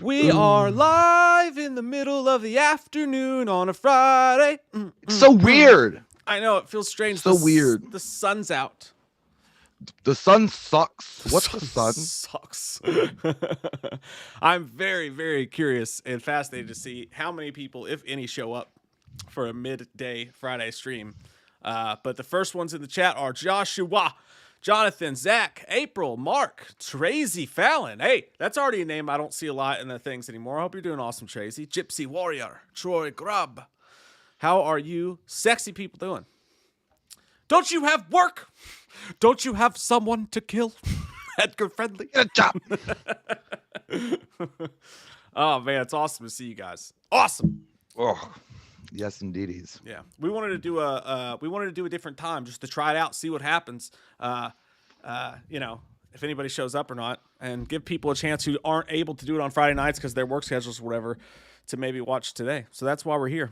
We are live in the middle of the afternoon on a Friday. It's so weird. I know, it feels strange. So weird. The sun's out. The sun sucks. What's the sun? Sucks. I'm very, very curious and fascinated to see how many people, if any, show up for a midday Friday stream. But the first ones in the chat are Joshua, Jonathan, Zack, April, Mark, Tracy Fallon. Hey, that's already a name I don't see a lot in the things anymore. I hope you're doing awesome, Tracy. Gypsy Warrior, Troy Grubb. How are you sexy people doing? Don't you have work? Don't you have someone to kill? Edgar Friendly. Get a job. Oh, man, it's awesome to see you guys. Awesome. Oh, yes, indeed. Yeah, we wanted to do a different time just to try it out, see what happens. If anybody shows up or not, and give people a chance who aren't able to do it on Friday nights because their work schedules or whatever to maybe watch today. So that's why we're here.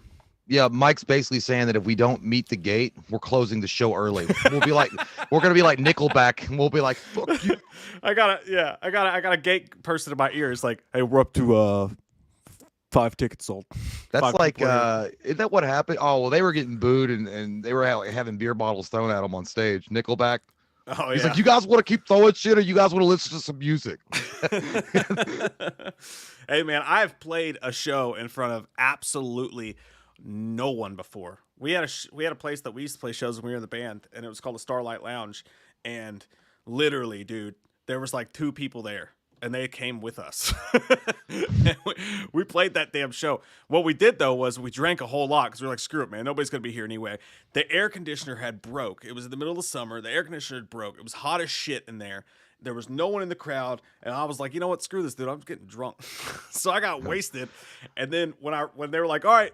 Yeah, Mike's basically saying that if we don't meet the gate, we're closing the show early. We'll be like, we're gonna be like Nickelback, and we'll be like, "Fuck you." I got a gate person in my ear. It's like, hey, we're up to 5 tickets sold. That's like, isn't that what happened? Oh, well, they were getting booed and they were having beer bottles thrown at them on stage. Nickelback. Oh, He's yeah. like, you guys want to keep throwing shit, or you guys want to listen to some music? Hey, man, I've played a show in front of absolutely no one before. We had a place that we used to play shows when we were in the band, and it was called the Starlight Lounge. And literally, dude, there was like 2 people there, and they came with us. And we played that damn show. What we did, though, was we drank a whole lot because we were like, screw it, man. Nobody's going to be here anyway. The air conditioner had broke. It was in the middle of the summer. The air conditioner had broke. It was hot as shit in there. There was no one in the crowd. And I was like, you know what? Screw this, dude. I'm getting drunk. So I got wasted. And then when they were like, all right,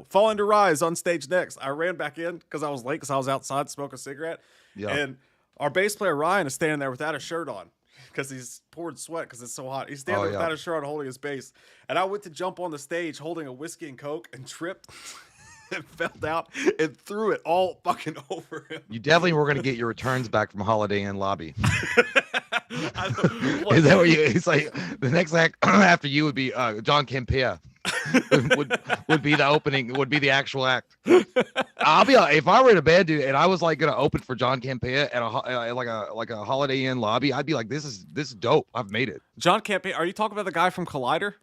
Fall Into Rise on stage next, I ran back in because I was late because I was outside smoking a cigarette. Yeah. And our bass player, Ryan, is standing there without a shirt on because he's poured sweat because it's so hot. He's standing there without a shirt on holding his bass. And I went to jump on the stage holding a whiskey and Coke and tripped and fell down and threw it all fucking over him. You definitely were going to get your returns back from Holiday Inn lobby. Is that what you? It's like the next act after you would be John Kempia. would be the opening, would be the actual act. I'll be if I were in a band, dude, and I was like gonna open for John Campea at a Holiday Inn lobby, I'd be like, this is dope. I've made it. John Campea, are you talking about the guy from Collider?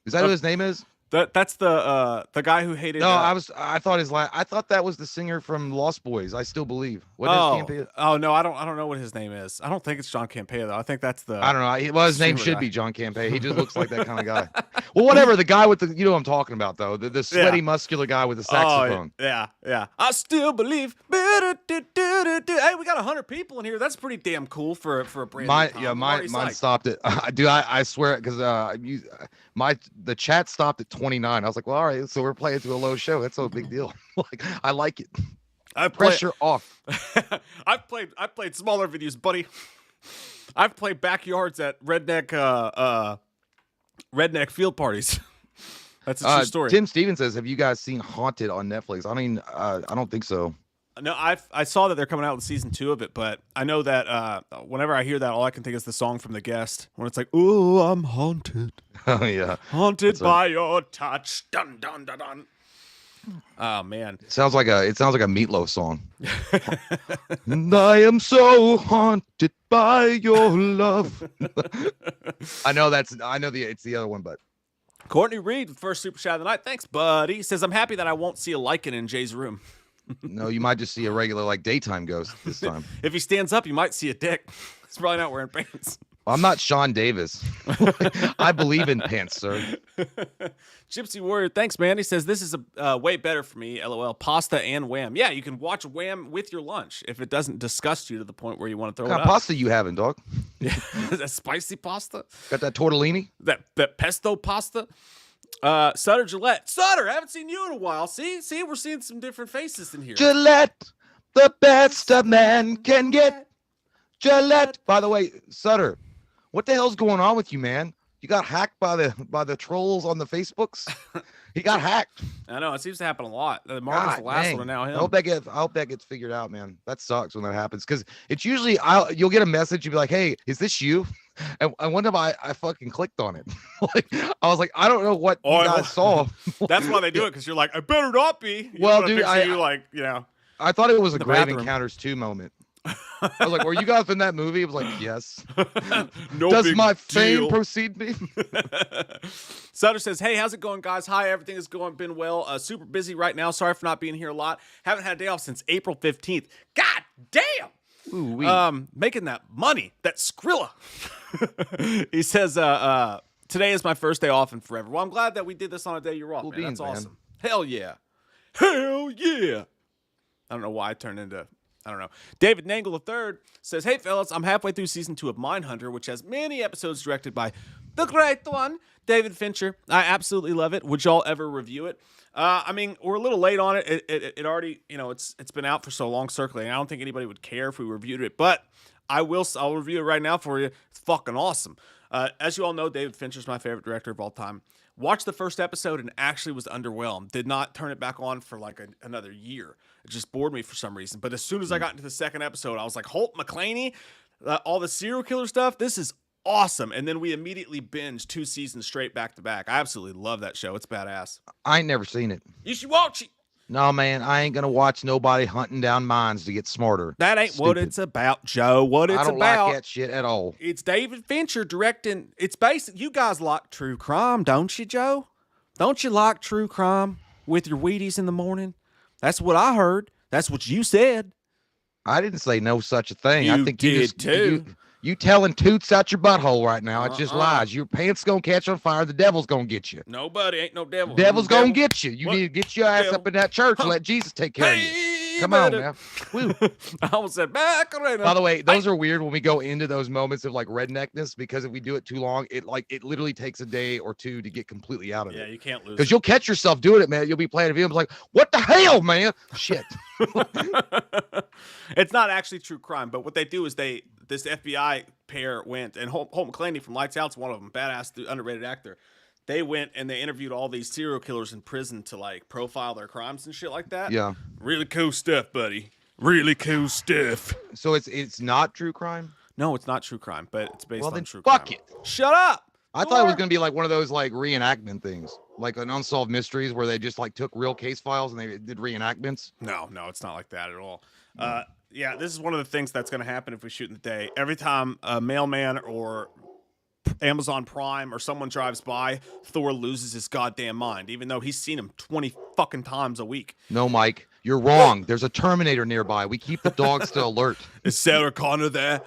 Is that who his name is? That's the guy who hated. No, I thought that was the singer from Lost Boys. I still believe. What is Campea? Oh no, I don't know what his name is. I don't think it's John Campea though. I think that's the. I don't know. Well, his name should be John Campea. He just looks like that kind of guy. Well, whatever. The guy with the, what I'm talking about though. The sweaty, muscular guy with the saxophone. Oh, yeah. I still believe. Hey, we got 100 people in here. That's pretty damn cool for a brand. Mine stopped it. Dude, I swear, because the chat stopped at 29. I was like, well, all right, so we're playing to a low show. That's no big deal. Like, I like it. Pressure off. I've played smaller venues, buddy. I've played backyards at redneck field parties. That's a true story. Tim Stevens says, have you guys seen Haunted on Netflix? I mean, I don't think so. No, I saw that they're coming out with season 2 of it, but I know that whenever I hear that, all I can think is the song from The Guest when it's like, "Ooh, I'm haunted." Oh yeah, haunted by your touch. Dun dun dun dun. Oh man, it sounds like a Meatloaf song. And I am so haunted by your love. It's the other one, but. Courtney Reed, the first super chat of the night. Thanks, buddy. Says, I'm happy that I won't see a lichen in Jay's room. No, you might just see a regular daytime ghost this time. If he stands up, you might see a dick. He's probably not wearing pants. Well, I'm not Sean Davis. I believe in pants, sir. Gypsy Warrior, thanks, man. He says, this is way better for me, LOL. Pasta and Wham. Yeah, you can watch Wham with your lunch if it doesn't disgust you to the point where you want to throw it up. What kind of pasta you having, dog? Yeah, that spicy pasta. Got that tortellini? That pesto pasta. Sutter Gillette. Sutter, haven't seen you in a while. See, we're seeing some different faces in here. Gillette, the best a man can get. Gillette. By the way, Sutter, what the hell's going on with you, man? You got hacked by the trolls on the Facebooks? He got hacked. I know, it seems to happen a lot. Marcus the last one, and now him. I hope that gets figured out, man. That sucks when that happens, because it's usually you'll get a message, you'll be like, hey, is this you? And one time I fucking clicked on it. Like I was like, I don't know what you Oh, guys saw. That's why they do it, because you're like, I better not be. You Well, know, dude, picture you like, you know, I thought it was a the Grave bathroom. Encounters 2 moment. I was like, were you guys in that movie? I was like, yes. No Does big my fame deal. precede me? Sutter says, hey, how's it going, guys? Hi, everything is been well. Super busy right now. Sorry for not being here a lot. Haven't had a day off since April 15th. God damn. Ooh-wee. Making that money, that Skrilla. He says, today is my first day off in forever. Well, I'm glad that we did this on a day you're off, Cool man. beans, That's man. awesome. Hell yeah. Hell yeah. I don't know why I turned into, I don't know. David Nangle III says, hey, fellas, I'm halfway through season 2 of Mindhunter, which has many episodes directed by the great one, David Fincher. I absolutely love it. Would y'all ever review it? I mean, we're a little late on it. It already, you know, it's been out for so long circulating. I don't think anybody would care if we reviewed it, but I'll review it right now for you. It's fucking awesome. As you all know, David Fincher's my favorite director of all time. Watched the first episode and actually was underwhelmed. Did not turn it back on for like another year. It just bored me for some reason. But as soon as I got into the second episode, I was like, Holt McClaney, all the serial killer stuff, this is awesome. And then we immediately binged 2 seasons straight back to back. I absolutely love that show. It's badass. I ain't never seen it. You should watch it. No, man, I ain't gonna watch nobody hunting down mines to get smarter. That ain't what it's about, Joe. What it's I don't about. like that shit at all. It's David Fincher directing. It's basic. You guys like true crime, don't you, Joe? Don't you like true crime with your Wheaties in the morning? That's what I heard. That's what you said. I didn't say no such a thing. You I think did you just, too. You telling toots out your butthole right now. It's just lies. Your pants gonna catch on fire. The devil's gonna get you. Nobody ain't no devil. Devil's gonna get you. You What? need to get your ass Devil. up in that church and let Jesus take care of you. Hey, Come on, better. man. Woo. I almost said back. By the way, those are weird when we go into those moments of like redneckness, because if we do it too long, it literally takes a day or two to get completely out of Yeah, it. you can't lose. Because you'll catch yourself doing it, man. You'll be playing a video like, what the hell, man? Shit. It's not actually true crime, but what they do is this FBI pair went, and Holt McClaney from Lights Out's one of them, badass, underrated actor. They went and they interviewed all these serial killers in prison to like profile their crimes and shit like that. Yeah. Really cool stuff, buddy. Really cool stuff. So it's not true crime? No, it's not true crime, but it's based Well, on then true fuck crime. it. Shut up. I thought it was going to be like one of those like reenactment things, like an Unsolved Mysteries where they just like took real case files and they did reenactments. No, it's not like that at all. Yeah, this is one of the things that's going to happen if we shoot in the day. Every time a mailman or Amazon Prime or someone drives by, Thor loses his goddamn mind, even though he's seen him 20 fucking times a week. No, Mike, you're wrong. There's a Terminator nearby. We keep the dogs to alert. Is Sarah Connor there?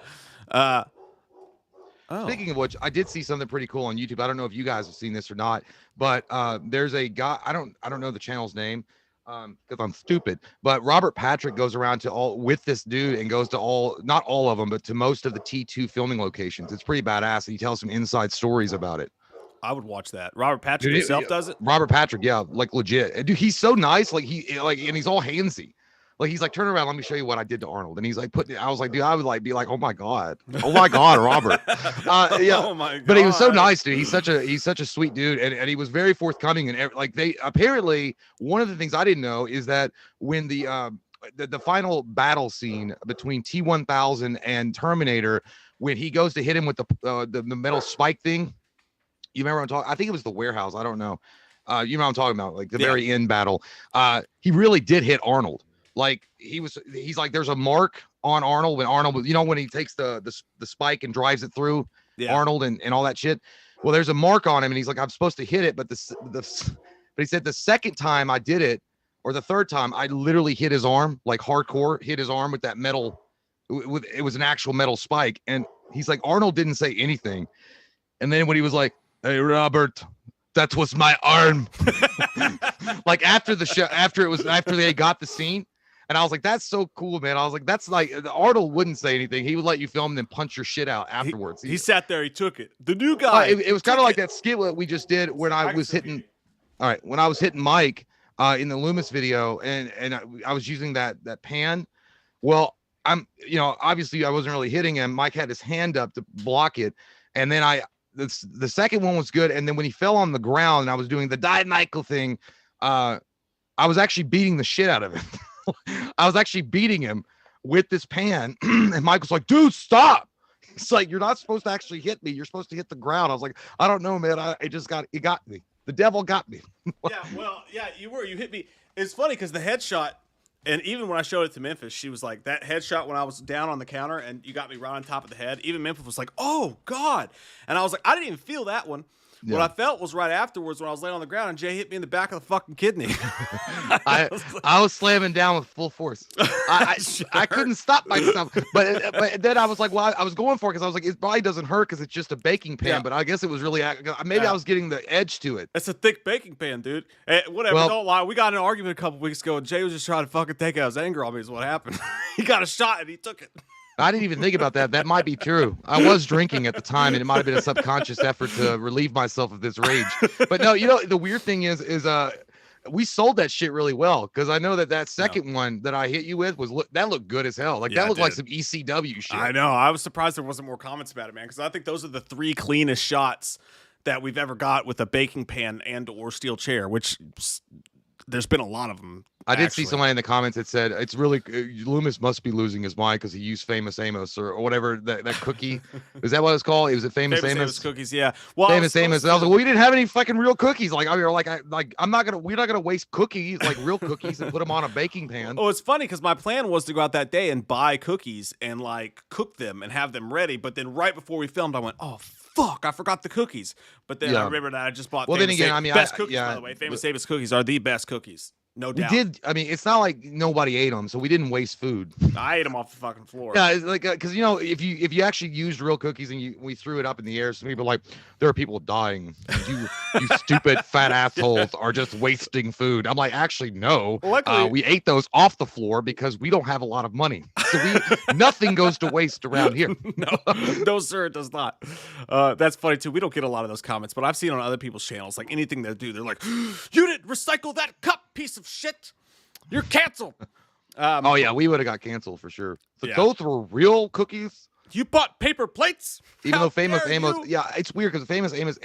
Speaking of which, I did see something pretty cool on YouTube. I don't know if you guys have seen this or not, but there's a guy. I don't know the channel's name because I'm stupid. But Robert Patrick goes around to all with this dude and goes to not all of them, but to most of the T2 filming locations. It's pretty badass. And he tells some inside stories about it. I would watch that. Robert Patrick himself does it. Robert Patrick, yeah, like legit. And dude, he's so nice. Like and he's all handsy. Like he's like, turn around, let me show you what I did to Arnold. And he's like, I was like, dude, I would like be like, oh my god, Robert. Yeah, Oh my god. but he was so nice, dude. He's such a sweet dude, and he was very forthcoming. And like they apparently, one of the things I didn't know is that when the final battle scene between T-1000 and Terminator, when he goes to hit him with the metal spike thing, you remember what I'm talking? I think it was the warehouse. I don't know. You know what I'm talking about? Like the very end battle. He really did hit Arnold. Like he's like, there's a mark on Arnold when Arnold was, when he takes the spike and drives it through Arnold and all that shit. Well, there's a mark on him, and he's like, I'm supposed to hit it, but but he said the second time I did it, or the third time, I literally hit his arm, like hardcore, hit his arm with that metal. It was an actual metal spike, and he's like, Arnold didn't say anything, and then when he was like, hey Robert, that was my arm. Like after the show, after they got the scene. And I was like, that's so cool, man. I was like, that's like, Arnold wouldn't say anything. He would let you film and then punch your shit out afterwards. He sat there, he took it. The new guy. It was kind of like that skit that we just did when I was hitting. All right. When I was hitting Mike in the Loomis video and I was using that pan. Well, obviously I wasn't really hitting him. Mike had his hand up to block it. And then the second one was good. And then when he fell on the ground and I was doing the Die Michael thing, I was actually beating the shit out of him. I was actually beating him with this pan, and Mike was like, dude, stop. He's like, you're not supposed to actually hit me. You're supposed to hit the ground. I was like, I don't know, man. It got me. The devil got me. You hit me. It's funny because the headshot, and even when I showed it to Memphis, she was like, that headshot when I was down on the counter and you got me right on top of the head. Even Memphis was like, oh, God. And I was like, I didn't even feel that one. Yeah. What I felt was right afterwards when I was laying on the ground and Jay hit me in the back of the fucking kidney. I was slamming down with full force. I couldn't stop myself. But then I was like, well, I was going for it because I was like, it probably doesn't hurt because it's just a baking pan. Yeah. But I guess it was really, maybe I was getting the edge to it. It's a thick baking pan, dude. Hey, whatever, don't lie. We got in an argument a couple weeks ago and Jay was just trying to fucking take out his anger on me is what happened. He got a shot and he took it. I didn't even think about that. That might be true. I was drinking at the time, and it might have been a subconscious effort to relieve myself of this rage. But no, the weird thing is we sold that shit really well because I know that second one that I hit you with that looked good as hell. Like that looked like some ECW shit. I know. I was surprised there wasn't more comments about it, man, because I think those are the 3 cleanest shots that we've ever got with a baking pan and or steel chair, which there's been a lot of them. I did see somebody in the comments that said it's really Loomis must be losing his mind because he used Famous Amos or whatever that cookie. Is that what it's called? Was it Famous Amos cookies? Yeah. Well, Famous Amos. And I was like, well, we didn't have any fucking real cookies. Like we're not gonna waste cookies like real cookies and put them on a baking pan. Oh, it's funny because my plan was to go out that day and buy cookies and like cook them and have them ready. But then right before we filmed, I went, oh fuck, I forgot the cookies. But then I remembered that I just bought. Well, then again, best cookies, by the way. Famous Amos cookies are the best cookies. No doubt. We did. I mean, it's not like nobody ate them, so we didn't waste food. I ate them off the fucking floor. Yeah, it's like because if you actually used real cookies and we threw it up in the air, some people are like, there are people dying. You stupid fat assholes are just wasting food. I'm like, actually, no. Luckily, we ate those off the floor because we don't have a lot of money, so nothing goes to waste around here. No, sir, it does not. That's funny too. We don't get a lot of those comments, but I've seen on other people's channels, like anything they do, they're like, you didn't recycle that cup, piece of shit. You're canceled. Oh yeah, we would have got canceled for sure. So those were real cookies. You bought paper plates? Even though Famous Amos, it's weird because Famous Amos,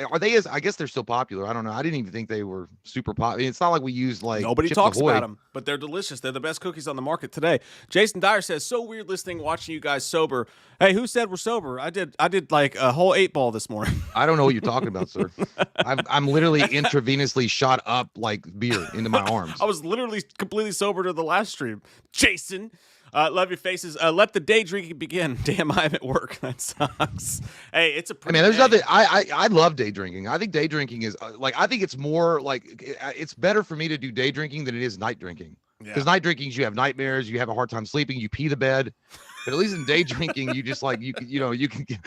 I guess they're still popular. I don't know. I didn't even think they were super popular. It's not like we use like nobody Chips talks Ahoy. about them, but they're delicious. They're the best cookies on the market today. Jason Dyer says, so weird listening, watching you guys sober. Hey, who said we're sober? I did like a whole 8-ball this morning. I don't know what you're talking about, sir. I'm literally intravenously shot up like beer into my arms. I was literally completely sober to the last stream. Jason. Love your faces. Let the day drinking begin. Damn, I'm at work. That sucks. Hey, it's a pretty there's nothing. I love day drinking. I think day drinking is I think it's more like it's better for me to do day drinking than it is night drinking. Because night drinking, you have nightmares, you have a hard time sleeping, you pee the bed. But at least in day drinking, you just like you can get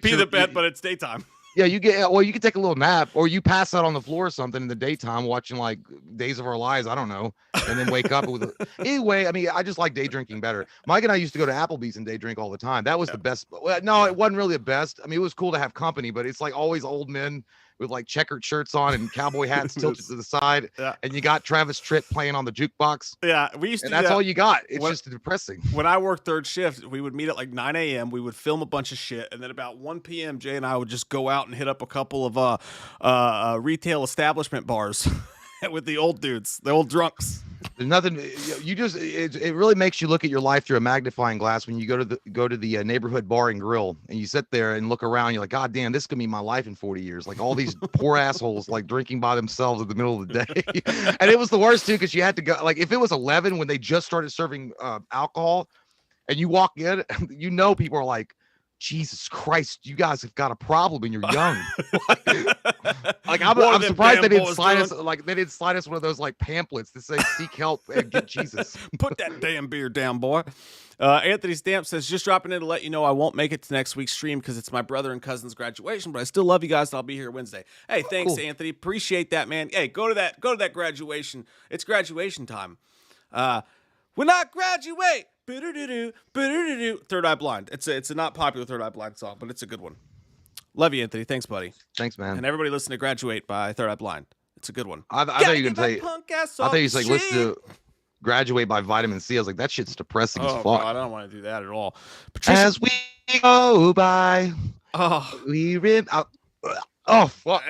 pee the bed, but it's daytime. Yeah, you can take a little nap or you pass out on the floor or something in the daytime watching like Days of Our Lives, I don't know, and then wake up with anyway, I mean, I just like day drinking better. Mike and I used to go to Applebee's and day drink all the time. That was the best. Well, no, it wasn't really the best. I mean, it was cool to have company, but it's like always old men with like checkered shirts on and cowboy hats tilted to the side, and you got Travis Tritt playing on the jukebox. Yeah, we used to. And that's all you got. It's just depressing. When I worked third shift, we would meet at like 9 a.m. We would film a bunch of shit, and then about 1 p.m., Jay and I would just go out and hit up a couple of retail establishment bars with the old dudes, the old drunks. There's nothing. It really makes you look at your life through a magnifying glass when you go to the neighborhood bar and grill, and you sit there and look around. You're like, God damn, this could be my life in 40 years. Like all these poor assholes like drinking by themselves in the middle of the day. And it was the worst too because you had to go. Like if it was 11 when they just started serving alcohol, and you walk in, people are like, Jesus Christ, you guys have got a problem and you're young. I'm surprised they didn't slide us one of those like pamphlets that say seek help and get Jesus. Put that damn beer down, boy. Anthony Stamp says, just dropping in to let you know I won't make it to next week's stream because it's my brother and cousin's graduation, but I still love you guys and I'll be here Wednesday. Hey, thanks, cool. Anthony. Appreciate that, man. Hey, go to that graduation. It's graduation time. When I graduate, Third Eye Blind. It's a not popular Third Eye Blind song, but it's a good one. Love you, Anthony. Thanks, buddy. Thanks, man. And everybody listen to Graduate by Third Eye Blind. It's a good one. I thought you were going to say, I thought you like, listen to Graduate by Vitamin C. I was like, that shit's depressing as fuck. God, I don't want to do that at all. Patricia, as we go by, we rip out. Oh, fuck.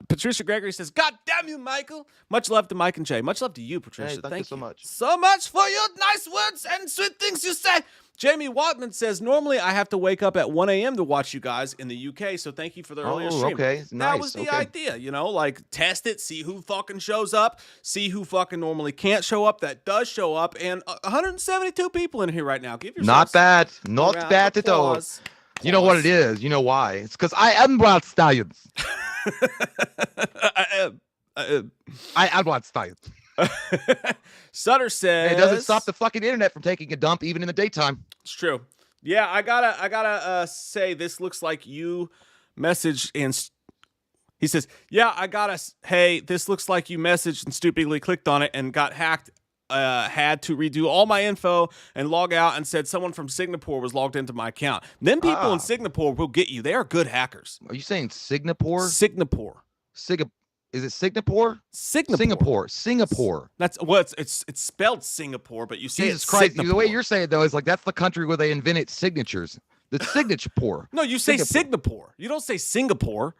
Patricia Gregory says, God damn you, Michael. Much love to Mike and Jay. Much love to you, Patricia. Hey, thank you so much. So much for your nice words and sweet things you say. Jamie Watman says, normally I have to wake up at 1 a.m. to watch you guys in the UK, so thank you for the earlier stream. Okay. That Nice. was the idea, like test it, see who fucking shows up, see who fucking normally can't show up, that does show up, and 172 people in here right now. Give yourself Not bad. Not bad at all. You know what it is? You know why? It's because I am Wild Stallions. I am Wild Stallions. Sutter says it doesn't stop the fucking internet from taking a dump even in the daytime. It's true. Yeah, I gotta say this looks like you messaged and he says, hey, this looks like you messaged and stupidly clicked on it and got hacked. Had to redo all my info and log out and said someone from Singapore was logged into my account. Then people in Singapore will get you. They are good hackers. Are you saying Singapore? Singapore. Is it Singapore? Singapore. That's it's spelled Singapore, but you say Jesus it's Christ. Singapore. The way you're saying it though is like that's the country where they invented signatures. The signature. No, you say Singapore. You don't say Singapore.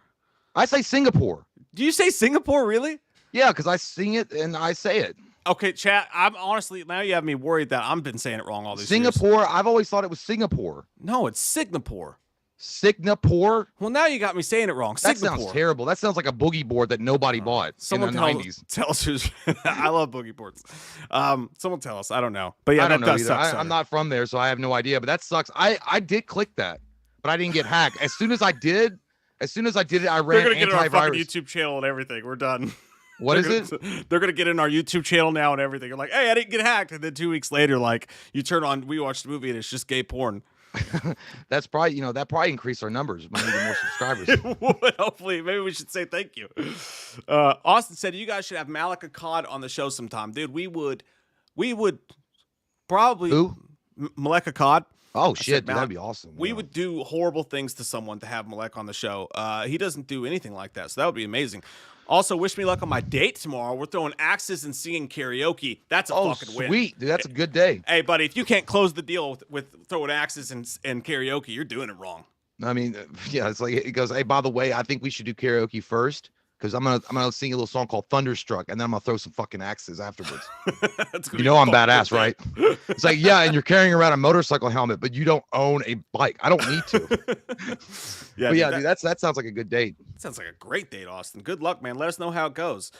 I say Singapore. Do you say Singapore really? Yeah, because I sing it and I say it. Okay, chat. I'm honestly now you have me worried that I've been saying it wrong all these Singapore. years. I've always thought it was Singapore. No, it's Singapore. Singapore. Well, now you got me saying it wrong. That sounds terrible. That sounds like a boogie board that nobody bought in the 90s. Tell us who's. I love boogie boards. Someone tell us. I don't know. But yeah, I don't know either. Suck, I'm not from there, so I have no idea. But that sucks. I did click that, but I didn't get hacked. As soon as I did it, I ran They're gonna get in our fucking antivirus. YouTube channel and everything. We're done. What is it? They're gonna get in our YouTube channel now and everything. You're like, hey, I didn't get hacked, and then 2 weeks later, like you turn on, we watched the movie and it's just gay porn. That's probably that probably increased our numbers. Might need more subscribers. It would, hopefully, maybe we should say thank you. Austin said you guys should have Malika Cod on the show sometime, dude. We would probably Who? Malika Cod. Oh shit, dude, that'd be awesome. We would do horrible things to someone to have Malek on the show. He doesn't do anything like that, so that would be amazing. Also, wish me luck on my date tomorrow. We're throwing axes and singing karaoke. That's a fucking win. Sweet, dude. That's a good day. Hey, buddy, if you can't close the deal with throwing axes and karaoke, you're doing it wrong. I mean, yeah, it's like it goes. Hey, by the way, I think we should do karaoke first because I'm gonna sing a little song called Thunderstruck, and then I'm gonna throw some fucking axes afterwards. You know I'm badass, right? It's like, yeah, and you're carrying around a motorcycle helmet, but you don't own a bike. I don't need to. Yeah, but yeah, dude, that sounds like a good date. Sounds like a great date, Austin. Good luck, man. Let us know how it goes.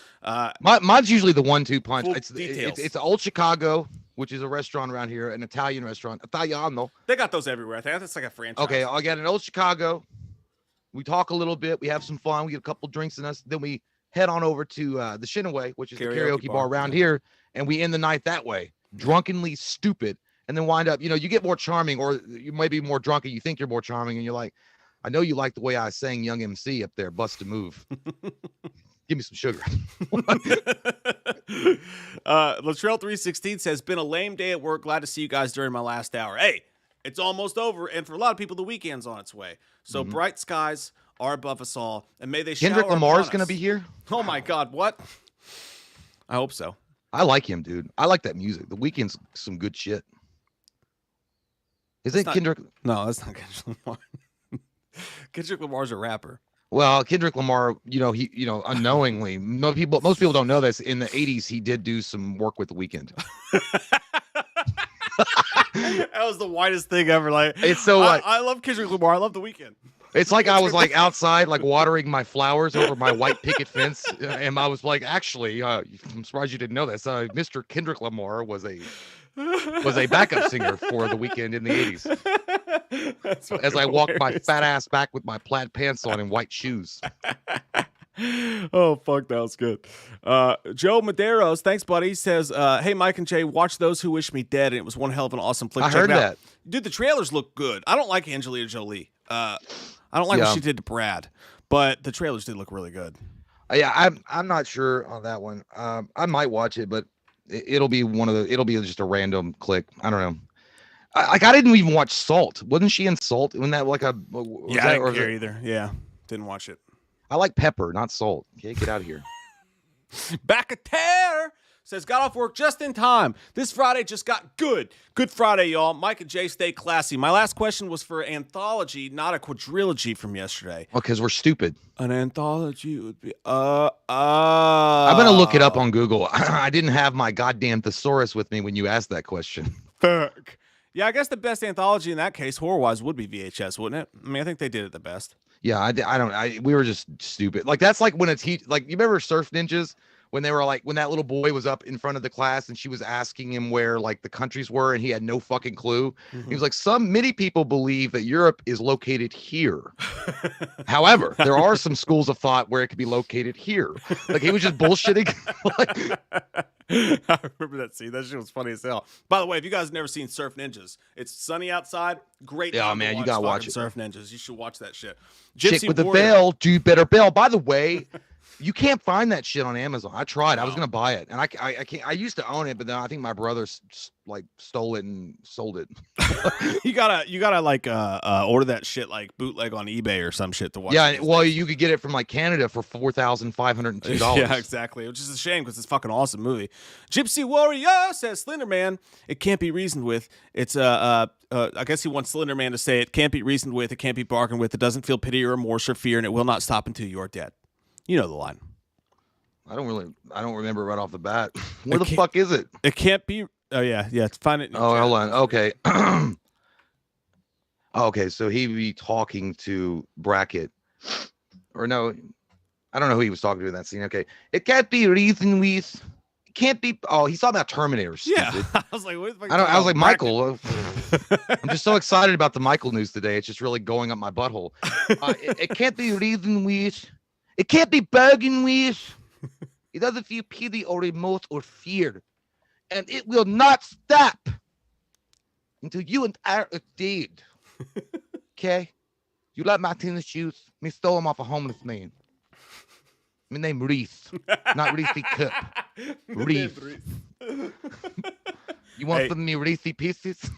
Mine's usually the 1-2 punch. Cool It's Old Chicago, which is a restaurant around here, an Italian restaurant. Italiano. They got those everywhere. I think that's like a franchise. Okay, I'll get an Old Chicago. We talk a little bit. We have some fun. We get a couple drinks in us. Then we head on over to the Shinaway, which is the karaoke bar around here, and we end the night that way, drunkenly stupid, and then wind up. You get more charming, or you may be more drunk, and you think you're more charming, and you're like, I know you like the way I sang Young MC up there, Bust a Move. Give me some sugar. Latrell 316 says, been a lame day at work. Glad to see you guys during my last hour. Hey, it's almost over, and for a lot of people, the weekend's on its way. So bright skies are above us all, and may they shower Kendrick Lamar is upon going to us. be here. Oh my God, what? I hope so. I like him, dude. I like that music. The Weeknd's some good shit. Is it Kendrick? No, that's not Kendrick Lamar. Kendrick Lamar's a rapper. Well, Kendrick Lamar, he, unknowingly, most people don't know this. In the 80s, he did do some work with The Weeknd. That was the whitest thing ever. Like, it's so I love Kendrick Lamar. I love The Weeknd. It's like I was like outside, like watering my flowers over my white picket fence, and I was like, actually, I'm surprised you didn't know this. Mr. Kendrick Lamar was a backup singer for The Weeknd in the 80s. As I walked my fat ass back with my plaid pants on and white shoes. Oh, fuck, that was good. Joe Maderos, thanks, buddy. He says, hey, Mike and Jay, watch Those Who Wish Me Dead, and it was one hell of an awesome flick. I heard that. Dude, the trailers look good. I don't like Angelina Jolie. I don't like what she did to Brad, but the trailers did look really good. Yeah, I'm not sure on that one. I might watch it, but it'll be just a random click. I don't know. I didn't even watch Salt. Wasn't she in Salt? Wasn't that like a? Yeah, I didn't care either. Yeah, didn't watch it. I like pepper, not salt. Okay, get out of here. Back a tear says, got off work just in time. This Friday just got good. Good Friday, y'all. Mike and Jay, stay classy. My last question was for anthology, not a quadrilogy from yesterday. Oh, because we're stupid. An anthology would be I'm gonna look it up on Google. I didn't have my goddamn thesaurus with me when you asked that question. Fuck. Yeah, I guess the best anthology in that case, horror-wise, would be VHS, wouldn't it? I mean, I think they did it the best. Yeah, we were just stupid. Like that's like when like you remember Surf Ninjas when they were like when that little boy was up in front of the class and she was asking him where like the countries were and he had no fucking clue. Mm-hmm. He was like, many people believe that Europe is located here. However, there are some schools of thought where it could be located here. Like he was just bullshitting. I remember that scene. That shit was funny as hell. By the way, if you guys have never seen Surf Ninjas, it's sunny outside. Great. Yeah, man, you gotta watch it. Surf Ninjas. You should watch that shit. Chick with the bell, do better bell. By the way, you can't find that shit on Amazon. I tried. I was gonna buy it, and I can't. I used to own it, but then I think my brother like stole it and sold it. you gotta like order that shit like bootleg on eBay or some shit to watch. Yeah, well, you could get it from like Canada for $4,502. Yeah, exactly. Which is a shame because it's a fucking awesome movie. Gypsy Warrior says Slender Man. It can't be reasoned with. It's I guess he wants Slender Man to say it can't be reasoned with. It can't be bargained with. It doesn't feel pity or remorse or fear, and it will not stop until you are dead. You know the line. I don't remember right off the bat. Where the fuck is it? It can't be. Oh yeah. Find it. Oh, hold on. Okay. Okay, so he be talking to Brackett, or no, I don't know who he was talking to in that scene. Okay, it can't be reasoned with. It can't be. Oh, he's talking about Terminator. Stupid. Yeah, I was like, what the fuck I was like, Michael. I'm just so excited about the Michael news today. It's just really going up my butthole. It can't be reasoned with. It can't be bargained with. It doesn't feel pity or remorse or fear. And it will not stop until you and I are dead. Okay? You like my tennis shoes? Me stole them off a homeless man. My name Reese. Not Reese Cup. Reese. You want some of me Reese pieces?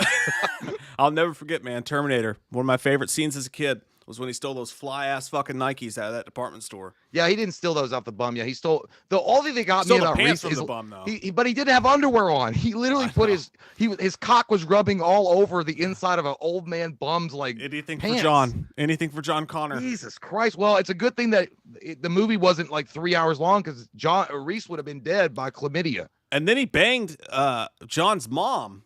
I'll never forget, man. Terminator. One of my favorite scenes as a kid was when he stole those fly-ass fucking Nikes out of that department store. Yeah, he didn't steal those off the bum. Yeah, he stole the only thing that got me about Reese is the bum, though. But he didn't have underwear on. He literally put his cock was rubbing all over the inside of an old man bum's like anything pants. for John. Anything for John Connor. Jesus Christ. Well, it's a good thing that the movie wasn't like 3 hours long because Reese would have been dead by chlamydia. And then he banged John's mom.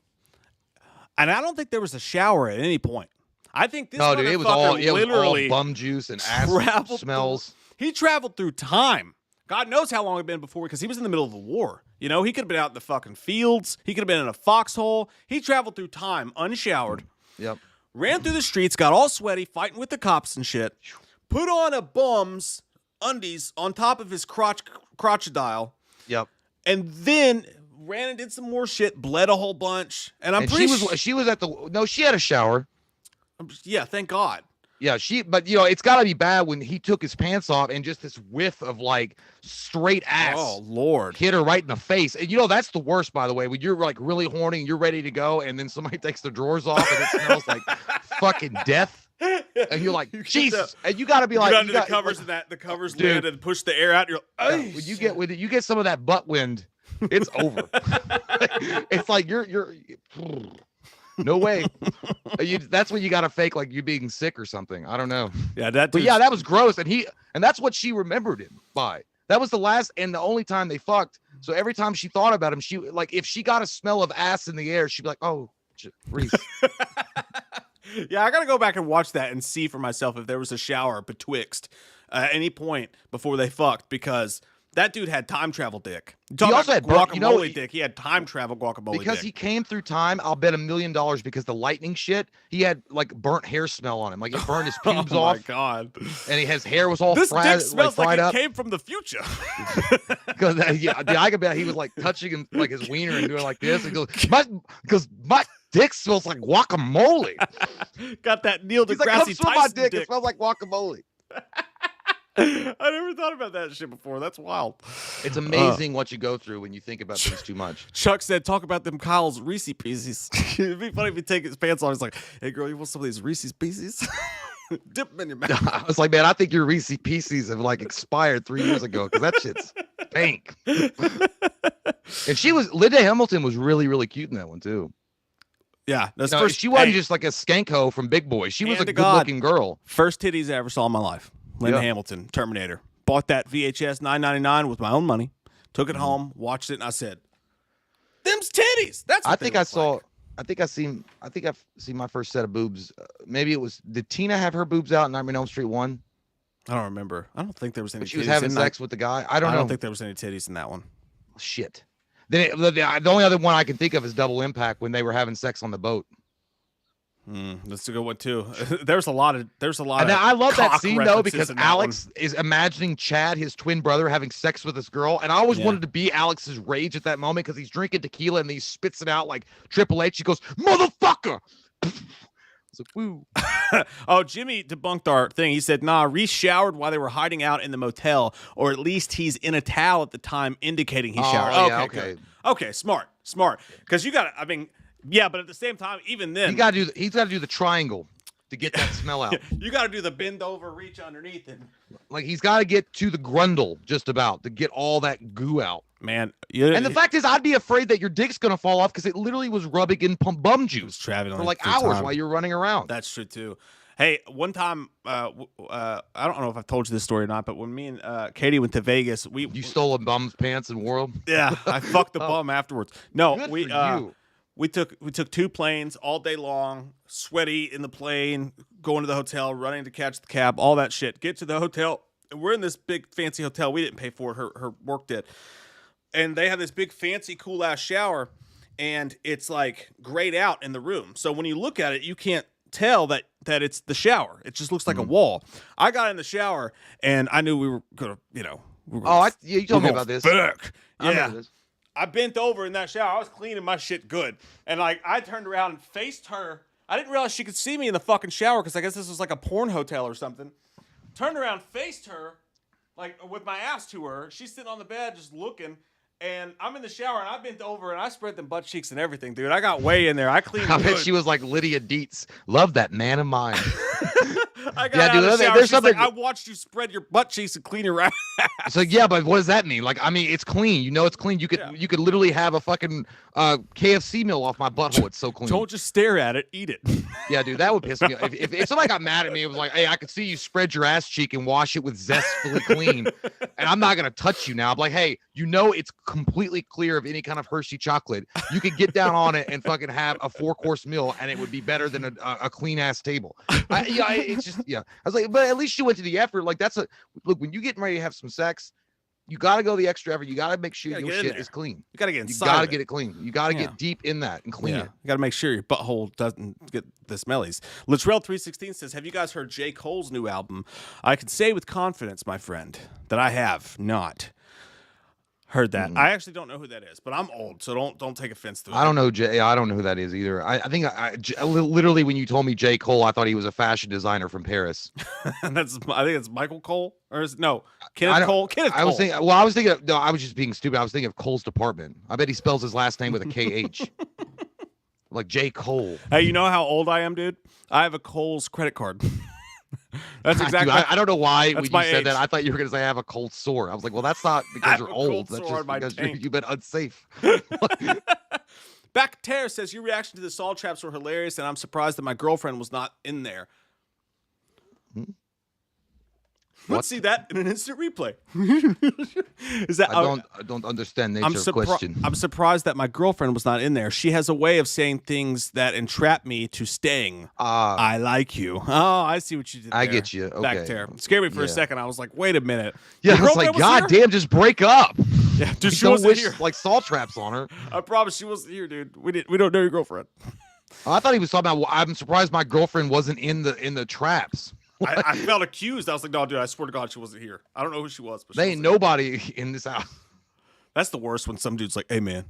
And I don't think there was a shower at any point. I think this it was all bum juice and ass smells. He traveled through time. God knows how long it'd been before because he was in the middle of the war. You know, he could have been out in the fucking fields. He could have been in a foxhole. He traveled through time unshowered. Yep. Ran through the streets, got all sweaty, fighting with the cops and shit. Put on a bum's undies on top of his crocodile. Yep. And then ran and did some more shit, bled a whole bunch. And she was at she had a shower. Yeah, thank God. Yeah, but it's got to be bad when he took his pants off and just this whiff of like straight ass. Oh Lord, hit her right in the face. And that's the worst, by the way, when you're like really horny and you're ready to go, and then somebody takes the drawers off and it smells like fucking death. And you're like, Jesus, and you got to be like, under the covers and the covers lid and push the air out. And you're like, when you get some of that butt wind, it's over. It's like you're. No way. That's when you got to fake like you being sick or something. I don't know. Yeah, that was gross. And that's what she remembered him by. That was the last and the only time they fucked. So every time she thought about him, she like if she got a smell of ass in the air, she'd be like, "Oh, Reese." Yeah, I got to go back and watch that and see for myself if there was a shower betwixt any point before they fucked because that dude had time travel dick. He also had guacamole dick. He had time travel guacamole because dick. He came through time. I'll bet $1 million because the lightning shit. He had like burnt hair smell on him. Like it burned his pubes off. Oh my God! And his hair was all this dick smells like it up. came from the future. Because I could bet he was like touching him like his wiener and doing like this. And goes, my dick smells like guacamole. Got that Neil deGrasse Tyson my dick. It smells like guacamole. I never thought about that shit before. That's wild. It's amazing what you go through when you think about things too much. Chuck said, talk about them Kyle's Reese Pieces. It'd be funny if he take his pants off. He's like, hey, girl, you want some of these Reese's Pieces? Dip them in your mouth. I was like, man, I think your Reese Pieces have like expired 3 years ago because that shit's pink. And Linda Hamilton was really, really cute in that one too. Yeah. She wasn't just like a skanko from Big Boy. She was a good-looking girl. First titties I ever saw in my life. Linda Hamilton, Terminator. Bought that VHS $9.99 with my own money. Took it home, watched it, and I said, "Them's titties." That's what I think think I've seen my first set of boobs. Maybe it was, did Tina have her boobs out in Nightmare on Elm Street 1? I don't remember. I don't think there was any. When she was having sex with the guy. I don't know. I don't think there was any titties in that one. Shit. Then the only other one I can think of is Double Impact when they were having sex on the boat. That's a good one too. There's a lot of. And I love that scene though because Alex one. is imagining Chad, his twin brother, having sex with this girl, and I always wanted to be Alex's rage at that moment because he's drinking tequila and he spits it out like Triple H. He goes, "Motherfucker!" It's like, woo. Oh, Jimmy debunked our thing. He said, "Nah, Reese showered while they were hiding out in the motel, or at least he's in a towel at the time, indicating he showered." Oh, yeah, okay. Okay, smart. Because you got to. I mean. Yeah, but at the same time, even then, he's got to do the triangle to get that smell out. You got to do the bend over, reach underneath, and like he's got to get to the grundle just about to get all that goo out. Man, and the fact is, I'd be afraid that your dick's gonna fall off because it literally was rubbing in bum juice for like hours while you're running around. That's true too. Hey, one time, I don't know if I've told you this story or not, but when me and Katie went to Vegas, you stole a bum's pants and wore them. Yeah, I fucked the bum afterwards. No, good for you. We took 2 planes all day long, sweaty in the plane, going to the hotel, running to catch the cab, all that shit. Get to the hotel, and we're in this big fancy hotel. We didn't pay for it. Her work did. And they have this big fancy cool ass shower, and it's like grayed out in the room. So when you look at it, you can't tell that it's the shower. It just looks like a wall. I got in the shower, and I knew we were gonna, you told me about this. Fuck. Yeah. I bent over in that shower. I was cleaning my shit good. And, like, I turned around and faced her. I didn't realize she could see me in the fucking shower because I guess this was like a porn hotel or something. Turned around, faced her, like, with my ass to her. She's sitting on the bed just looking. And I'm in the shower, and I bent over, and I spread them butt cheeks and everything, dude. I got way in there. I cleaned I good. bet she was like Lydia Dietz. Love that man of mine. I got out of the shower. She's like, I watched you spread your butt cheeks and clean your ass. So yeah, but what does that mean? Like, I mean, it's clean. You know, it's clean. You could literally have a fucking KFC meal off my butthole. It's so clean. Don't just stare at it. Eat it. Yeah, dude, that would piss me off. If somebody got mad at me, it was like, hey, I could see you spread your ass cheek and wash it with zestfully clean, and I'm not gonna touch you now. I'm like, hey, you know, it's completely clear of any kind of Hershey chocolate. You could get down on it and fucking have a 4-course meal, and it would be better than a clean ass table. It's just I was like, but at least you went to the effort. Like look, when you getting ready to have some sex, you got to go the extra effort. You got to make sure your shit is clean. You got to get inside. You got to get it clean. You got to get deep in that and clean it. You got to make sure your butthole doesn't get the smellies. Latrell316 says, have you guys heard J. Cole's new album? I can say with confidence, my friend, that I have not heard that. I actually don't know who that is, but I'm old, so don't take offense to it. I don't know Jay. I don't know who that is either. I think literally when you told me J. Cole, I thought he was a fashion designer from Paris. I think it's Michael Cole or Kenneth Cole. Kenneth Cole. I was just being stupid. I was thinking of Cole's Department. I bet he spells his last name with a KH. Like J. Cole. Hey, you know how old I am, dude? I have a Kohl's credit card. That's exactly. Dude, I don't know why when you said age. that. I thought you were going to say I have a cold sore. I was like, well, that's not because you're old. That's just because you've been unsafe. Back Tear says your reaction to the Saul traps were hilarious, and I'm surprised that my girlfriend was not in there. Let's see that in an instant replay. Is that I don't understand nature of question. I'm surprised that my girlfriend was not in there. She has a way of saying things that entrap me to staying. I like you. Oh, I see what you did there. I get you. Okay. Back Tear. Scared me for a second. I was like, wait a minute. Yeah, I was like, God damn, just break up. Yeah, dude, she wasn't here. Like Saul traps on her. I promise she wasn't here, dude. We don't know your girlfriend. I thought he was talking about. I'm surprised my girlfriend wasn't in the traps. I felt accused. I was like, no, dude, I swear to God, she wasn't here. I don't know who she was. But there ain't nobody in this house. That's the worst when some dude's like, hey, man,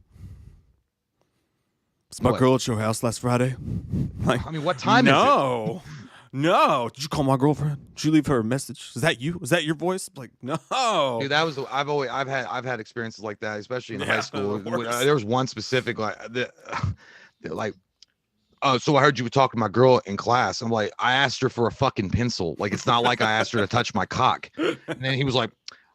was my girl at your house last Friday? Like, I mean, what time is it? No. Did you call my girlfriend? Did you leave her a message? Is that you? Is that your voice? Like, no. Dude, that was I've had experiences like that, especially in high school. There was one specific like so I heard you were talking to my girl in class. I'm like, I asked her for a fucking pencil. Like, it's not like I asked her to touch my cock. And then he was like,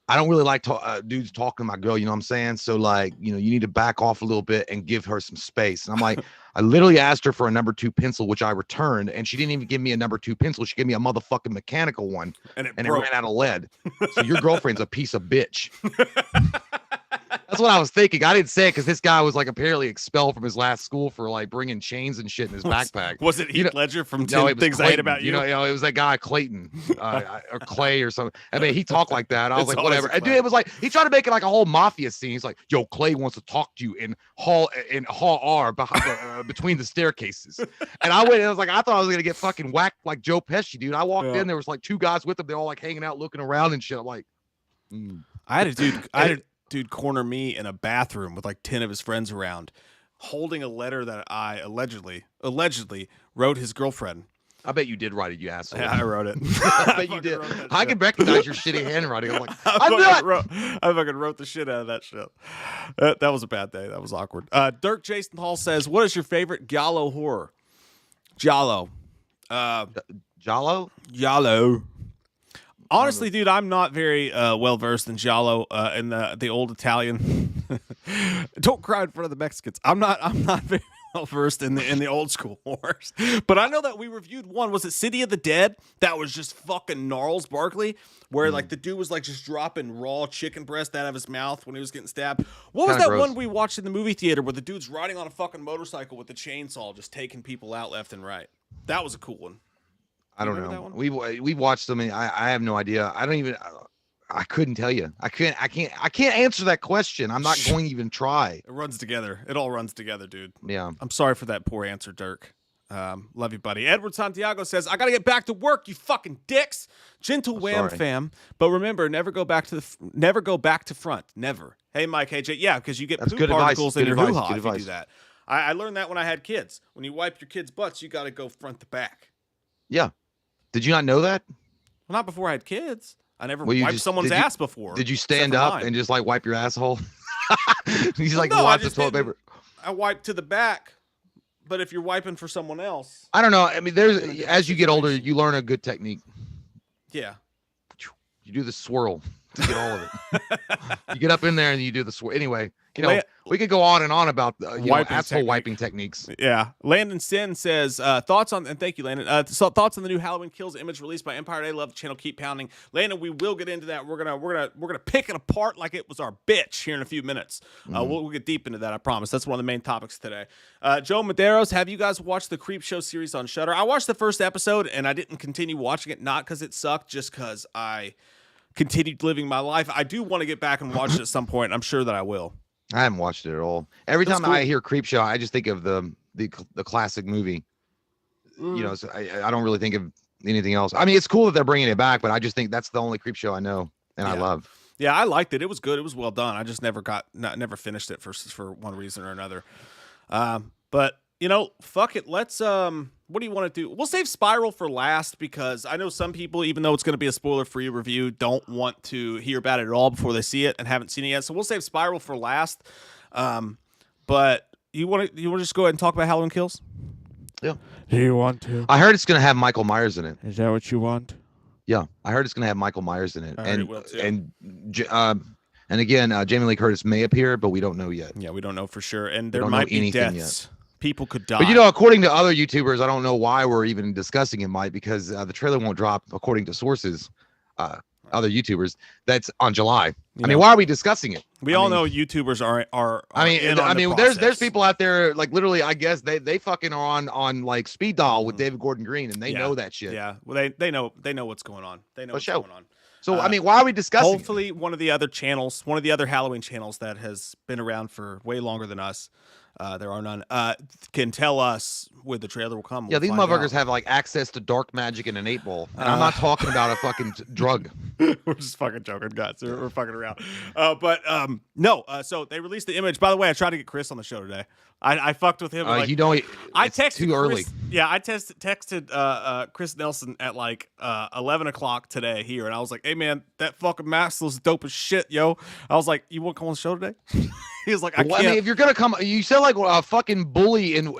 I don't really like dudes talking to my girl. You know what I'm saying? So like, you need to back off a little bit and give her some space. And I'm like, I literally asked her for a number 2 pencil, which I returned. And she didn't even give me a number 2 pencil. She gave me a motherfucking mechanical one. And it ran out of lead. So your girlfriend's a piece of bitch. I That's what I was thinking. I didn't say it because this guy was like apparently expelled from his last school for like bringing chains and shit in his backpack. Was it Heath Ledger from 10 No, it was Things I Hate Clayton. About You? It was that guy Clayton or Clay or something. I mean, he talked like that. I was It's like, always whatever. a And dude, Clay. it was like he tried to make it like a whole mafia scene. He's like, yo, Clay wants to talk to you in Hall R between the staircases. And I went and I was like, I thought I was gonna get fucking whacked like Joe Pesci, dude. I walked in, there was like 2 guys with him. They're all like hanging out, looking around and shit. I'm like, I had a dude corner me in a bathroom with like 10 of his friends around, holding a letter that I allegedly wrote his girlfriend. I bet you did write it, you asshole. Yeah, I wrote it. I bet you did. I can recognize your shitty handwriting. I'm like, I fucking wrote the shit out of that shit. That was a bad day. That was awkward. Dirk Jason Hall says, "What is your favorite giallo horror?" Giallo. Giallo? Giallo. Honestly, dude, I'm not very well versed in giallo in the old Italian. Don't cry in front of the Mexicans. I'm not very well versed in the old school horrors, but I know that we reviewed one. Was it City of the Dead? That was just fucking gnarls, Barkley, where like the dude was like just dropping raw chicken breast out of his mouth when he was getting stabbed. What was that gross. one we watched in the movie theater where the dude's riding on a fucking motorcycle with a chainsaw, just taking people out left and right? That was a cool one. I don't know. We watched them and I have no idea. I couldn't tell you. I can't answer that question. I'm not going to even try. It runs together. It all runs together, dude. Yeah. I'm sorry for that poor answer, Dirk. Love you, buddy. Edward Santiago says, "I gotta get back to work, you fucking dicks." Gentle wham, fam. But remember, never go back to front. Never. Hey, Mike, AJ. Yeah, because you get poop particles in your hoo-ha if you do that. I learned that when I had kids. When you wipe your kids' butts, you gotta go front to back. Yeah. Did you not know that? Well, not before I had kids. I never wiped someone's ass before. Did you stand up and just like wipe your asshole? He's like, no, wipe the toilet paper. I wiped to the back, but if you're wiping for someone else, I don't know. I mean, as you get older, you learn a good technique. Yeah. You do the swirl to get all of it. You get up in there and you do the swirl. Anyway, we could go on and on about asshole wiping techniques. Yeah. Landon Sin says, thoughts on, and thank you, Landon. Thoughts on the new Halloween Kills image released by Empire Day. Love the channel. Keep pounding. Landon, we will get into that. We're gonna pick it apart like it was our bitch here in a few minutes. We'll get deep into that, I promise. That's one of the main topics today. Joe Medeiros, have you guys watched the Creep Show series on Shudder? I watched the first episode and I didn't continue watching it, not because it sucked, just because I continued living my life. I do want to get back and watch it at some point. I'm sure that I will. I haven't watched it at all. Every time I hear Creep Show, I just think of the classic movie. So I don't really think of anything else. I mean, it's cool that they're bringing it back, but I just think that's the only Creep Show I know and I love. Yeah, I liked it. It was good. It was well done. I just never finished it for one reason or another. But fuck it. Let's what do you want to do? We'll save Spiral for last because I know some people, even though it's going to be a spoiler-free review, don't want to hear about it at all before they see it and haven't seen it yet. So we'll save Spiral for last. But you want to just go ahead and talk about Halloween Kills? Yeah. Do you want to? I heard it's going to have Michael Myers in it. Is that what you want? Yeah, I heard it's going to have Michael Myers in it. I heard it will too. And again, Jamie Lee Curtis may appear, but we don't know yet. Yeah, we don't know for sure. And there might be deaths. People could die. But according to other YouTubers, I don't know why we're even discussing it, Mike, because the trailer won't drop, according to sources, other YouTubers. That's on July. I mean, why are we discussing it? We all know YouTubers are there's people out there like literally. I guess they fucking are on like speed dial with David Gordon Green, and they know that shit. Yeah, well they know what's going on. They know what's going on. So I mean, why are we discussing? Hopefully, one of the other Halloween channels that has been around for way longer than us. There are none. Can tell us when the trailer will come. Yeah, these motherfuckers have like access to dark magic and an 8-ball, and I'm not talking about a fucking drug. We're just fucking joking, guys. We're fucking around. No. So they released the image. By the way, I tried to get Chris on the show today. I fucked with him. I texted too early. Chris, yeah, I texted Chris Nelson at like 11 o'clock today here, and I was like, "Hey man, that fucking mask looks dope as shit, yo." I was like, "You want to come on the show today?" He was like, I can't. I mean, if you're gonna come, you sound like a fucking bully in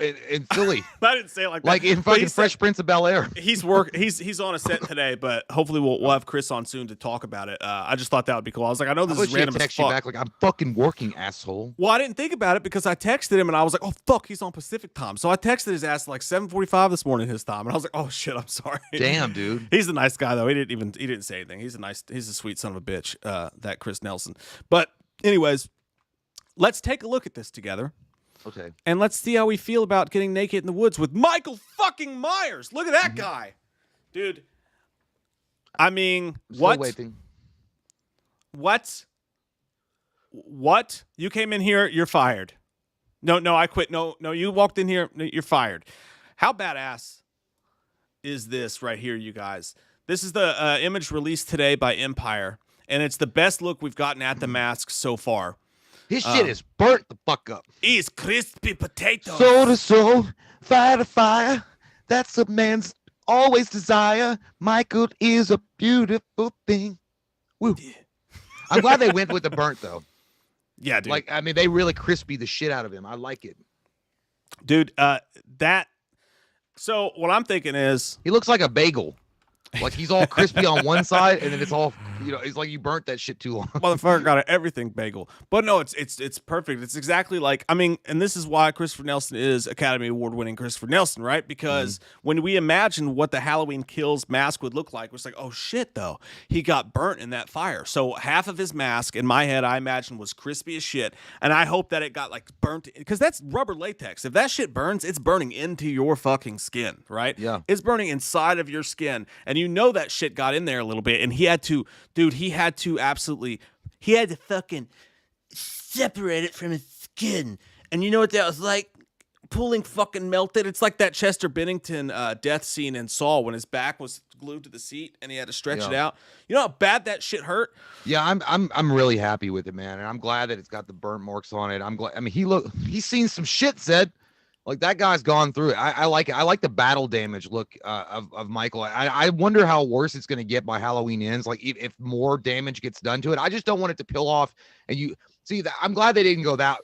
Philly. I didn't say it like that. Like in fucking Fresh Prince of Bel-Air. He's on a set today, but hopefully we'll have Chris on soon to talk about it. I just thought that would be cool. I was like, I know this is random as fuck. You back like I'm fucking working, asshole. Well, I didn't think about it because I texted him and I was like, oh fuck, he's on Pacific time. So I texted his ass at like 7:45 this morning his time, and I was like, oh shit, I'm sorry. Damn, dude. He's a nice guy though. He didn't say anything. He's a sweet son of a bitch. That Chris Nelson. But anyways. let's take a look at this together. Okay. And let's see how we feel about getting naked in the woods with Michael fucking Myers. Look at that guy. Dude. I mean, Still waiting. What? You came in here, you're fired. No, I quit. No, you walked in here, you're fired. How badass is this right here, you guys? This is the image released today by Empire, and it's the best look we've gotten at the mask so far. His shit is burnt the fuck up. He's crispy potato. Soul to soul, fire to fire. That's a man's always desire. Michael is a beautiful thing. Woo. Yeah. I'm glad they went with the burnt, though. Yeah, dude. Like, I mean, they really crispy the shit out of him. I like it. Dude, so what I'm thinking is... He looks like a bagel. Like, he's all crispy on one side, and then it's all, it's like you burnt that shit too long. Motherfucker got an everything bagel. But no, it's perfect. It's exactly like, I mean, and this is why Christopher Nelson is Academy Award-winning Christopher Nelson, right? Because when we imagine what the Halloween Kills mask would look like, it's like, oh shit, though. He got burnt in that fire. So half of his mask, in my head, I imagine, was crispy as shit. And I hope that it got, like, burnt, because that's rubber latex. If that shit burns, it's burning into your fucking skin, right? Yeah. It's burning inside of your skin. And you know that shit got in there a little bit, and he had to fucking separate it from his skin. And you know what that was like? Pulling fucking melted. It's like that Chester Bennington death scene in Saw when his back was glued to the seat and he had to stretch it out. You know how bad that shit hurt? Yeah, I'm really happy with it, man, and I'm glad that it's got the burnt marks on it. I'm glad. I mean, he's seen some shit, Zed. Like, that guy's gone through it. I like it. I like the battle damage look of Michael. I wonder how worse it's going to get by Halloween Ends. Like, if more damage gets done to it. I just don't want it to peel off. And you see that I'm glad they didn't go that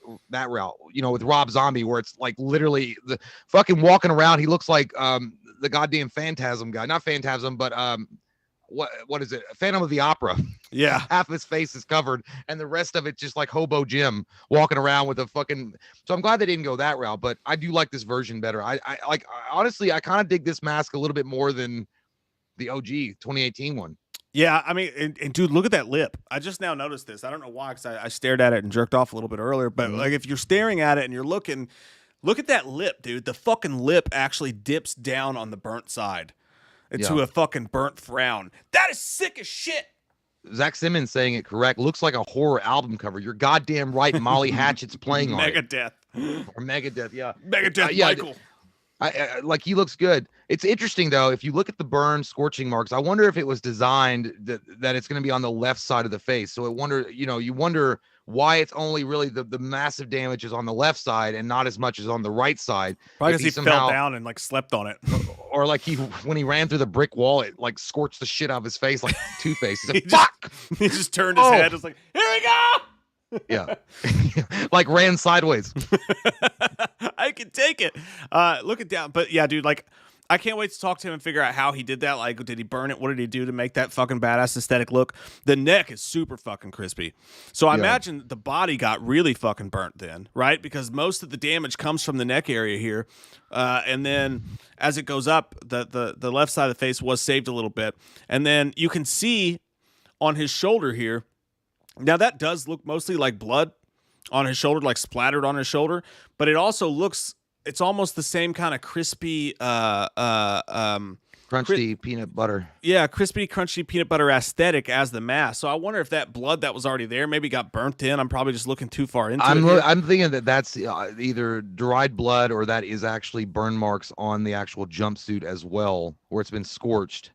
route. With Rob Zombie, where it's like literally the fucking walking around. He looks like the goddamn Phantasm guy. Not Phantasm, but what is it? Phantom of the Opera. Yeah. Half of his face is covered and the rest of it just like Hobo Jim walking around with a fucking... So I'm glad they didn't go that route, but I do like this version better. Honestly, I kind of dig this mask a little bit more than the OG 2018 one. Yeah, I mean, and dude, look at that lip. I just now noticed this. I don't know why, because I stared at it and jerked off a little bit earlier, but like, if you're staring at it and you're looking, look at that lip, dude. The fucking lip actually dips down on the burnt side into a fucking burnt frown. That is sick as shit. Zach Simmons saying it correct. Looks like a horror album cover. You're goddamn right. Molly Hatchet's playing on it. Megadeth. Or Megadeth, yeah. Megadeth, Michael. Like, he looks good. It's interesting, though, if you look at the burn scorching marks, I wonder if it was designed that it's going to be on the left side of the face. So you wonder why it's only really the massive damage is on the left side and not as much as on the right side. Probably because he fell down and like slept on it. Or like when he ran through the brick wall, it like scorched the shit out of his face like Two-Face. He's like, fuck! He just turned his head. It's like, here we go! Yeah. Like ran sideways. I can take it. Look it down. But yeah, dude, like, I can't wait to talk to him and figure out how he did that. Like, did he burn it? What did he do to make that fucking badass aesthetic look? The neck is super fucking crispy. So I imagine the body got really fucking burnt then, right? Because most of the damage comes from the neck area here. And then as it goes up, the left side of the face was saved a little bit. And then you can see on his shoulder here, now that does look mostly like blood on his shoulder, like splattered on his shoulder, but it also looks, it's almost the same kind of crispy, crunchy peanut butter. Yeah, crispy, crunchy peanut butter aesthetic as the mask. So I wonder if that blood that was already there maybe got burnt in. I'm probably just looking too far into it. I'm thinking that's either dried blood or that is actually burn marks on the actual jumpsuit as well, where it's been scorched.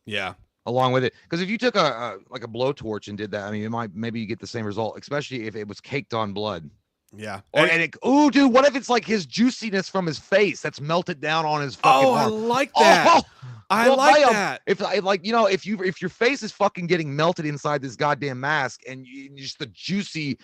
Yeah. Along with it, because if you took a blowtorch and did that, I mean, maybe you get the same result, especially if it was caked on blood. Yeah. Dude, what if it's like his juiciness from his face that's melted down on his fucking arm? I like that. I like that. If your face is fucking getting melted inside this goddamn mask and just the juicy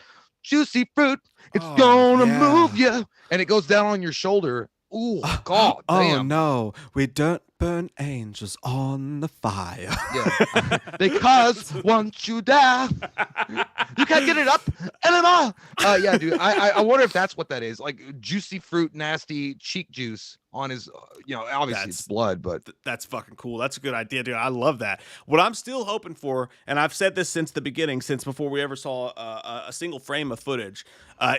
fruit, it's gonna move you, and it goes down on your shoulder. Ooh, God damn. Oh no, we don't burn angels on the fire. Yeah, because once you die, you can't get it up anymore. Yeah, dude. I wonder if that's what that is. Like juicy fruit, nasty cheek juice on his. Obviously it's blood, but that's fucking cool. That's a good idea, dude. I love that. What I'm still hoping for, and I've said this since the beginning, since before we ever saw a single frame of footage,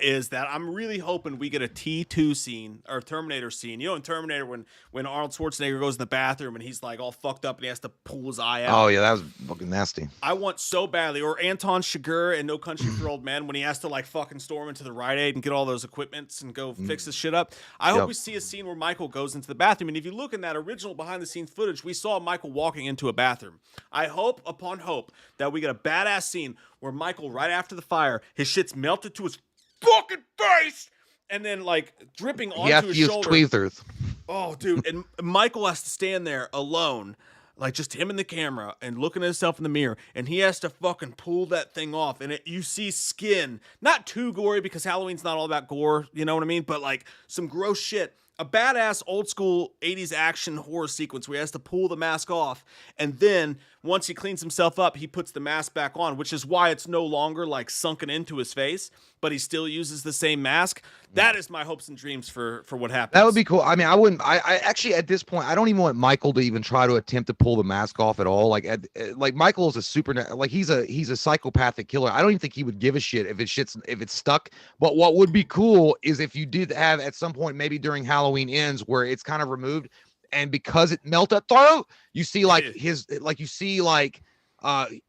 is that I'm really hoping we get a T2 scene or Terminator scene. You know, in Terminator when Arnold Schwarzenegger goes in the bathroom and he's like all fucked up and he has to pull his eye out. Oh yeah, that was fucking nasty. I want so badly, or Anton Chigurh in No Country for Old Men when he has to like fucking storm into the Rite Aid and get all those equipments and go fix this shit up. I hope we see a scene where Michael goes into the bathroom. And if you look in that original behind the scenes footage, we saw Michael walking into a bathroom. I hope upon hope that we get a badass scene where Michael, right after the fire, his shit's melted to his fucking face and then like dripping onto his shoulder. Tweezers. Oh, dude. And Michael has to stand there alone, like just him and the camera and looking at himself in the mirror, and he has to fucking pull that thing off. And you see skin, not too gory because Halloween's not all about gore, you know what I mean? But like some gross shit. A badass old school 80s action horror sequence where he has to pull the mask off. And then once he cleans himself up, he puts the mask back on, which is why it's no longer like sunken into his face, but he still uses the same mask. That is my hopes and dreams for what happens. That would be cool. I mean, I actually at this point, I don't even want Michael to even try to attempt to pull the mask off at all. Like Michael is a he's a psychopathic killer. I don't even think he would give a shit if it's stuck. But what would be cool is if you did have at some point, maybe during Halloween Ends, where it's kind of removed, and because it melted through, you see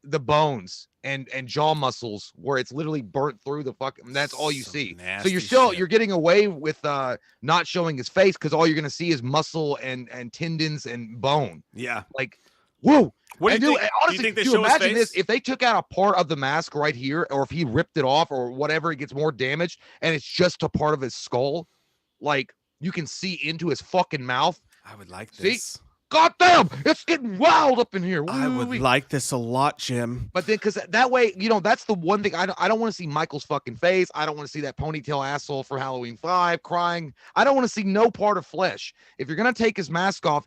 the bones and jaw muscles where it's literally burnt through the that's all you see. So you're getting away with not showing his face because all you're gonna see is muscle and tendons and bone. Yeah. Like, whoa. What do you think? Honestly, do you think they do show imagine his face? this if they took out a part of the mask right here, or if he ripped it off or whatever, it gets more damaged and it's just a part of his skull, like you can see into his fucking mouth. I would like this. See? God damn, it's getting wild up in here. I would like this a lot, Jim. But then, because that way, that's the one thing I don't want to see Michael's fucking face. I don't want to see that ponytail asshole for Halloween 5 crying. I don't want to see no part of flesh. If you're gonna take his mask off,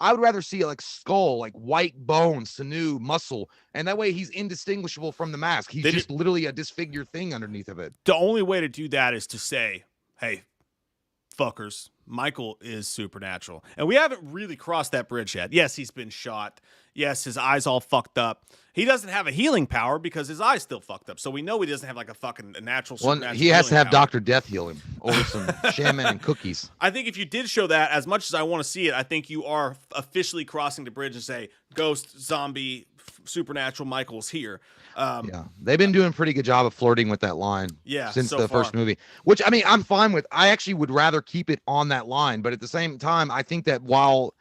I would rather see like skull, like white bone, sinew, muscle, and that way he's indistinguishable from the mask. He's just literally a disfigured thing underneath of it. The only way to do that is to say, hey, fuckers, Michael is supernatural. And we haven't really crossed that bridge yet. Yes, he's been shot. Yes, his eye's all fucked up. He doesn't have a healing power because his eye's still fucked up. So we know he doesn't have like a fucking natural supernatural. Well, he has to have power. Dr. Death heal him or some shaman and cookies. I think if you did show that, as much as I want to see it, I think you are officially crossing the bridge and say, ghost, zombie, supernatural Michael's here. Yeah, they've been doing a pretty good job of flirting with that line since the first movie, which I mean, I'm fine with. I actually would rather keep it on that line, but at the same time, I think that while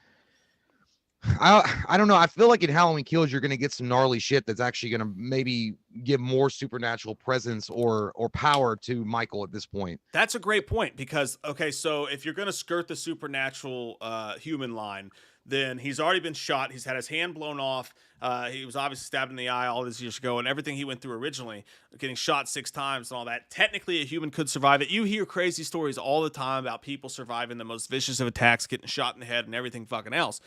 I don't know, I feel like in Halloween Kills, you're going to get some gnarly shit that's actually going to maybe give more supernatural presence or power to Michael at this point. That's a great point because, okay, so if you're going to skirt the supernatural human line, then he's already been shot. He's had his hand blown off. He was obviously stabbed in the eye all these years ago, and everything he went through originally, getting shot 6 times and all that. Technically, a human could survive it. You hear crazy stories all the time about people surviving the most vicious of attacks, getting shot in the head and everything fucking else.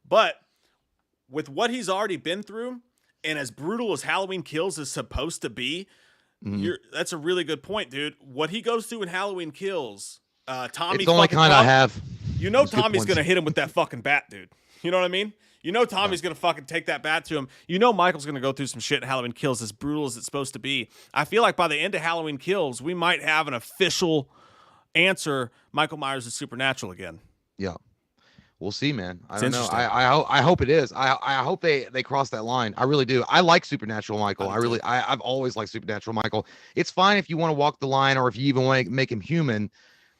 But with what he's already been through, and as brutal as Halloween Kills is supposed to be, that's a really good point, dude. What he goes through in Halloween Kills, Tommy. It's the only kind I have. You know Tommy's going to hit him with that fucking bat, dude. You know what I mean? You know Tommy's going to fucking take that bat to him. You know Michael's going to go through some shit in Halloween Kills, as brutal as it's supposed to be. I feel like by the end of Halloween Kills, we might have an official answer. Michael Myers is supernatural again. Yeah. We'll see, man. I don't know. I hope it is. I hope they cross that line. I really do. I like Supernatural Michael. I've always liked Supernatural Michael. It's fine if you want to walk the line or if you even want to make him human.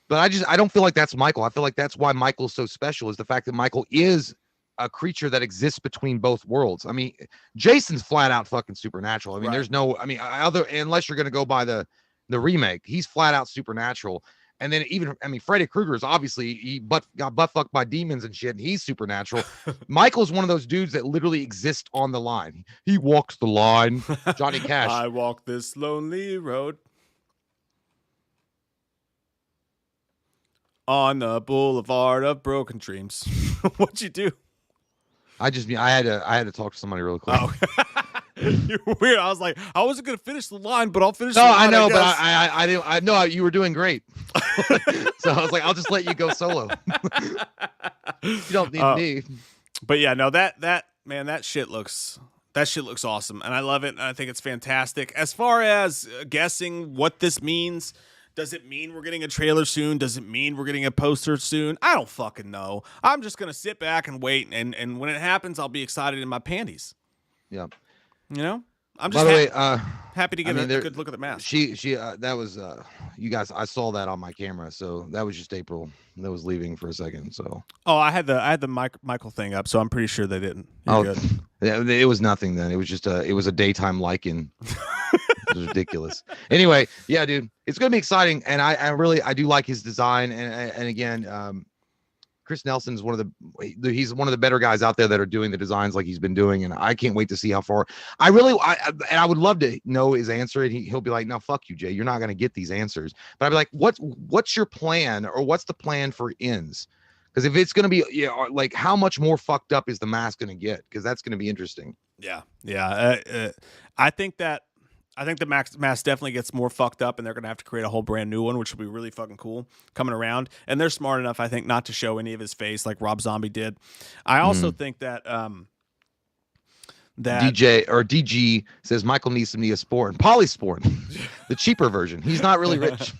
But I don't feel like that's Michael. I feel like that's why Michael's so special, is the fact that Michael is a creature that exists between both worlds. I mean, Jason's flat out fucking supernatural. I mean, there's no, I mean, unless you're going to go by the remake, he's flat out supernatural. And then even, I mean, Freddy Krueger is obviously, got butt fucked by demons and shit, and he's supernatural. Michael's one of those dudes that literally exists on the line. He walks the line. Johnny Cash. I walk this lonely road. On the boulevard of broken dreams. What'd you do? I had to talk to somebody real quick. Oh. You're weird. I was like, I wasn't gonna finish the line, but I'll finish. No, the line, I know, but I didn't. I know you were doing great. So I was like, I'll just let you go solo. You don't need me. But yeah, no, that shit looks awesome, and I love it. And I think it's fantastic. As far as guessing what this means, does it mean we're getting a trailer soon? Does it mean we're getting a poster soon? I don't fucking know. I'm just gonna sit back and wait, and when it happens, I'll be excited in my panties. Yeah. You know, I'm just happy to get a good look at the mask. That was you guys. I saw that on my camera, so that was just April. That was leaving for a second. So I had the Michael thing up, so I'm pretty sure they didn't. You're good. It was nothing then. It was just it was a daytime lichen. It was ridiculous. Anyway, yeah, dude, it's gonna be exciting, and I do like his design, and again, Chris Nelson's he's one of the better guys out there that are doing the designs like he's been doing, and I can't wait to see how far. I would love to know his answer, and he'll be like, "No, fuck you, Jay. You're not gonna get these answers." But I'd be like, "What's your plan, or what's the plan for ends?" Because if it's gonna be, like, how much more fucked up is the mask gonna get? Because that's gonna be interesting. Yeah. I think the mask definitely gets more fucked up, and they're going to have to create a whole brand new one, which will be really fucking cool coming around. And they're smart enough, I think, not to show any of his face like Rob Zombie did. I also think that that DG says Michael needs some Neosporin, Polysporin, the cheaper version. He's not really rich.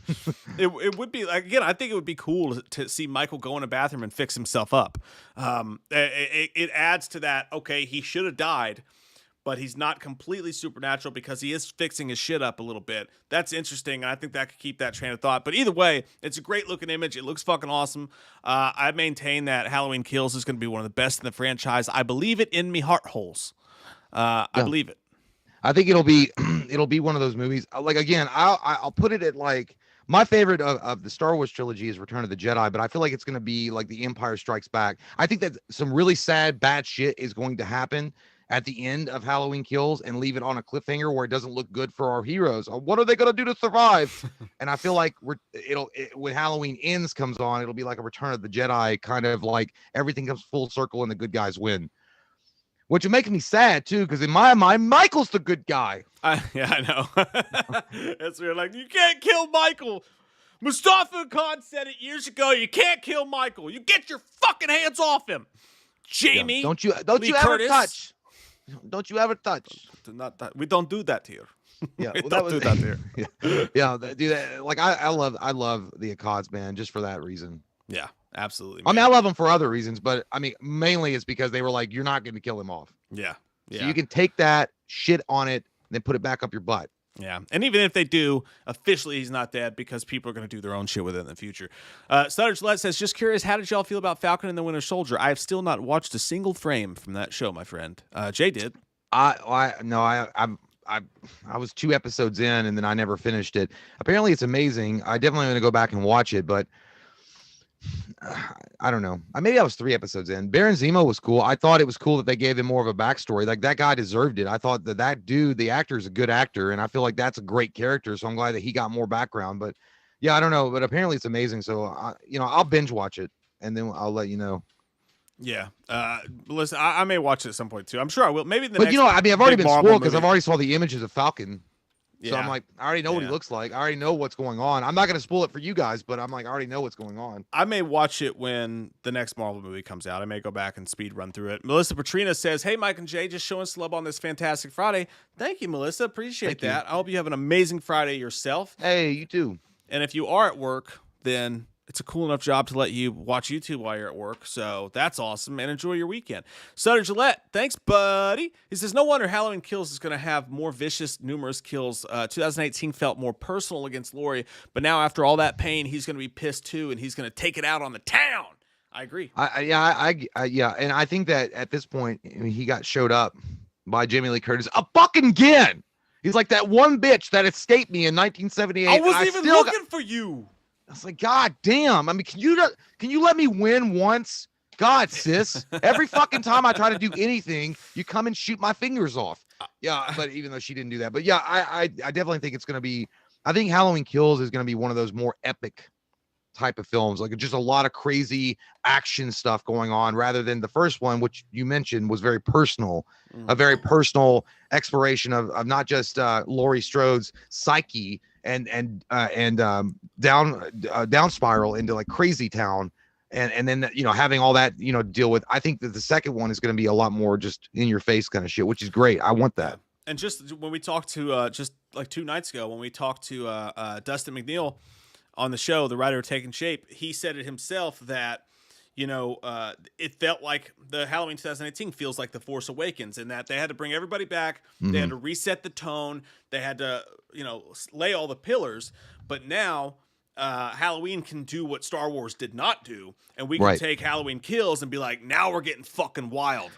It would be, like, again, I think it would be cool to see Michael go in a bathroom and fix himself up. It adds to that. Okay, he should have died, but he's not completely supernatural because he is fixing his shit up a little bit. That's interesting, and I think that could keep that train of thought. But either way, it's a great looking image. It looks fucking awesome. I maintain that Halloween Kills is going to be one of the best in the franchise. I believe it in me heart holes. I believe it. I think it'll be one of those movies. Like, again, I'll put it at, like, my favorite of the Star Wars trilogy is Return of the Jedi, but I feel like it's going to be like The Empire Strikes Back. I think that some really sad, bad shit is going to happen at the end of Halloween Kills and leave it on a cliffhanger where it doesn't look good for our heroes. What are they going to do to survive? And I feel like when Halloween Ends comes on, it'll be like a Return of the Jedi, kind of like everything comes full circle and the good guys win. Which is making me sad too, because in my mind, Michael's the good guy. Yeah, I know. That's weird. Like, you can't kill Michael. Mustafa Khan said it years ago. You can't kill Michael. You get your fucking hands off him. Jamie. Yeah. Don't you ever touch. Don't you ever touch. We don't do that here. Yeah, we don't do that here. Yeah, dude. Like, I love the Akkads, man, just for that reason. Yeah, absolutely. Man. I mean, I love them for other reasons, but I mean, mainly it's because they were like, you're not going to kill him off. Yeah. So you can take that, shit on it, and then put it back up your butt. Yeah, and even if they do, officially he's not dead because people are going to do their own shit with it in the future. Stutter Gillette says, just curious, how did y'all feel about Falcon and the Winter Soldier? I have still not watched a single frame from that show, my friend. Jay did. I was 2 episodes in, and then I never finished it. Apparently, it's amazing. I definitely want to go back and watch it, but I don't know. Maybe I was 3 episodes in. Baron Zemo was cool. I thought it was cool that they gave him more of a backstory. Like, that guy deserved it. I thought that dude, the actor, is a good actor, and I feel like that's a great character. So I'm glad that he got more background. But yeah, I don't know. But apparently it's amazing. So I'll binge watch it, and then I'll let you know. Yeah. Listen, I may watch it at some point too. I'm sure I will. Maybe the but next. I mean, I've already been spoiled because movie. I've already saw the images of Falcon. So Yeah. I'm like, I already know what he looks like. I already know what's going on. I'm not going to spoil it for you guys, but I'm like, I already know what's going on. I may watch it when the next Marvel movie comes out. I may go back and speed run through it. Melissa Petrina says, hey, Mike and Jay, just showing some love on this fantastic Friday. Thank you, Melissa. Appreciate that. I hope you have an amazing Friday yourself. Hey, you too. And if you are at work, then it's a cool enough job to let you watch YouTube while you're at work. So that's awesome. And enjoy your weekend. Sutter Gillette, thanks, buddy. He says, no wonder Halloween Kills is going to have more vicious, numerous kills. 2018 felt more personal against Laurie. But now after all that pain, he's going to be pissed too. And he's going to take it out on the town. I agree. Yeah. And I think that at this point, he got showed up by Jamie Lee Curtis fucking again. He's like that one bitch that escaped me in 1978. I wasn't even looking for you. I was like, God damn. I mean, can you let me win once? God, sis. Every fucking time I try to do anything, you come and shoot my fingers off. Yeah, but even though she didn't do that. But yeah, I definitely think it's going to be, I think Halloween Kills is going to be one of those more epic type of films, like just a lot of crazy action stuff going on, rather than the first one, which you mentioned was very personal, a very personal exploration of not just Laurie Strode's psyche and down spiral into like crazy town, and then having all that deal with. I think that the second one is going to be a lot more just in your face kind of shit, which is great. I want that. And just when we talked to just like 2 nights ago, when we talked to Dustin McNeil on the show, the writer of Taking Shape, he said it himself that it felt like the Halloween 2018 feels like The Force Awakens, in that they had to bring everybody back, they had to reset the tone, they had to lay all the pillars, but now Halloween can do what Star Wars did not do, and we can take Halloween Kills and be like, now we're getting fucking wild.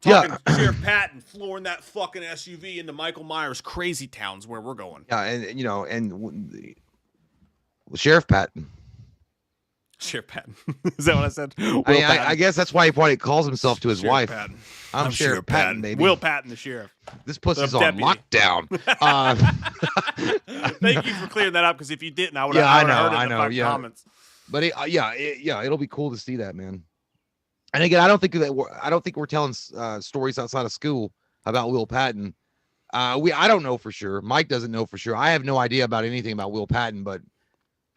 Talking Sheriff Patton flooring that fucking SUV into Michael Myers' crazy towns where we're going. Yeah, and Sheriff Patton. Sheriff Patton. Is that what I said? I guess that's why he calls himself to his Sheriff wife. Patton. I'm Sheriff Patton, baby. Will Patton, the sheriff. This pussy's on lockdown. Thank you for clearing that up, because if you didn't, I would have heard it in the comments. But it'll be cool to see that, man. And again, I don't think we're telling stories outside of school about Will Patton. I don't know for sure. Mike doesn't know for sure. I have no idea about anything about Will Patton, but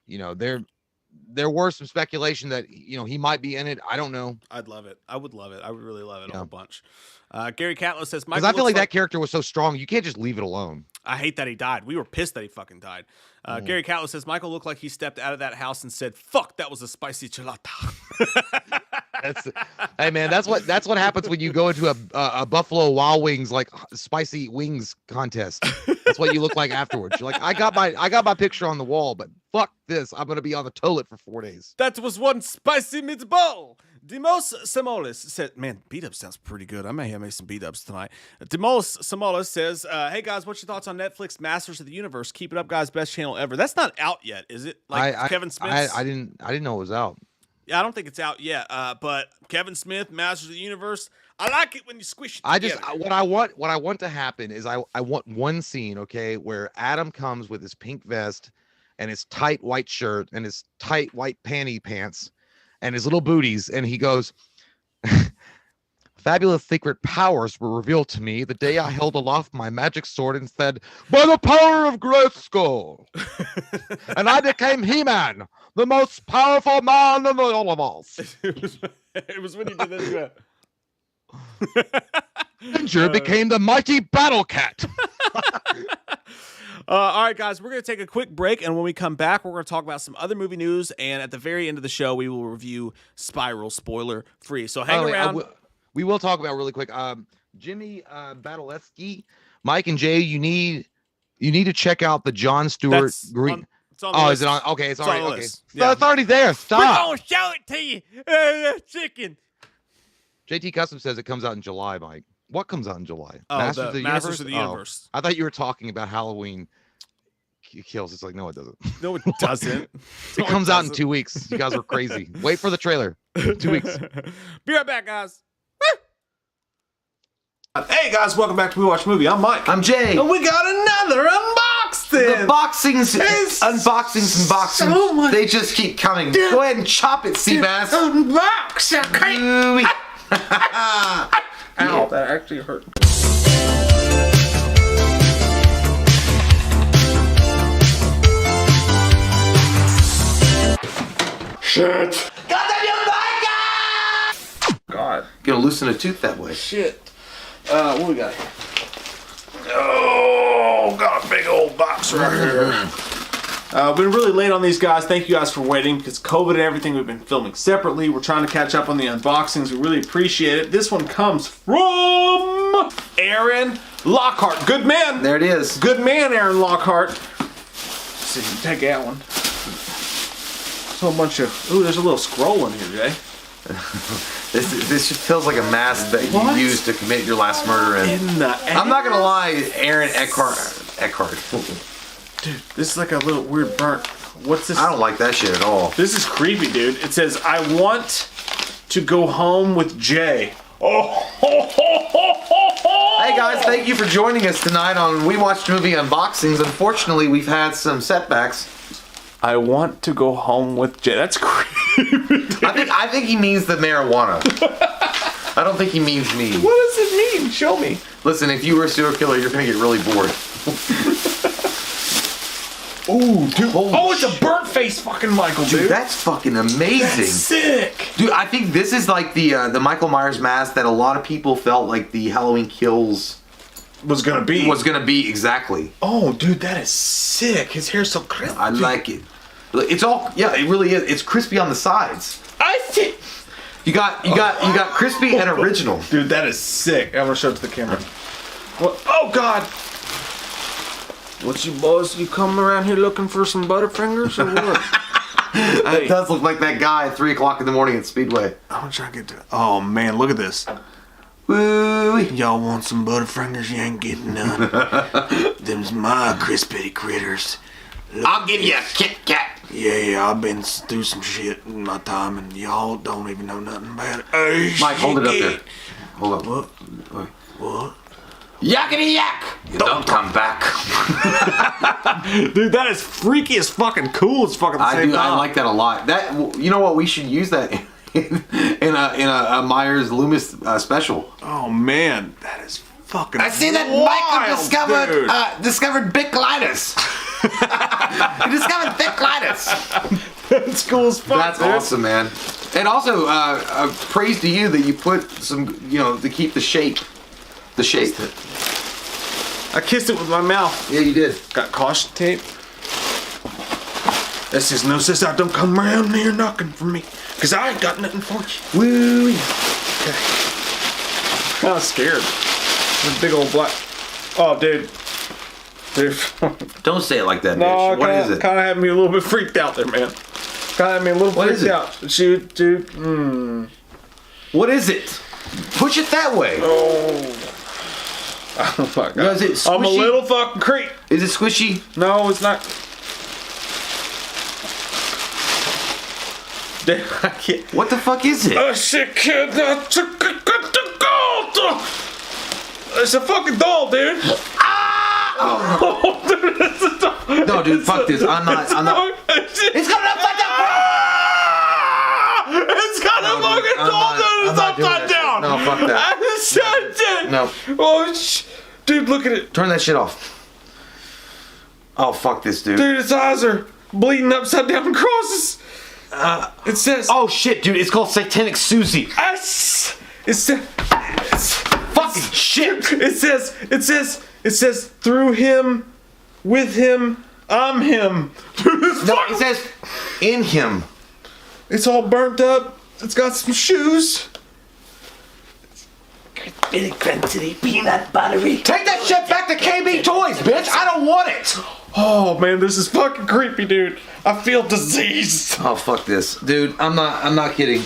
there were some speculation that he might be in it. I don't know. I'd love it. I would love it. I would really love it a whole bunch. Gary Catlett says, because I feel like that character was so strong, you can't just leave it alone. I hate that he died. We were pissed that he fucking died. Gary Catlett says, Michael looked like he stepped out of that house and said, "Fuck, that was a spicy chilata." Hey man, that's what happens when you go into a Buffalo Wild Wings like spicy wings contest. That's what you look like afterwards. You're like, I got my picture on the wall, but fuck this, I'm gonna be on the toilet for 4 days. That was one spicy meatball. Demos Samolis said, man, beat-up sounds pretty good. I may have made some beat-ups tonight. Demos Samolis says, hey guys, what's your thoughts on Netflix Masters of the Universe? Keep it up, guys. Best channel ever. That's not out yet, is it? Like Kevin Smith. I didn't know it was out. Yeah, I don't think it's out yet. But Kevin Smith, Masters of the Universe, I like it when you squish it together. What I want to happen is I want one scene, okay, where Adam comes with his pink vest and his tight white shirt and his tight white panty pants and his little booties, and he goes, "Fabulous secret powers were revealed to me the day I held aloft my magic sword and said, 'By the power of Grayskull,' and I became He-Man, the most powerful man in the universe." It was when he did this. Ginger became the mighty Battle Cat. All right, guys, we're going to take a quick break, and when we come back, we're going to talk about some other movie news, and at the very end of the show, we will review Spiral, spoiler-free. So hang around. We will talk about really quick. Jimmy Badalewski, Mike and Jay, you need to check out the Jon Stewart Green. Is it on? Okay, it's already okay. Yeah. So it's already there. Stop. We're gonna show it to you, chicken. JT Custom says it comes out in July, Mike. What comes out in July? Oh, Masters of the Universe. I thought you were talking about Halloween Kills. It's like, no, it doesn't. No, it doesn't. It comes out in 2 weeks. You guys are crazy. Wait for the trailer. 2 weeks. Be right back, guys. Hey guys, welcome back to We Watch Movie. I'm Mike. I'm Jay. And we got another unboxing. The unboxings. So much. They just keep coming. Go ahead and chop it, Seabass. Unbox. Okay. Ow, that actually hurt. Shit. God. Gonna loosen a tooth that way. Shit. What we got here? Oh, got a big old box right here. We've been really late on these guys. Thank you guys for waiting, because COVID and everything, we've been filming separately. We're trying to catch up on the unboxings. We really appreciate it. This one comes from Aaron Lockhart. Good man. There it is. Good man, Aaron Lockhart. Let's see, take that one. So a bunch of, ooh, there's a little scroll in here, Jay. This just feels like a mask that you used to commit your last murder in. I'm not gonna lie, Aaron Eckhart. Dude, this is like a little weird burnt. What's this? I don't like that shit at all. This is creepy, dude. It says, "I want to go home with Jay." Oh. Hey guys, thank you for joining us tonight on We Watched Movie Unboxings. Unfortunately, we've had some setbacks. I want to go home with Jay. That's creepy. I think he means the marijuana. I don't think he means me. What does it mean? Show me. Listen, if you were a serial killer, you're gonna get really bored. Ooh, dude. It's a burnt face fucking Michael, dude. That's fucking amazing. That's sick. Dude, I think this is like the Michael Myers mask that a lot of people felt like the Halloween Kills was gonna be exactly. Oh, dude, that is sick. His hair's so crispy. I like it. It's all it really is. It's crispy on the sides. I think you got crispy and original. Dude, that is sick. I'm gonna show it to the camera. What? Oh God. What you boys? You come around here looking for some Butterfingers or what? It does look like that guy at 3 o'clock in the morning at Speedway. I'm gonna try to get to. Oh man, look at this. Woo! Y'all want some Butterfingers? You ain't getting none. Them's my crispy critters. I'll give you a Kit Kat. Yeah, I've been through some shit in my time, and y'all don't even know nothing about it. Hey, Mike, hold it up there. Hold up. What? Yakety yak! You don't come back. Dude, that is freaky as fucking cool as fucking the same time. I like that a lot. That, you know what? We should use that in a Myers Loomis special. Oh man, that is fucking. I see that Michael discovered Biclitis. He discovered Biclitis. That's cool as fuck. That's awesome, man. And also, praise to you that you put some, to keep the shape. The shape. I kissed it with my mouth. Yeah, you did. Got caution tape. That says, no, sis, don't come around here knocking for me. Because I ain't got nothing for you. Woo! Okay. Kind of scared. This big old black. Oh, dude. Dude. Don't say it like that, no, bitch. What is it? Kind of had me a little bit freaked out there, man. Kind of had me a little freaked out. Shoot, dude. What is it? Push it that way. Oh my God. No, is it squishy? I'm a little fucking creep. Is it squishy? No, it's not. I can't. What the fuck is it? Oh shit, kid. It's a fucking doll, dude. Ah! Oh. Dude, it's a doll. No, dude, fuck this. I'm not. It's coming upside down. It's got a fucking doll, dude. It's upside down. No, fuck that. I said it. No. Oh, dude, look at it. Turn that shit off. Oh, fuck this, dude. Dude, its eyes are bleeding upside down crosses. It says. Oh shit, dude! It's called Satanic Susie. It says. Fucking shit! It says through him, with him, I'm him. No, it says in him. It's all burnt up. It's got some shoes. Bitty crunchy peanut buttery. Take that shit back to KB Toys, bitch! I don't want it! Oh man, this is fucking creepy, dude. I feel diseased. Oh fuck this. Dude, I'm not kidding.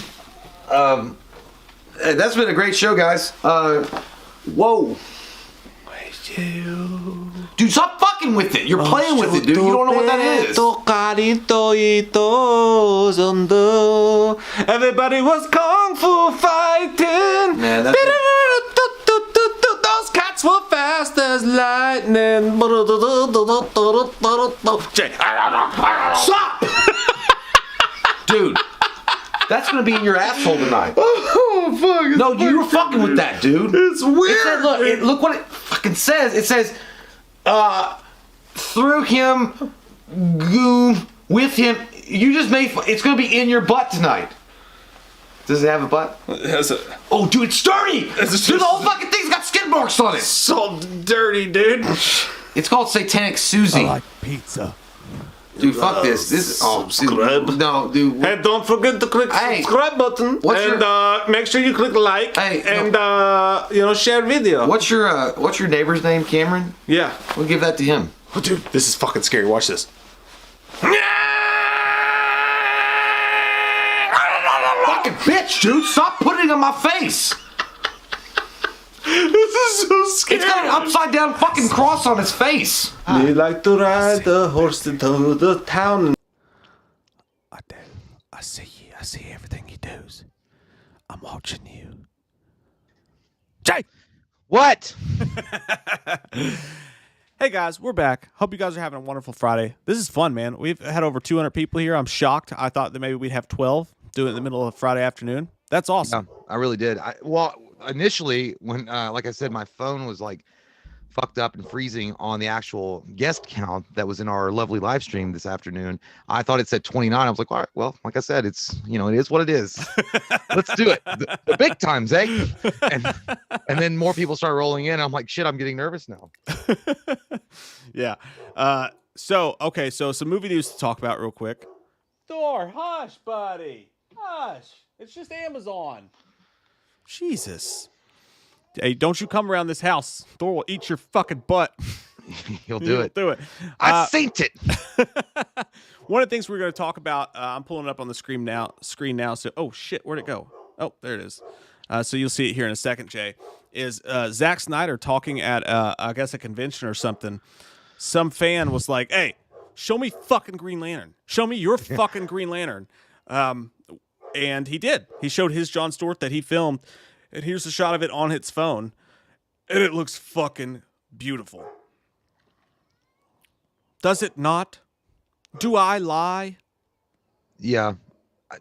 That's been a great show, guys. Whoa. Dude, stop fucking with it. You're playing with it, dude. You don't know what that is. Everybody was kung fu fighting. Man, that's those cats were fast as lightning. Stop! Dude, that's gonna be in your asshole tonight. Oh fuck! No, you were fucking with that, dude. It's weird. It said, look what it fucking says. It says, through him, with him. You just made. It's gonna be in your butt tonight. Does it have a butt? It has a. Oh, dude, it's dirty. Dude, the whole fucking thing's got skid marks on it. So dirty, dude. It's called Satanic Susie. I like pizza. Dude, fuck this. This is subscribe. Dude, no, dude. And don't forget to click the subscribe button. Make sure you click like share video. What's your neighbor's name, Cameron? Yeah. We'll give that to him. Oh, dude, this is fucking scary. Watch this. Fucking bitch, dude! Stop putting it on my face. This is so scary. It's got an upside down fucking cross on his face. They like to ride the horse to the town. I do. I see you. I see everything you do. I'm watching you. Jay! What? Hey guys, we're back. Hope you guys are having a wonderful Friday. This is fun, man. We've had over 200 people here. I'm shocked. I thought that maybe we'd have 12 do it in the middle of Friday afternoon. That's awesome. Yeah, I really did. Well, initially when, like I said, my phone was like fucked up and freezing on the actual guest count that was in our lovely live stream this afternoon. I thought it said 29. I was like, all right, well, like I said, it's, it is what it is. Let's do it. The big times, eh? And then more people start rolling in. I'm like, shit, I'm getting nervous now. Yeah. So some movie news to talk about real quick. Thor, hush, buddy. Hush. It's just Amazon. Jesus. Hey, don't you come around this house. Thor will eat your fucking butt. He'll do it. Do it. I seen it. One of the things we're going to talk about, I'm pulling it up on the screen now. So, oh shit, where'd it go? Oh, there it is. So you'll see it here in a second, Jay. Is Zack Snyder talking at, I guess, a convention or something. Some fan was like, hey, show me fucking Green Lantern. Show me your fucking Green Lantern. And he did. He showed his John Stewart that he filmed. And here's a shot of it on its phone. And it looks fucking beautiful. Does it not? Do I lie? Yeah.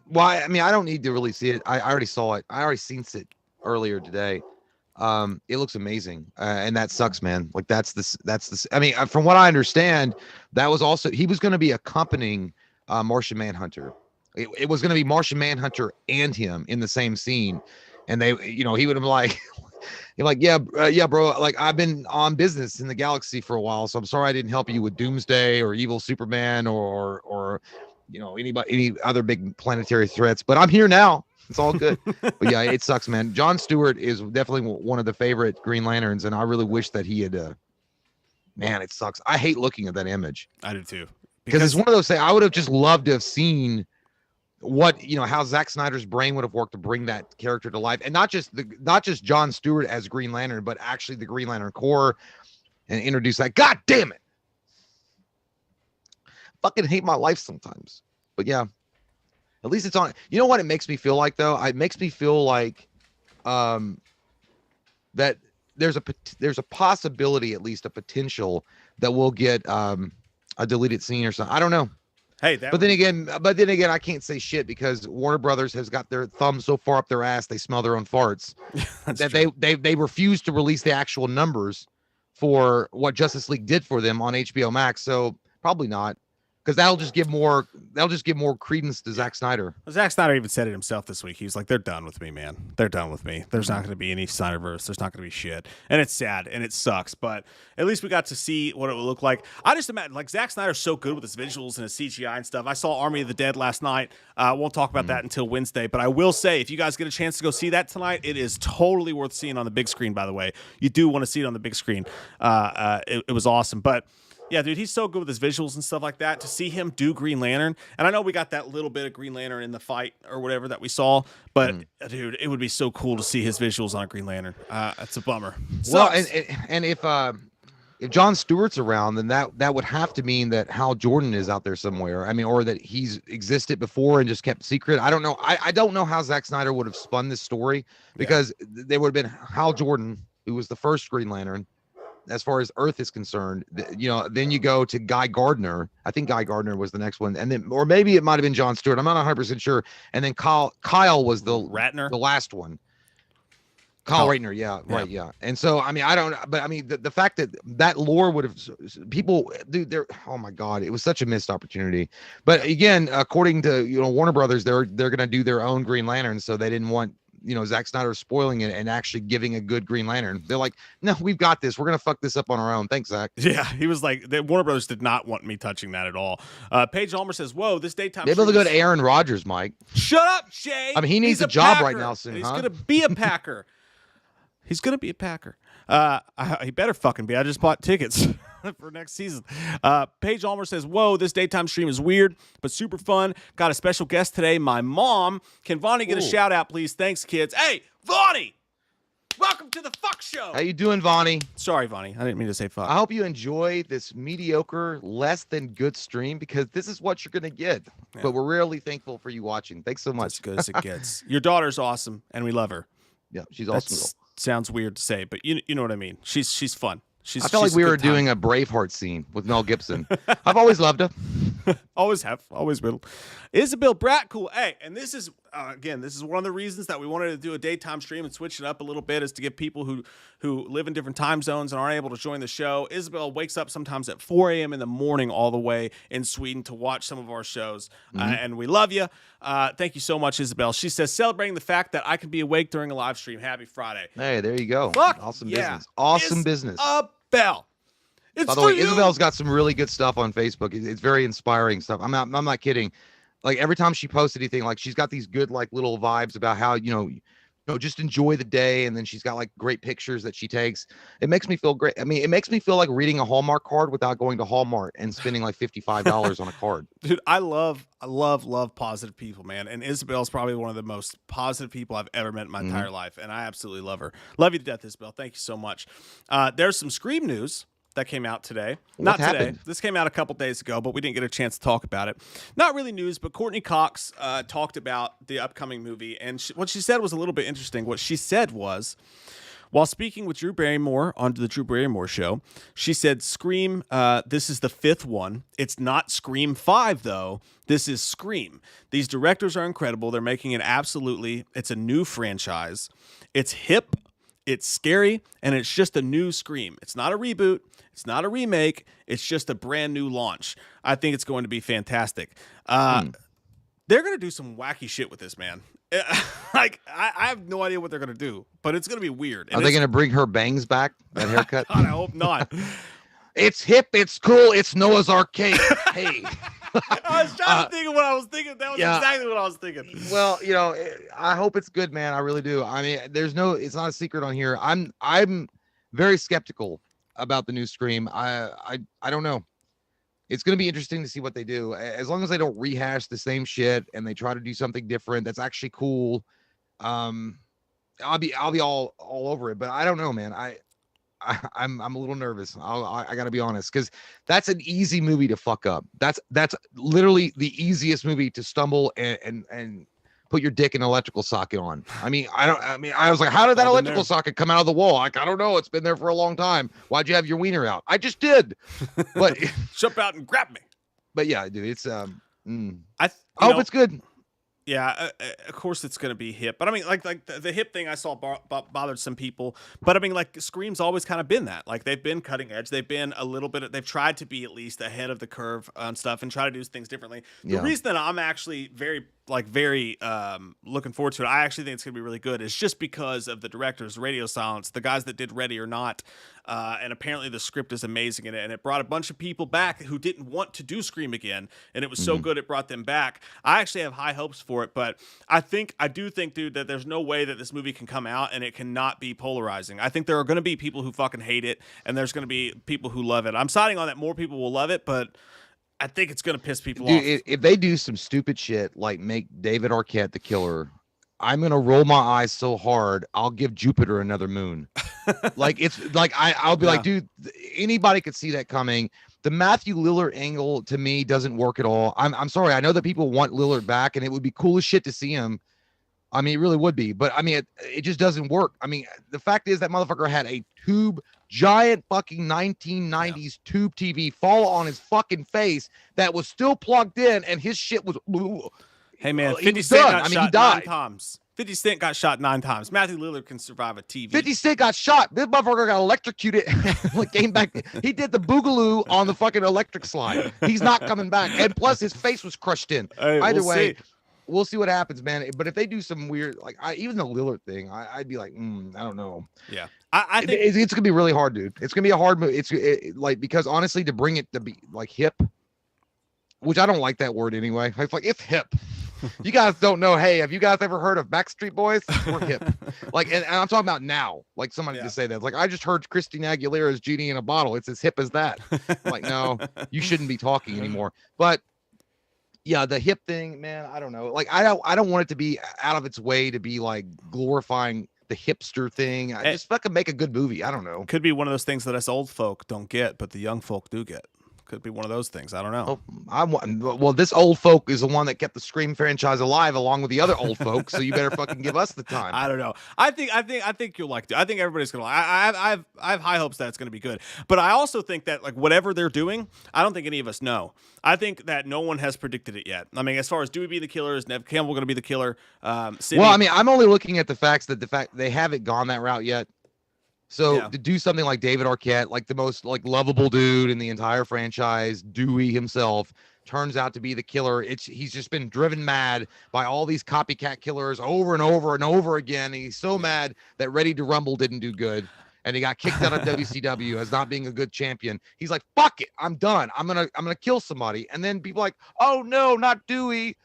Well, I mean, I don't need to really see it. I already saw it. I already seen it earlier today. It looks amazing. And that sucks, man. Like that's this. I mean, from what I understand, that was also, he was going to be accompanying Martian Manhunter. It was going to be Martian Manhunter and him in the same scene. And they, he would have been like, you're like, yeah, bro. Like I've been on business in the galaxy for a while, so I'm sorry I didn't help you with Doomsday or Evil Superman or any other big planetary threats. But I'm here now. It's all good. But yeah, it sucks, man. John Stewart is definitely one of the favorite Green Lanterns, and I really wish that he had. Man, it sucks. I hate looking at that image. I do too. Because it's one of those things. I would have just loved to have seen how Zack Snyder's brain would have worked to bring that character to life, and not just John Stewart as Green Lantern, but actually the Green Lantern Corps, and introduce that. God damn it! Fucking hate my life sometimes, but yeah, at least it's on. You know what it makes me feel like though? It makes me feel like, that there's a possibility, at least a potential, that we'll get a deleted scene or something. I don't know. Hey, but then again, I can't say shit because Warner Brothers has got their thumb so far up their ass they smell their own farts that they refuse to release the actual numbers for what Justice League did for them on HBO Max. So probably not, because that'll just give more credence to Zack Snyder. Zack Snyder even said it himself this week. He's like, they're done with me, man. They're done with me. There's not going to be any Snyderverse. There's not going to be shit. And it's sad and it sucks, but at least we got to see what it would look like. I just imagine, like, Zack Snyder's so good with his visuals and his CGI and stuff. I saw Army of the Dead last night. Won't talk about that until Wednesday, but I will say, if you guys get a chance to go see that tonight, it is totally worth seeing on the big screen, by the way. You do want to see it on the big screen. It was awesome, but yeah, dude, he's so good with his visuals and stuff like that. To see him do Green Lantern, and I know we got that little bit of Green Lantern in the fight or whatever that we saw, but dude, it would be so cool to see his visuals on Green Lantern. That's a bummer. Well, and if John Stewart's around, then that would have to mean that Hal Jordan is out there somewhere. I mean, or that he's existed before and just kept secret. I don't know. I don't know how Zack Snyder would have spun this story, because there would have been Hal Jordan, who was the first Green Lantern. As far as Earth is concerned, then you go to Guy Gardner. I think Guy Gardner was the next one, and then, or maybe it might have been John Stewart. I'm not 100% sure. And then Kyle was the last one. Kyle Rayner, yeah, right, yeah. And so, I mean, I don't, but I mean, the fact that lore would have, people, dude, oh my God, it was such a missed opportunity. But again, according to Warner Brothers, they're gonna do their own Green Lantern, so they didn't want Zack Snyder spoiling it and actually giving a good Green Lantern. They're like, no, we've got this. We're gonna fuck this up on our own. Thanks, Zack. Yeah, he was like, Warner Brothers did not want me touching that at all. Paige Ulmer says, "Whoa, this daytime." Maybe they'll go to Aaron Rodgers, Mike. Shut up, Jay. I mean, he needs a job Packer right now soon. He's gonna be a Packer. He's gonna be a Packer. He better fucking be. I just bought tickets for next season. Paige Ulmer says, "Whoa, this daytime stream is weird, but super fun. Got a special guest today, my mom. Can Vonnie get a shout out, please? Thanks, kids. Hey, Vonnie, welcome to the fuck show." How you doing, Vonnie? Sorry, Vonnie. I didn't mean to say fuck. I hope you enjoy this mediocre, less than good stream, because this is what you're gonna get. Yeah. But we're really thankful for you watching. Thanks so much. As good as it gets. Your daughter's awesome, and we love her. Yeah, she's awesome. Sounds weird to say, but you know what I mean. She's fun. She's. I felt like she's we good were time. doing a Braveheart scene with Mel Gibson. I've always loved her. Always have, always will. Isabel Bratt, cool. Hey, and this is again, this is one of the reasons that we wanted to do a daytime stream and switch it up a little bit, is to give people who live in different time zones and aren't able to join the show. Isabel wakes up sometimes at 4 a.m. in the morning all the way in Sweden to watch some of our shows, and we love you. Thank you so much, Isabel. She says, celebrating the fact that I can be awake during a live stream. Happy Friday. Hey, there you go. Fuck Awesome yeah. business. Awesome business. Isabel. It's By the for way, you. Isabel's got some really good stuff on Facebook. It's very inspiring stuff. I'm not kidding. Like every time she posts anything, like she's got these good like little vibes about how just enjoy the day, and then she's got like great pictures that she takes. It makes me feel great. I mean, it makes me feel like reading a Hallmark card without going to Hallmark and spending like $55 on a card. Dude, I love positive people, man. And Isabel's probably one of the most positive people I've ever met in my entire life, and I absolutely love her. Love you to death, Isabel. Thank you so much. There's some Scream news that came out today. Not today. This came out a couple days ago, but we didn't get a chance to talk about it. Not really news, but Courtney Cox talked about the upcoming movie, and what she said was a little bit interesting. What she said was, while speaking with Drew Barrymore on the Drew Barrymore show, she said, Scream, this is the 5th one. It's not Scream 5, though. This is Scream. These directors are incredible. They're making it it's a new franchise. It's hip, it's scary, and it's just a new Scream. It's not a reboot. It's not a remake. It's just a brand new launch. I think it's going to be fantastic. They're going to do some wacky shit with this, man. Like, I have no idea what they're going to do, but it's going to be weird. Are they going to bring her bangs back? That haircut? God, I hope not. It's hip. It's cool. It's Noah's Arcade. Hey. I was trying to think of what I was thinking. That was exactly what I was thinking. Well, I hope it's good, man. I really do. I mean, it's not a secret on here. I'm very skeptical about the new Scream. I don't know. It's going to be interesting to see what they do. As long as they don't rehash the same shit and they try to do something different that's actually cool. I'll be all over it, but I don't know, man. I'm a little nervous. I gotta be honest, because that's an easy movie to fuck up. That's literally the easiest movie to stumble and put your dick in an electrical socket on. I was like, how did that electrical socket come out of the wall? Like, I don't know. It's been there for a long time. Why'd you have your wiener out? I just did. But jump out and grab me. But yeah, dude, it's I hope it's good. Yeah, of course it's going to be hip. But I mean, like the hip thing I saw bothered some people. But I mean, like, Scream's always kind of been that. Like, they've been cutting edge. They've been a little bit, they've tried to be at least ahead of the curve on stuff and try to do things differently. The reason that I'm actually very looking forward to it, I actually think it's going to be really good, is just because of the directors, Radio Silence, the guys that did Ready or Not. And apparently the script is amazing in it, and it brought a bunch of people back who didn't want to do Scream again, and it was so good it brought them back. I actually have high hopes for it, but I do think, dude, that there's no way that this movie can come out and it cannot be polarizing. I think there are going to be people who fucking hate it, and there's going to be people who love it. I'm siding on that more people will love it, but I think it's going to piss people off. If they do some stupid shit like make David Arquette the killer, I'm gonna roll my eyes so hard I'll give Jupiter another moon. Like, it's like I'll be like, dude, anybody could see that coming. The Matthew Lillard angle to me doesn't work at all. I'm sorry. I know that people want Lillard back, and it would be cool as shit to see him. I mean, it really would be, but I mean, it just doesn't work. I mean, the fact is that motherfucker had a giant fucking 1990s tube TV fall on his fucking face that was still plugged in, and his shit was. Hey man, 50 Cent got shot he died 9 times. 50 Cent got shot 9 times. Matthew Lillard can survive a TV. 50 Cent got shot. This motherfucker got electrocuted. Came back. He did the boogaloo on the fucking electric slide. He's not coming back. And plus, his face was crushed in. Hey, Either way, we'll see what happens, man. But if they do some weird, like even the Lillard thing, I'd be like, I don't know. Yeah, I think it's gonna be really hard, dude. It's gonna be a hard move. It's because honestly, to bring it to be like hip, which I don't like that word anyway. It's like, it's hip. You guys don't know. Hey, have you guys ever heard of Backstreet Boys? We're hip. Like, and I'm talking about now. Like, somebody to say that. Like, I just heard Christina Aguilera's Genie in a Bottle. It's as hip as that. Like, no, you shouldn't be talking anymore. But yeah, the hip thing, man, I don't know. Like, I don't want it to be out of its way to be like glorifying the hipster thing. I just fucking make a good movie. I don't know. Could be one of those things that us old folk don't get, but the young folk do get. Could be one of those things. I don't know. Well, this old folk is the one that kept the Scream franchise alive, along with the other old folks. So you better fucking give us the time. I don't know. I think you'll like it. I think everybody's gonna. I have high hopes that it's gonna be good. But I also think that like whatever they're doing, I don't think any of us know. I think that no one has predicted it yet. I mean, as far as Dewey be the killer, is Nev Campbell gonna be the killer? Well, I mean, I'm only looking at the fact they haven't gone that route yet. So to do something like David Arquette, like the most like lovable dude in the entire franchise, Dewey himself, turns out to be the killer. He's just been driven mad by all these copycat killers over and over and over again. And he's so mad that Ready to Rumble didn't do good, and he got kicked out of WCW as not being a good champion. He's like, "Fuck it, I'm done. I'm gonna kill somebody." And then people are like, "Oh no, not Dewey."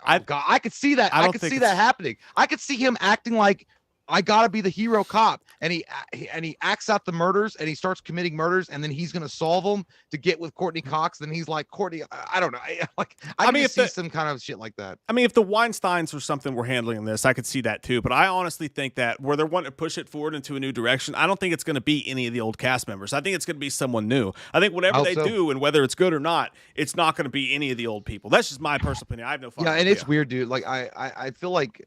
I could see that. I could see that happening. I could see him acting like, I gotta be the hero cop, and he acts out the murders, and he starts committing murders, and then he's gonna solve them to get with Courtney Cox. Then he's like, Courtney, I don't know, I mean, see some kind of shit like that. I mean, if the Weinsteins or something were handling this, I could see that too. But I honestly think that where they're wanting to push it forward into a new direction, I don't think it's going to be any of the old cast members. I think it's going to be someone new. I think whatever they do, and whether it's good or not, it's not going to be any of the old people. That's just my personal opinion. I have no fucking idea. And it's weird, dude. Like I feel like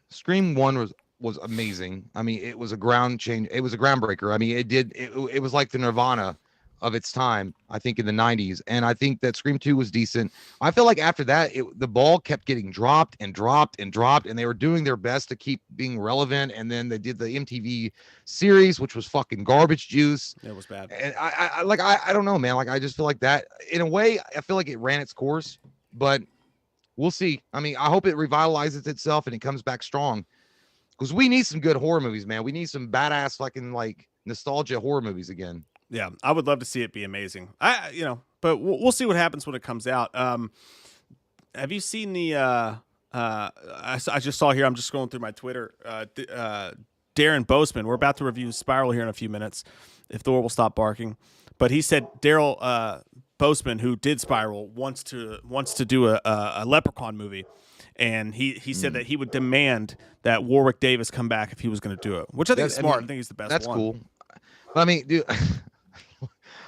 Scream 1 was amazing. I mean, it was a ground change. It was a groundbreaker. I mean, it was like the Nirvana of its time, I think, in the 90s. And I think that Scream 2 was decent. I feel like after that, the ball kept getting dropped and dropped and dropped, and they were doing their best to keep being relevant. And then they did the MTV series, which was fucking garbage juice. It was bad. And I don't know, man. Like, I just feel like that, in a way, I feel like it ran its course, but we'll see. I mean, I hope it revitalizes itself and it comes back strong. Because we need some good horror movies, man. We need some badass fucking like nostalgia horror movies again. Yeah, I would love to see it be amazing. But we'll see what happens when it comes out. Have you seen the? I just saw here. I'm just scrolling through my Twitter. Darren Boseman. We're about to review Spiral here in a few minutes, if Thor will stop barking. But he said Daryl Boseman, who did Spiral, wants to do a Leprechaun movie. And he said that he would demand that Warwick Davis come back if he was going to do it, which I think is smart. I think he's the best. That's cool. But I mean, dude,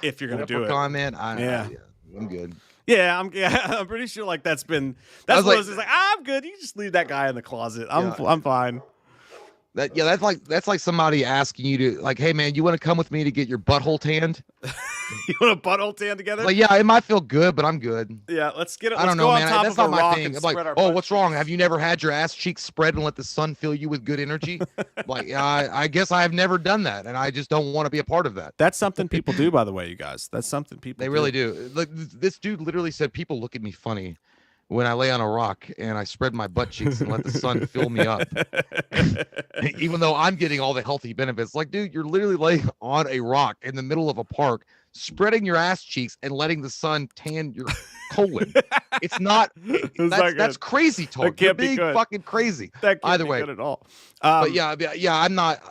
if you're going to do it, man, I'm good. Yeah, I'm pretty sure like that's what it's like. I'm good. You just leave that guy in the closet. I'm fine. That's like somebody asking you to, like, hey man, you want to come with me to get your butthole tanned? You want a butthole tan together? Like, yeah, it might feel good, but I'm good. Yeah, let's get it. I don't know, man. That's not my thing. I'm like, oh, what's wrong? Have you never had your ass cheeks spread and let the sun fill you with good energy? Like, I guess I have never done that, and I just don't want to be a part of that. That's something people do, by the way, you guys. That's something people. They really do. Like, this dude literally said, people look at me funny when I lay on a rock and I spread my butt cheeks and let the sun fill me up, even though I'm getting all the healthy benefits. Like, dude, you're literally laying on a rock in the middle of a park, spreading your ass cheeks and letting the sun tan your colon. It's not. That's crazy talk. You're being fucking crazy. That can't Either be way, good at all. But yeah, I'm not.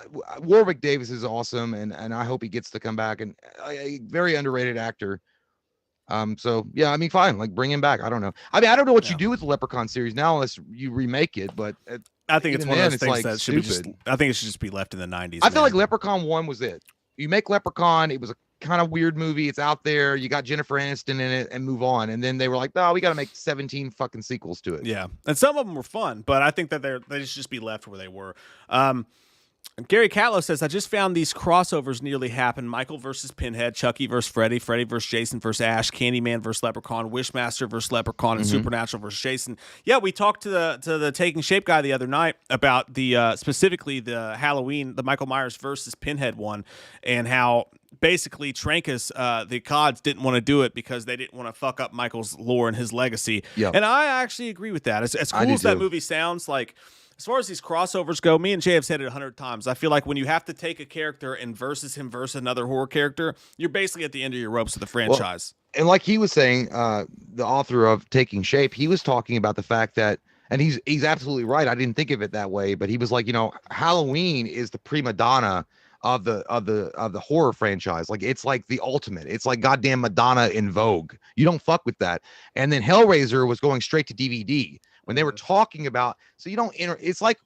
Warwick Davis is awesome, and I hope he gets to come back. And a very underrated actor. So yeah, I mean, fine, like bring him back. I don't know. I mean, I don't know what you do with the Leprechaun series now unless you remake it, but I think it's one of those things that should be I think it should just be left in the 90s. I feel like Leprechaun 1 was it. You make Leprechaun, it was a kind of weird movie. It's out there. You got Jennifer Aniston in it, and move on. And then they were like, "No, we got to make 17 fucking sequels to it." Yeah, and some of them were fun, but I think that they should just be left where they were. Gary Catlow says, I just found these crossovers nearly happen. Michael versus Pinhead, Chucky versus Freddy, Freddy versus Jason versus Ash, Candyman versus Leprechaun, Wishmaster versus Leprechaun, and Supernatural versus Jason. Yeah, we talked to the Taking Shape guy the other night about the specifically the Halloween, the Michael Myers versus Pinhead one, and how basically Trancas, the Cods didn't want to do it because they didn't want to fuck up Michael's lore and his legacy. Yep. And I actually agree with that. As cool as that movie sounds, like, as far as these crossovers go, me and Jay have said it 100 times. I feel like when you have to take a character and versus another horror character, you're basically at the end of your ropes of the franchise. Well, and like he was saying, the author of Taking Shape, he was talking about the fact that, and he's absolutely right. I didn't think of it that way, but he was like, Halloween is the prima donna of the horror franchise. Like, it's like the ultimate. It's like goddamn Madonna in Vogue. You don't fuck with that. And then Hellraiser was going straight to DVD. When they were talking about, so you don't it's like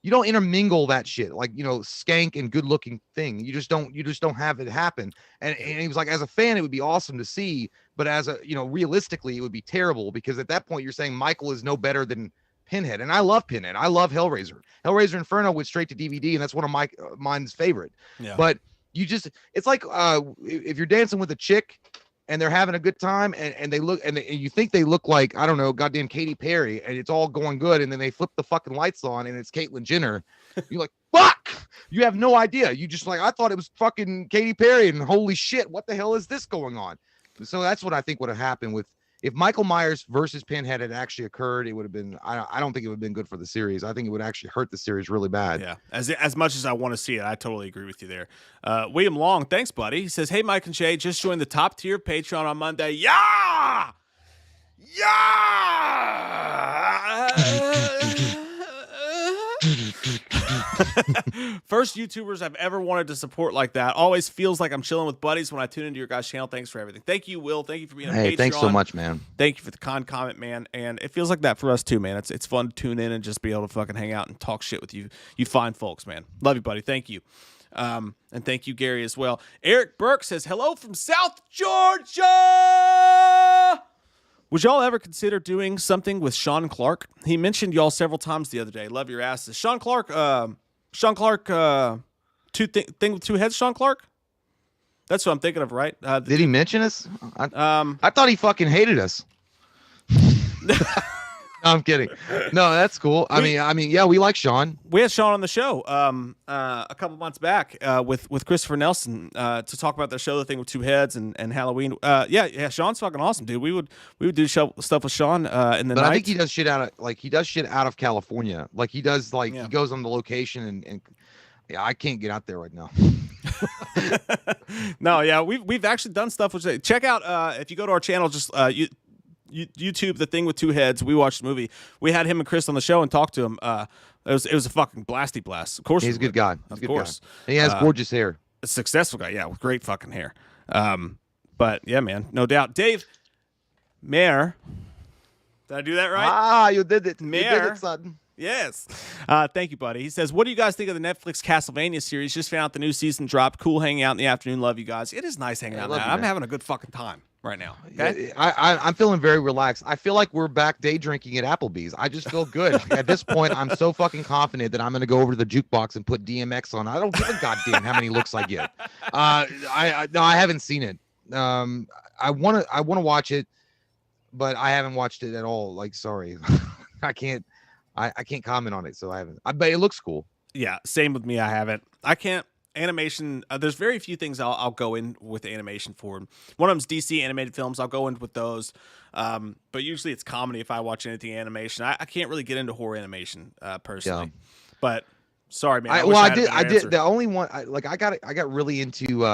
intermingle that shit like skank and good looking thing. You just don't have it happen. And he was like, as a fan, it would be awesome to see, but as a realistically, it would be terrible because at that point you're saying Michael is no better than Pinhead. And I love Pinhead. I love Hellraiser. Hellraiser Inferno went straight to DVD, and that's one of mine's favorite. Yeah. But it's like if you're dancing with a chick and they're having a good time and they look and you think they look like, I don't know, goddamn Katy Perry, and it's all going good, and then they flip the fucking lights on and it's Caitlyn Jenner. You're like, fuck! You have no idea. You just like, I thought it was fucking Katy Perry, and holy shit, what the hell is this going on? So that's what I think would have happened with if Michael Myers versus Pinhead had actually occurred. It would have been, I don't think it would have been good for the series. I think it would actually hurt the series really bad. Yeah. As much as I want to see it, I totally agree with you there. William Long, thanks, buddy. He says, hey, Mike and Shay, just joined the top tier of Patreon on Monday. Yeah! First YouTubers I've ever wanted to support like that. Always feels like I'm chilling with buddies when I tune into your guys' channel. Thanks for everything. Thank you, Will. Thank you for being a Patreon. Thanks so much, man. Thank you for the comment, man. And it feels like that for us too, man. It's fun to tune in and just be able to fucking hang out and talk shit with you fine folks, man. Love you, buddy. Thank you. And thank you, Gary, as well. Eric Burke says, hello from South Georgia. Would y'all ever consider doing something with Sean Clark? He mentioned y'all several times the other day. Love your asses. Sean Clark, thing with two heads, Sean Clark? That's what I'm thinking of, right? Did he mention us? I thought he fucking hated us. No, I'm kidding. No, that's cool. I mean, yeah, we like Sean. We had Sean on the show a couple months back with Christopher Nelson to talk about their show, The Thing with Two Heads, and Halloween. Yeah, Sean's fucking awesome, dude. We would do stuff with Sean in the night. I think he does shit out of California. Like he does he goes on the location and yeah, I can't get out there right now. No, yeah, we've actually done stuff with. Check out if you go to our channel, just YouTube, The Thing with Two Heads. We watched the movie. We had him and Chris on the show and talked to him. It was a fucking blasty blast. Of course, he's a good guy. Of course, he has gorgeous hair. A successful guy, yeah, with great fucking hair. But yeah, man, no doubt. Dave Mayer, did I do that right? You did it. Mayer. You did it, son. Yes. Thank you, buddy. He says, what do you guys think of the Netflix Castlevania series? Just found out the new season dropped. Cool hanging out in the afternoon. Love you guys. It is nice hanging out. I'm having a good fucking time right now. Okay? I'm feeling very relaxed. I feel like we're back day drinking at Applebee's. I just feel good. At this point, I'm so fucking confident that I'm going to go over to the jukebox and put DMX on. I don't give a goddamn how many looks I get. I haven't seen it. I want to watch it, but I haven't watched it at all. Like, sorry. I can't comment on it, so I haven't. But it looks cool. Yeah, same with me. I haven't. I can't. Animation, there's very few things I'll go in with animation for. One of them's DC animated films. I'll go in with those. But usually it's comedy if I watch anything animation. I can't really get into horror animation personally. Yeah. But sorry, man. I did. The only one I got really into.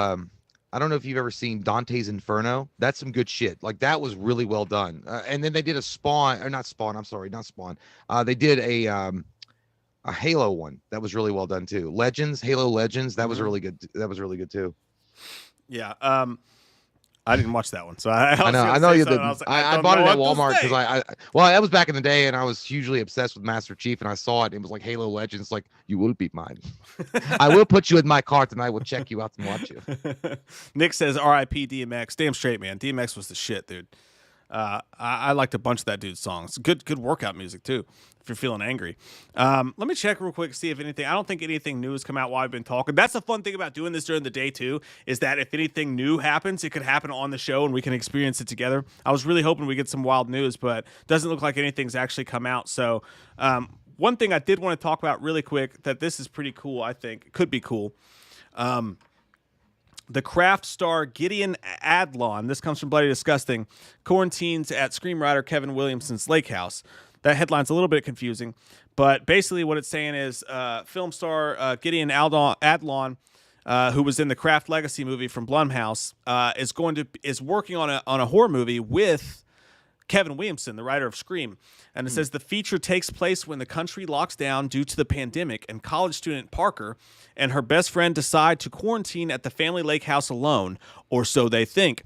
I don't know if you've ever seen Dante's Inferno. That's some good shit. Like that was really well done. And then they did a Spawn, or not Spawn. I'm sorry, not Spawn. They did a Halo one that was really well done too. Halo Legends. That was really good. That was really good too. Yeah. I didn't watch that one, so I know you did. I bought it at Walmart because that was back in the day, and I was hugely obsessed with Master Chief, and I saw it. And it was like Halo Legends, like you will be mine. I will put you in my cart, and I will check you out and watch you. Nick says, "R.I.P. DMX." Damn straight, man. DMX was the shit, dude. I liked a bunch of that dude's songs. Good workout music too. If you're feeling angry, let me check real quick, see if anything. I don't think anything new has come out while I've been talking. That's the fun thing about doing this during the day too, is that if anything new happens, it could happen on the show and we can experience it together. I was really hoping we get some wild news, but doesn't look like anything's actually come out. So, one thing I did want to talk about really quick, that this is pretty cool. I think could be cool. The craft star Gideon Adlon, this comes from Bloody Disgusting, quarantines at screenwriter Kevin Williamson's lake house. That headline's a little bit confusing, but basically what it's saying is film star Gideon Adlon, who was in the Craft Legacy movie from Blumhouse, is working on a horror movie with Kevin Williamson, the writer of Scream. And it says the feature takes place when the country locks down due to the pandemic, and college student Parker and her best friend decide to quarantine at the family lake house alone, or so they think.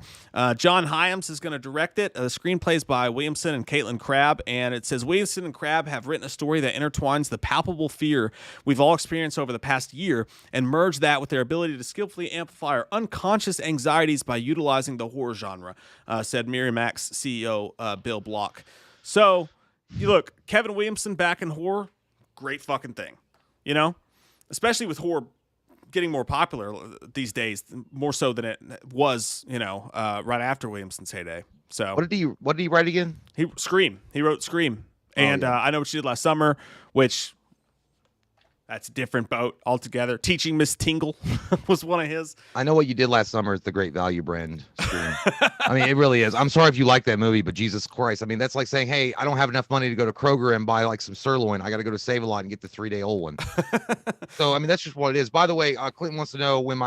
John Hyams is going to direct it. The screenplay is by Williamson and Caitlin Crabb, and it says Williamson and Crabb have written a story that intertwines the palpable fear we've all experienced over the past year and merge that with their ability to skillfully amplify our unconscious anxieties by utilizing the horror genre, said Miramax CEO Bill Block. So, you look, Kevin Williamson back in horror, great fucking thing, you know, especially with horror getting more popular these days, more so than it was, you know, right after Williamson's heyday. So What did he write again? He wrote Scream, and I Know What You Did Last Summer, which that's a different boat altogether. Teaching Miss Tingle was one of his. I Know What You Did Last Summer is the Great Value brand. Scream. I mean, it really is. I'm sorry if you like that movie, but Jesus Christ. I mean, that's like saying, hey, I don't have enough money to go to Kroger and buy like some sirloin. I got to go to Save-A-Lot and get the 3-day-old one. So, I mean, that's just what it is. By the way, Clinton wants to know when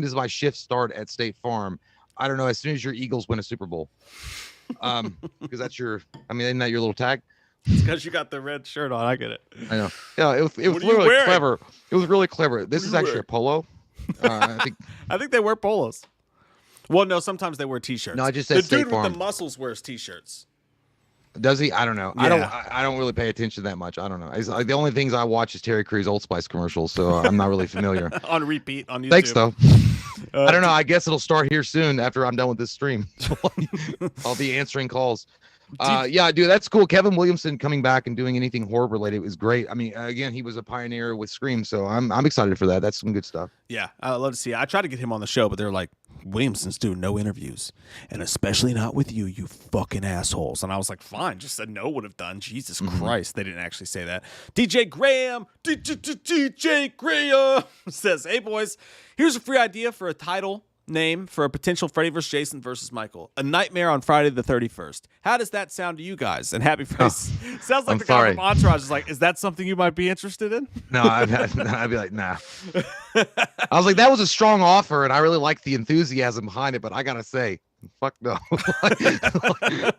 does my shift start at State Farm? I don't know. As soon as your Eagles win a Super Bowl. Because that's isn't that your little tag? It's because you got the red shirt on. I get it. I know. Yeah, it was literally clever. It was really clever. This is actually a polo. I think they wear polos. Well, no, sometimes they wear t-shirts. No, I just said the State dude Farm. with the muscles wears t-shirts. Does he? I don't know. Yeah. I don't really pay attention that much. I don't know. It's like the only things I watch is Terry Crews Old Spice commercials, so I'm not really familiar. On repeat on YouTube. Thanks, though. I don't know. I guess it'll start here soon after I'm done with this stream. I'll be answering calls. Yeah, dude, that's cool. Kevin Williamson coming back and doing anything horror related was great. I mean, again, he was a pioneer with Scream, so I'm excited for that. That's some good stuff. Yeah, I love to see it. I tried to get him on the show, but they're like, Williamson's doing no interviews, and especially not with you, you fucking assholes. And I was like, fine, just a no would have done. Jesus Christ, they didn't actually say that. DJ Graham says, hey boys, here's a free idea for a title name for a potential Freddy vs. Jason versus Michael. A Nightmare on Friday the 31st. How does that sound to you guys? And Happy Face. Sounds like I'm the sorry. guy from Entourage is like, is that something you might be interested in? No, I'd be like, nah. I was like, that was a strong offer, and I really like the enthusiasm behind it, but I gotta say, fuck no.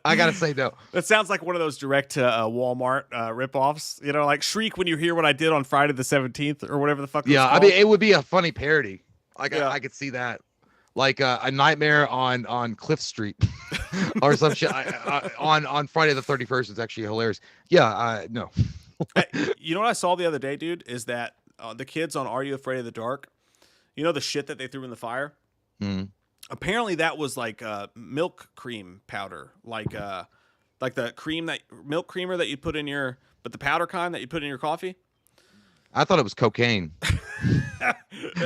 I gotta say no. That sounds like one of those direct to Walmart ripoffs. You know, like Shriek when you hear what I did on Friday the 17th or whatever the fuck. Yeah, I mean, it would be a funny parody. Like, Yeah. I could see that. Like a Nightmare on Cliff Street or some shit on Friday the 31st. It's actually hilarious. Yeah, no. You know what I saw the other day, dude, is that the kids on Are You Afraid of the Dark, you know the shit that they threw in the fire? Mm. Apparently that was like milk cream powder, like the milk creamer that you put in your, but the powder kind that you put in your coffee. I thought it was cocaine.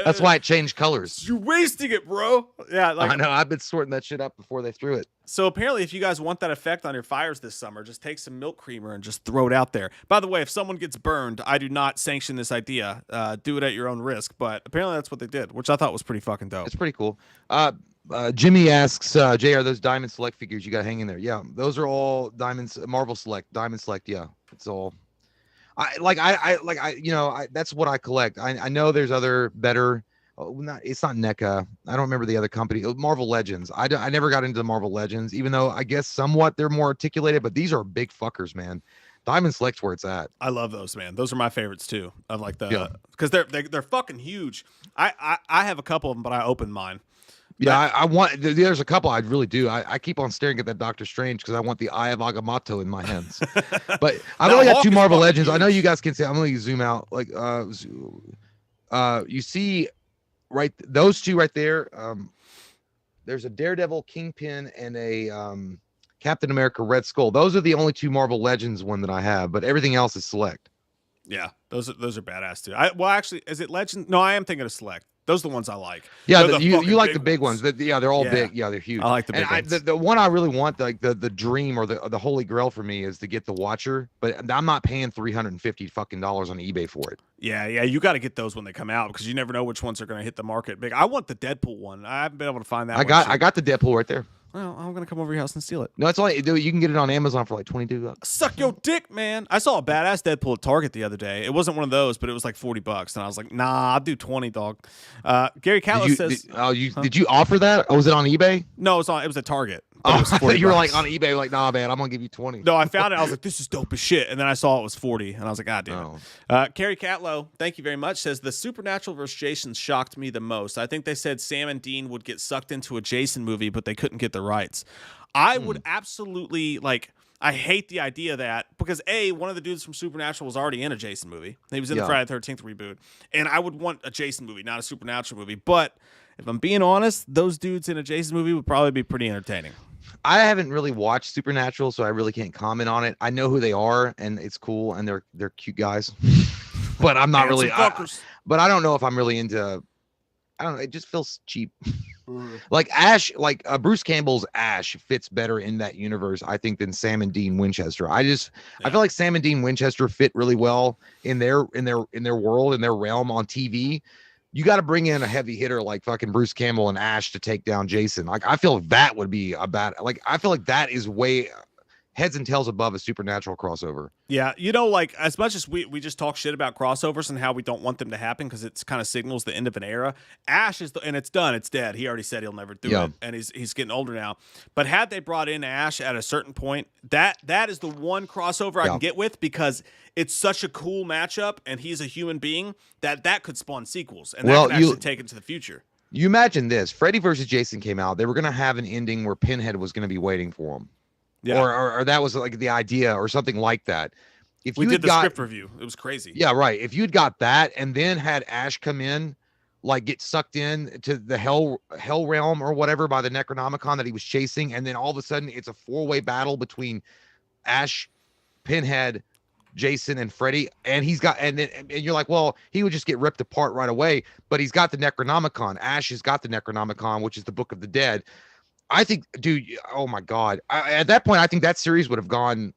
That's why it changed colors. You're wasting it, bro. Yeah, like I know. I've been sorting that shit up before they threw it. So apparently, if you guys want that effect on your fires this summer, just take some milk creamer and just throw it out there. By the way, if someone gets burned, I do not sanction this idea. Do it at your own risk. But apparently, that's what they did, which I thought was pretty fucking dope. It's pretty cool. Jimmy asks, Jay, are those Diamond Select figures you got hanging there? Yeah, those are all Diamonds, Marvel Select, Diamond Select. Yeah, it's all. That's what I collect. I know there's other better. It's not NECA. I don't remember the other company. Marvel Legends. I never got into the Marvel Legends, even though I guess somewhat they're more articulated. But these are big fuckers, man. Diamond Select's where it's at. I love those, man. Those are my favorites too. Of like because they're fucking huge. I have a couple of them, but I opened mine. Yeah, I want. There's a couple I really do. I keep on staring at that Doctor Strange because I want the Eye of Agamotto in my hands. But I've only got two Marvel Legends. Huge. I know you guys can see. I'm going to zoom out. Like, you see, right, those two right there. There's a Daredevil, Kingpin, and a Captain America Red Skull. Those are the only two Marvel Legends one that I have. But everything else is Select. Yeah, those are badass too. Actually, is it Legend? No, I am thinking of Select. Those are the ones I like. Yeah, you like the big ones. They're all big. Yeah, they're huge. I like the big ones. The one I really want, like the dream or the holy grail for me is to get the Watcher, but I'm not paying $350 fucking on eBay for it. Yeah, you got to get those when they come out because you never know which ones are going to hit the market big. I want the Deadpool one. I haven't been able to find that. I got the Deadpool right there. Well, I'm going to come over your house and steal it. No, it's only you can get it on Amazon for like $22. Suck your dick, man. I saw a badass Deadpool at Target the other day. It wasn't one of those, but it was like $40. And I was like, nah, I'll do 20, dog. Gary Callis says... Did you offer that? Oh, was it on eBay? No, it was at Target. But it was 40 you were bucks. like on eBay, like, nah, man, I'm gonna give you 20. No, I found it. I was like, this is dope as shit. And then I saw it was 40, and I was like, God damn it. Carrie Catlow, thank you very much, says the Supernatural versus Jason shocked me the most. I think they said Sam and Dean would get sucked into a Jason movie, but they couldn't get the rights. I would absolutely like. I hate the idea of that because one of the dudes from Supernatural was already in a Jason movie. He was in the Friday the 13th reboot, and I would want a Jason movie, not a Supernatural movie. But if I'm being honest, those dudes in a Jason movie would probably be pretty entertaining. I haven't really watched Supernatural, so I really can't comment on it. I know who they are, and it's cool, and they're cute guys. But I'm not really. But I don't know if I'm really into. I don't know. It just feels cheap. Like Ash, like Bruce Campbell's Ash fits better in that universe, I think, than Sam and Dean Winchester. I feel like Sam and Dean Winchester fit really well in their world, in their realm on TV. You got to bring in a heavy hitter like fucking Bruce Campbell and Ash to take down Jason. Like I feel that would be a bad. Like I feel like that is way heads and tails above a Supernatural crossover. Yeah, you know, like as much as we just talk shit about crossovers and how we don't want them to happen because it's kind of signals the end of an era. Ash is and it's done, it's dead. He already said he'll never do it, and he's getting older now. But had they brought in Ash at a certain point, that is the one crossover I can get with because it's such a cool matchup, and he's a human being that could spawn sequels, and that could actually take it to the future. You imagine this: Freddy versus Jason came out. They were going to have an ending where Pinhead was going to be waiting for him. Yeah. Or that was like the idea or something like that. If we did the script review, it was crazy. Yeah, right. If you'd got that and then had Ash come in, like get sucked in to the hell realm or whatever by the Necronomicon that he was chasing, and then all of a sudden it's a 4-way battle between Ash, Pinhead, Jason, and Freddy, and he's got and you're like, well, he would just get ripped apart right away, but he's got the Necronomicon. Ash has got the Necronomicon, which is the Book of the Dead. I think, dude, oh my God. At that point, I think that series would have gone,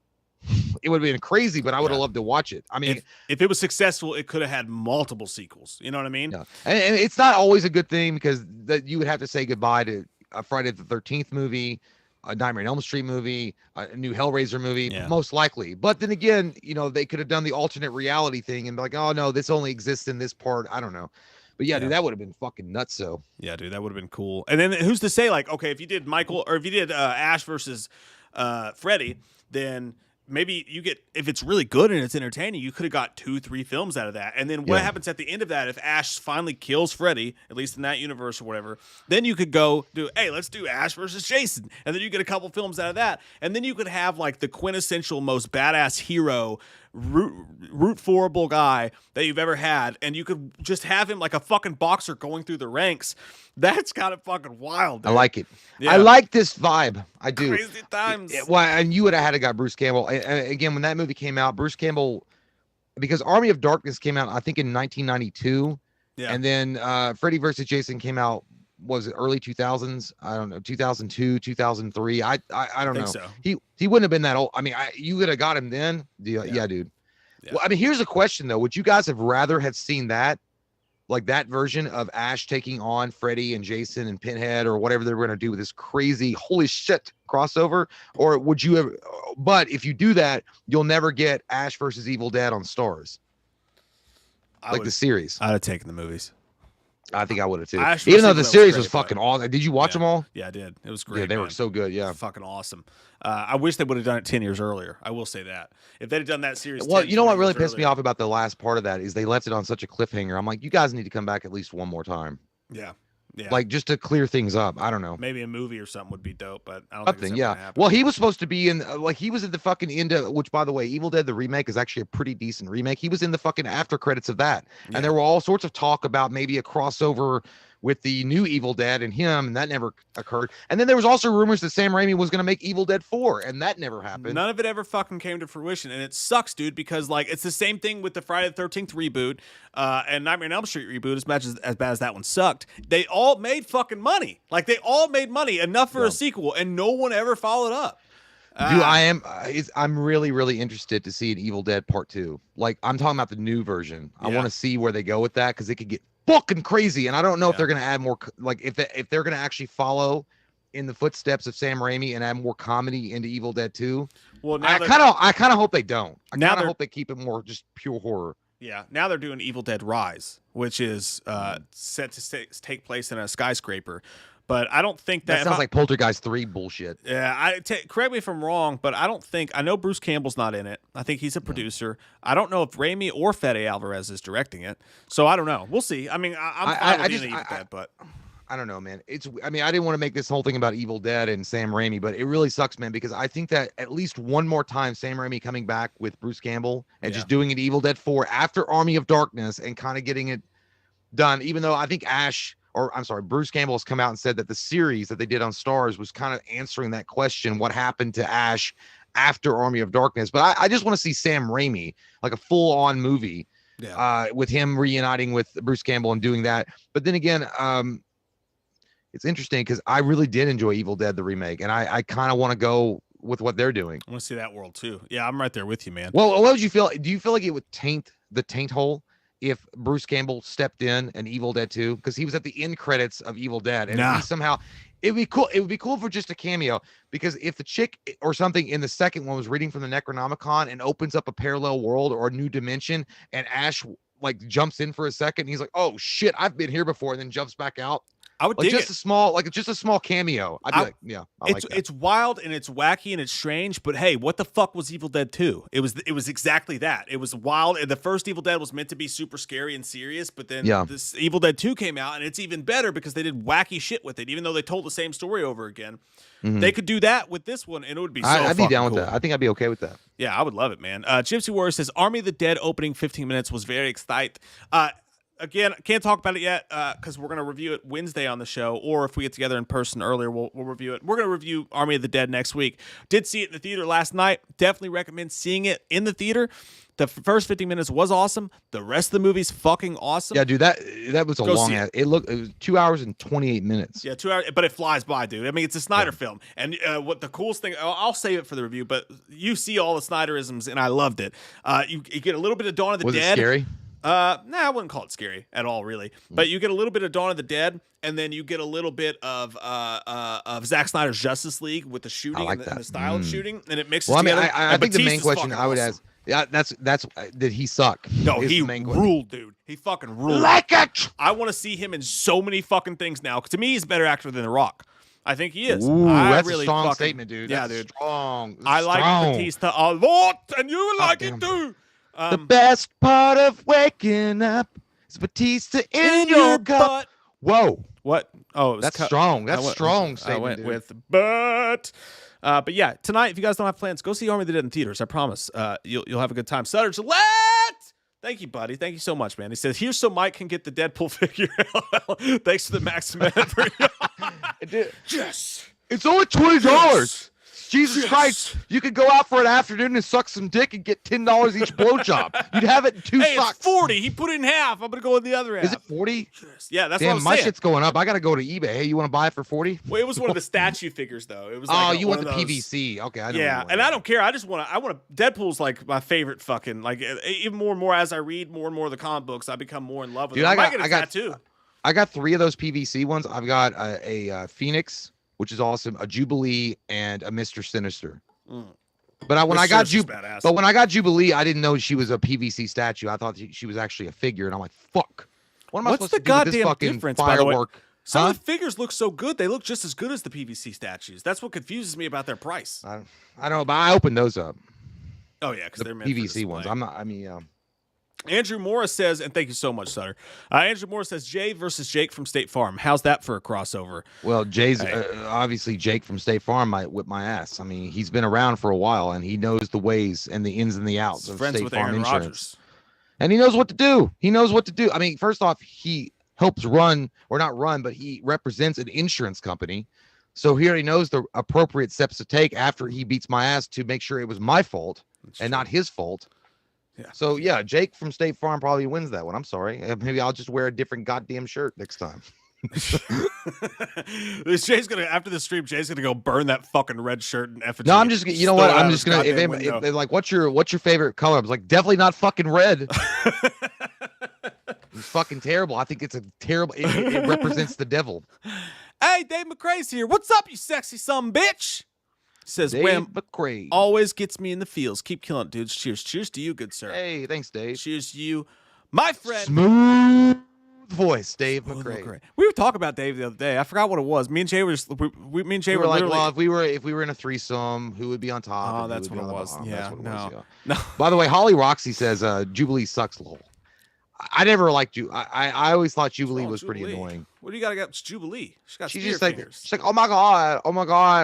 it would have been crazy, but I would have loved to watch it. I mean, if it was successful, it could have had multiple sequels. You know what I mean? Yeah. And it's not always a good thing because you would have to say goodbye to a Friday the 13th movie, a Nightmare on Elm Street movie, a new Hellraiser movie, most likely. But then again, you know, they could have done the alternate reality thing and be like, oh no, this only exists in this part. I don't know. But yeah, dude, that would have been fucking nuts. So yeah, dude, that would have been cool. And then who's to say, like, okay, if you did Michael or if you did Ash versus Freddy, then maybe you get, if it's really good and it's entertaining, you could have got 2-3 films out of that. And then what happens at the end of that if Ash finally kills Freddy, at least in that universe or whatever, then you could go do, hey, let's do Ash versus Jason. And then you get a couple films out of that. And then you could have like the quintessential most badass hero root forable guy that you've ever had, and you could just have him like a fucking boxer going through the ranks. That's kind of fucking wild, dude. I like it. I like this vibe. I do. Crazy times. Well, and you would have had to got Bruce Campbell. And again, when that movie came out, Bruce Campbell, because Army of Darkness came out, I think in 1992. Yeah. And then Freddy versus Jason came out, was it early 2000s? I don't know, 2002, 2003. I don't know. So. He wouldn't have been that old. I mean, you would have got him then. Yeah, dude. Yeah. Well, I mean, here's a question though. Would you guys have rather have seen that, like that version of Ash taking on Freddy and Jason and Pinhead or whatever they were going to do with this crazy holy shit crossover? Or would you have, but if you do that, you'll never get Ash versus Evil Dead on Stars. The series. I'd have taken the movies. I think I would have too. Even though the series was fucking awesome. Did you watch them all? Yeah, I did. It was great. Yeah, they were so good. Yeah, fucking awesome. I wish they would have done it 10 years earlier. I will say that if they'd have done that series. Well, you know what really pissed me off about the last part of that is they left it on such a cliffhanger. I'm like, you guys need to come back at least one more time. Yeah. Yeah. Like just to clear things up. I don't know. Maybe a movie or something would be dope, but I don't think it's gonna happen. Well, he was supposed to be in he was in the fucking end of, which by the way, Evil Dead the remake is actually a pretty decent remake. He was in the fucking after credits of that. Yeah. And there were all sorts of talk about maybe a crossover with the new Evil Dead and him, and that never occurred. And then there was also rumors that Sam Raimi was going to make Evil Dead 4, and that never happened. None of it ever fucking came to fruition, and it sucks, dude, because like it's the same thing with the Friday the 13th reboot and Nightmare on Elm Street reboot. As much as bad as that one sucked, they all made fucking money. Like they all made money enough for a sequel, and no one ever followed up. Dude, I'm really, really interested to see an Evil Dead Part 2. Like I'm talking about the new version. I want to see where they go with that because it could get fucking crazy, and I don't know if they're gonna add more, like if they're gonna actually follow in the footsteps of Sam Raimi and add more comedy into Evil Dead 2. Well, I kind of hope they don't. I kind of hope they keep it more just pure horror. Yeah, now they're doing Evil Dead Rise, which is set to take place in a skyscraper. But I don't think that sounds like Poltergeist 3 bullshit. Yeah, correct me if I'm wrong, but I know Bruce Campbell's not in it. I think he's a producer. I don't know if Raimi or Fede Alvarez is directing it. So I don't know. We'll see. I mean, I'm fine with being Evil Dead, but I don't know, man. I didn't want to make this whole thing about Evil Dead and Sam Raimi, but it really sucks, man, because I think that at least one more time, Sam Raimi coming back with Bruce Campbell and just doing an Evil Dead 4 after Army of Darkness and kind of getting it done, even though I think Bruce Campbell has come out and said that the series that they did on Starz was kind of answering that question, what happened to Ash after Army of Darkness. But I just want to see Sam Raimi, like a full-on movie, with him reuniting with Bruce Campbell and doing that. But then again, it's interesting because I really did enjoy Evil Dead, the remake, and I kind of want to go with what they're doing. I want to see that world too. Yeah, I'm right there with you, man. Well, what would you feel? Do you feel like it would taint the taint hole if Bruce Campbell stepped in Evil Dead 2? Because he was at the end credits of Evil Dead, and if he somehow, it'd be cool. It would be cool for just a cameo, because if the chick or something in the second one was reading from the Necronomicon and opens up a parallel world or a new dimension, and Ash like jumps in for a second, and he's like, "Oh shit, I've been here before," and then jumps back out. I would like dig just a small cameo. I'd be like, yeah, it's wild and it's wacky and it's strange, but hey, what the fuck was Evil Dead 2? It was exactly that. It was wild, and the first Evil Dead was meant to be super scary and serious, but then this Evil Dead 2 came out, and it's even better because they did wacky shit with it, even though they told the same story over again. They could do that with this one, and it would be so I'd be down cool. with that. I think I'd be okay with that. Yeah, I would love it, man. Gypsy Warrior says, Army of the Dead opening 15 minutes was very exciting. Again, can't talk about it yet because we're going to review it Wednesday on the show, or if we get together in person earlier, we'll review it. We're going to review Army of the Dead next week. Did see it in the theater last night. Definitely recommend seeing it in the theater. The first 15 minutes was awesome. The rest of the movie's fucking awesome. Yeah, dude, that was a long ass. It was 2 hours and 28 minutes. Yeah, 2 hours, but it flies by, dude. I mean, it's a Snyder film, and what the coolest thing, I'll save it for the review, but you see all the Snyderisms, and I loved it. You get a little bit of Dawn of the Dead. Was it scary? I wouldn't call it scary at all, really. But you get a little bit of Dawn of the Dead, and then you get a little bit of Zack Snyder's Justice League with the shooting and the style of shooting, and it mixes together. I think the main question I would ask, that's did he suck? No, he ruled, dude. He fucking ruled. Like it. I want to see him in so many fucking things now. To me, he's a better actor than The Rock. I think he is. Ooh, that's really a strong statement, dude. Yeah, that's dude. Strong. I like Batista a lot, and you like it too. The best part of waking up is Batista in your cup. Whoa. What? Oh, that's strong. That's strong statement, I went dude. with but yeah, tonight, if you guys don't have plans, go see Army of the Dead in theaters. I promise. You'll have a good time. Sutter Gillette! Thank you, buddy. Thank you so much, man. He says, here's so Mike can get the Deadpool figure. Thanks for the Maximet. Yes. It's only $20. Jesus Christ, you could go out for an afternoon and suck some dick and get $10 each blowjob. You'd have it in 2 socks. It's 40. He put it in half. I'm going to go with the other half. Is it 40? Yes. Yeah, that's Damn, what I'm my saying. Shit's going up. I got to go to eBay. Hey, you want to buy it for 40? Well, it was one of the statue figures, though. It was like you want the those... PVC. Okay, I know. Yeah, and I don't care. I want Deadpool's like my favorite fucking, like, even more and more as I read more and more of the comic books, I become more in love with it. I might get a tattoo. I got 3 of those PVC ones. I've got a Phoenix, which is awesome, a Jubilee, and a Mr. Sinister. But when I got Jubilee, I didn't know she was a PVC statue. I thought she was actually a figure, and I'm like, fuck. What am I supposed to do with this fucking difference, firework? Some of the figures look so good; they look just as good as the PVC statues. That's what confuses me about their price. I don't know, but I opened those up. Oh yeah, because they're meant PVC ones. I'm not. I mean, Andrew Morris says, and thank you so much, Sutter. Andrew Morris says, Jay versus Jake from State Farm. How's that for a crossover? Well, Jay's obviously Jake from State Farm might whip my ass. I mean, he's been around for a while, and he knows the ways and the ins and the outs of State Farm Aaron Insurance. Rodgers. And he knows what to do. I mean, first off, he helps run, or not run, but he represents an insurance company. So he already knows the appropriate steps to take after he beats my ass to make sure it was my fault and not his fault. Yeah. So yeah, Jake from State Farm probably wins that one. I'm sorry. Maybe I'll just wear a different goddamn shirt next time. Jay's gonna, after the stream, Jay's gonna go burn that fucking red shirt and effigy. No, I'm just, you know what? I'm just gonna, if they're like, what's your favorite color? I was like, definitely not fucking red. It's fucking terrible. I think it's a terrible. It represents the devil. Hey, Dave McCrae's here. What's up, you sexy son bitch? Says Wham McCrae always gets me in the feels. Keep killing it, dudes. Cheers. Cheers to you, good sir. Hey, thanks, Dave. Cheers to you, my friend. Smooth voice, Dave McRae. We were talking about Dave the other day. I forgot what it was. Me and Jay were just me and Jay were like, literally... well, if we were in a threesome, who would be on top? Oh, that's what it was. Yeah, no. By the way, Holly Roxy says Jubilee sucks. Lol. I never liked you. I always thought Jubilee was pretty annoying. What do you got against Jubilee? She's just like, oh my god,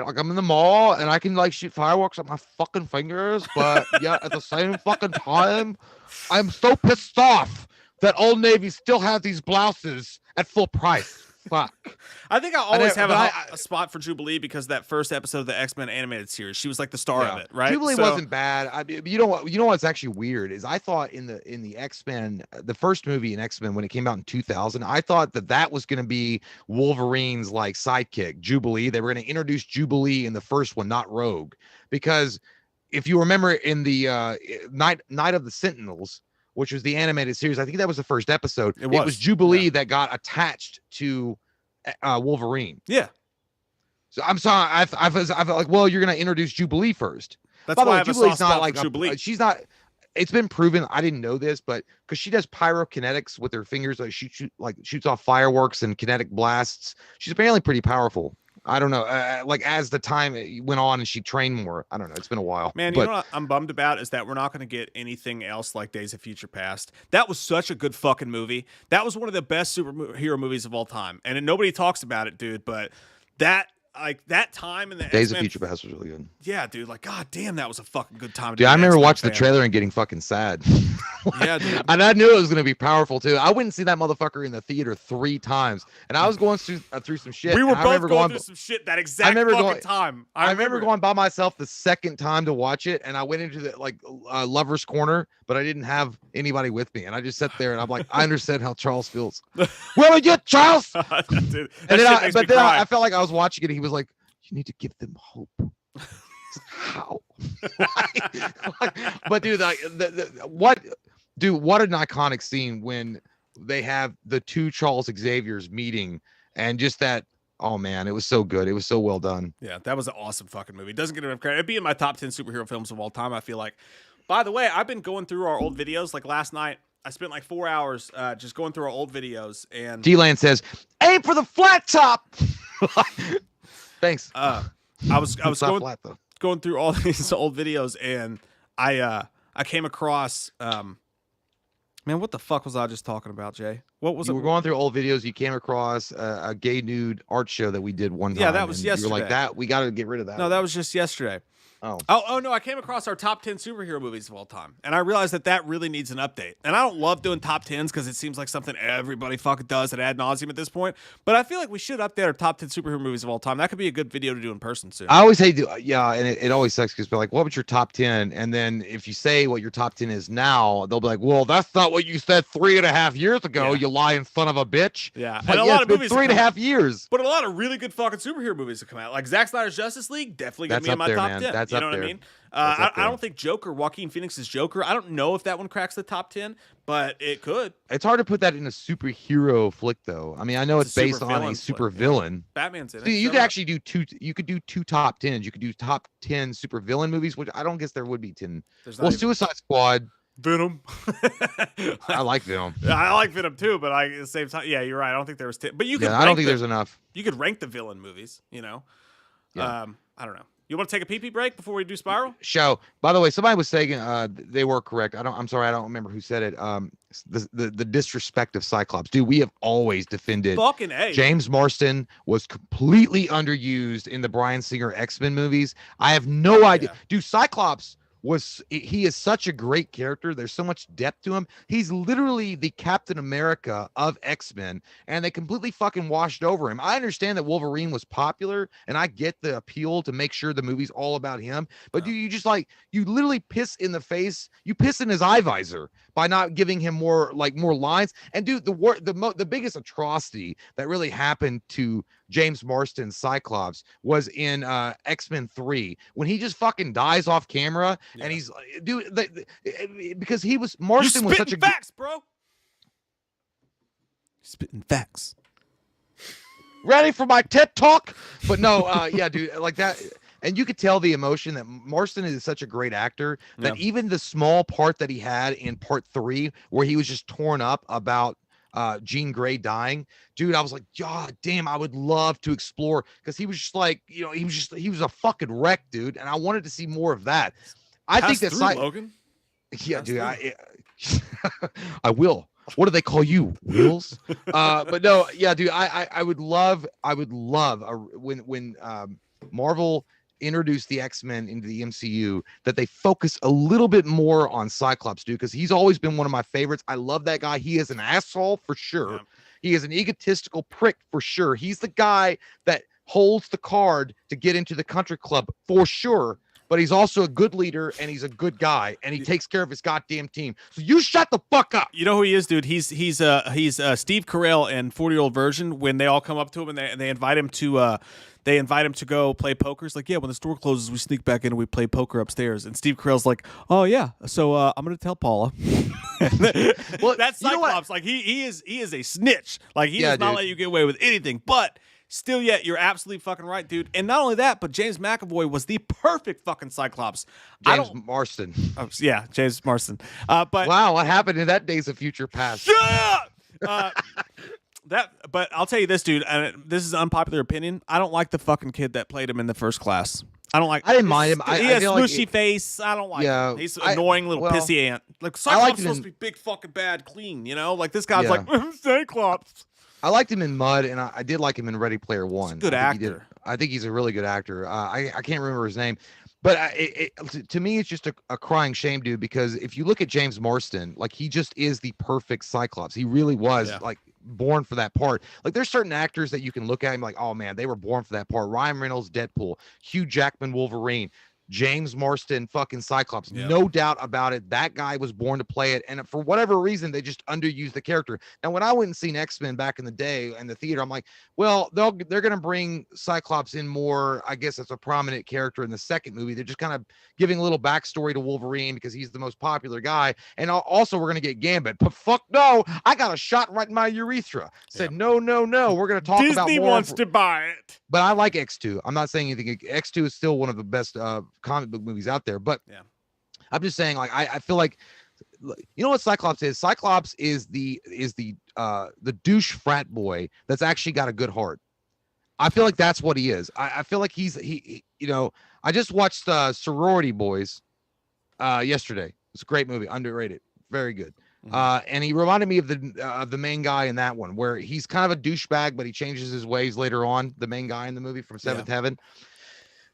like I'm in the mall and I can like shoot fireworks at my fucking fingers, but yeah, at the same fucking time, I'm so pissed off that Old Navy still has these blouses at full price. Fuck. I think I always have a spot for Jubilee because that first episode of the X-Men animated series, she was like the star of it, right? Jubilee wasn't bad. I mean, you know what's actually weird is I thought in the X-Men, the first movie in X-Men when it came out in 2000, I thought that was going to be Wolverine's like sidekick, Jubilee. They were going to introduce Jubilee in the first one, not Rogue, because if you remember in the Night of the Sentinels, which was the animated series, I think that was the first episode. It was Jubilee that got attached to Wolverine. Yeah. So I'm sorry. I felt like, well, you're gonna introduce Jubilee first. That's why I have Jubilee's a soft not spot like for Jubilee. she's not. It's been proven. I didn't know this, but because she does pyrokinetics with her fingers, like shoots off fireworks and kinetic blasts. She's apparently pretty powerful. I don't know. Like as the time went on and she trained more. I don't know. It's been a while. Man, you know what I'm bummed about is that we're not going to get anything else like Days of Future Past. That was such a good fucking movie. That was one of the best superhero movies of all time. And nobody talks about it, dude, but that time in the Days of Future Past was really good. Yeah, dude. Like, god damn, that was a fucking good time. Dude, I remember watching the trailer and getting fucking sad. Yeah, dude. And I knew it was gonna be powerful too. I went and see that motherfucker in the theater 3 times, and I was going through some shit. We were both going through some shit that exact fucking time. I remember going by myself the second time to watch it, and I went into the lover's corner, but I didn't have anybody with me, and I just sat there and I'm like, I understand how Charles feels. Where are you, Charles? Dude, and then I felt like I was watching it. And he was like, you need to give them hope. How? But dude, what an iconic scene when they have the 2 Charles Xaviers meeting, and just that. Oh man, it was so good. It was so well done. Yeah, that was an awesome fucking movie. It doesn't get enough credit. It'd be in my top 10 superhero films of all time, I feel like. By the way, I've been going through our old videos. Like last night, I spent like 4 hours just going through our old videos. And D-Land says, aim for the flat top. Thanks. I was going through all these old videos, and I came across man, what the fuck was I just talking about, Jay? What was it? You were going through old videos. You came across a gay nude art show that we did one time. Yeah, that was yesterday. You were like, that we got to get rid of that. No, that was just yesterday. Oh no, I came across our top 10 superhero movies of all time, and I realized that really needs an update. And I don't love doing top 10s because it seems like something everybody fucking does at ad nauseum at this point, but I feel like we should update our top 10 superhero movies of all time. That could be a good video to do in person soon. I always hate and it always sucks because they're like, what was your top 10? And then if you say what your top 10 is now, they'll be like, well, that's not what you said 3.5 years ago, you lying son of a bitch. Yeah, and a lot of movies 3.5 years. But a lot of really good fucking superhero movies have come out. Like Zack Snyder's Justice League, definitely gonna be in my top 10. That's you know what I mean? I don't think Joaquin Phoenix's Joker, I don't know if that one cracks the top 10, but it could. It's hard to put that in a superhero flick, though. I mean, I know it's based on a super villain. Batman's in it. You could actually do 2. You could do 2 top 10s. You could do top 10 super villain movies, which I don't guess there would be 10. Well, Suicide Squad. Venom. I like Venom. I like Venom too, but at the same time, yeah, you're right. I don't think there was 10. But you could. I don't think there's enough. You could rank the villain movies. You know. Yeah. I don't know. You want to take a pee-pee break before we do Spiral? Show. By the way, somebody was saying they were correct. I'm sorry, I don't remember who said it. The disrespect of Cyclops. Dude, we have always defended fucking A. James Marsden was completely underused in the Bryan Singer X-Men movies. I have no idea. Dude, Cyclops he is such a great character. There's so much depth to him. He's literally the Captain America of X-Men, and they completely fucking washed over him. I understand that Wolverine was popular, and I get the appeal to make sure the movie's all about him, but do you just you literally piss in the face, you piss in his eye visor by not giving him more lines. And dude, the biggest atrocity that really happened to James Marsden's Cyclops was in X-Men 3 when he just fucking dies off camera. Yeah. And he's because Marsden was such a facts, bro. Spitting facts. Ready for my TED talk? But no, yeah, dude, like that. And you could tell the emotion that Marsden is such a great actor that even the small part that he had in part 3, where he was just torn up about Jean Grey dying, dude, I was like, God damn, I would love to explore, because he was just like, you know, he was a fucking wreck, dude, and I wanted to see more of that. I think that's Logan. Yeah, Pass dude, through. I will. What do they call you, Wills? But no, yeah, dude, I would love when Marvel introduce the X-Men into the MCU, that they focus a little bit more on Cyclops, dude, because he's always been one of my favorites. I love that guy. He is an asshole for sure. Yeah. He is an egotistical prick for sure. He's the guy that holds the card to get into the country club for sure, but he's also a good leader and he's a good guy and he takes care of his goddamn team. So you shut the fuck up. You know who he is, dude? He's Steve Carell in 40-Year-Old Version, when they all come up to him and they invite him to go play poker. It's like, yeah, when the store closes, we sneak back in and we play poker upstairs. And Steve Carell's like, oh yeah, so I'm gonna tell Paula. Well, that's Cyclops. Like he is a snitch. Like he does not let you get away with anything. But still, yet you're absolutely fucking right, dude. And not only that, but James McAvoy was the perfect fucking Cyclops. James Marsden. Oh, yeah, James Marsden. But wow, what happened in that Days of Future Past? Shut up! But I'll tell you this, dude, and this is an unpopular opinion. I don't like the fucking kid that played him in the First Class. I didn't mind him. He has smooshy face. I don't like him. He's an annoying little pissy ant. Like Cyclops is supposed to be big fucking bad clean, you know? Like this guy's like Cyclops. I liked him in Mud, and I did like him in Ready Player One. He's a good actor. I think he's a really good actor. I can't remember his name. But to me, it's just a crying shame, dude, because if you look at James Marsden, like he just is the perfect Cyclops. He really was like born for that part. Like there's certain actors that you can look at and be like, oh man, they were born for that part. Ryan Reynolds, Deadpool, Hugh Jackman, Wolverine, James Marsden, fucking Cyclops. Yep. No doubt about it. That guy was born to play it. And for whatever reason, they just underused the character. Now, when I went and seen X-Men back in the day in the theater, I'm like, well, they're going to bring Cyclops in more, I guess, as a prominent character in the second movie. They're just kind of giving a little backstory to Wolverine because he's the most popular guy. And also, we're going to get Gambit. But fuck no, I got a shot right in my urethra. Said, no. We're going to talk about more. Disney wants to buy it. But I like X2. I'm not saying anything. X2 is still one of the best comic book movies out there, but I'm just saying, like, I feel like, you know what Cyclops is? Cyclops is the douche frat boy that's actually got a good heart. I feel like that's what he is. I feel like he you know, I just watched Sorority Boys yesterday. It's a great movie, underrated, very good. And he reminded me of the main guy in that one, where he's kind of a douchebag, but he changes his ways later on. The main guy in the movie from Seventh Heaven.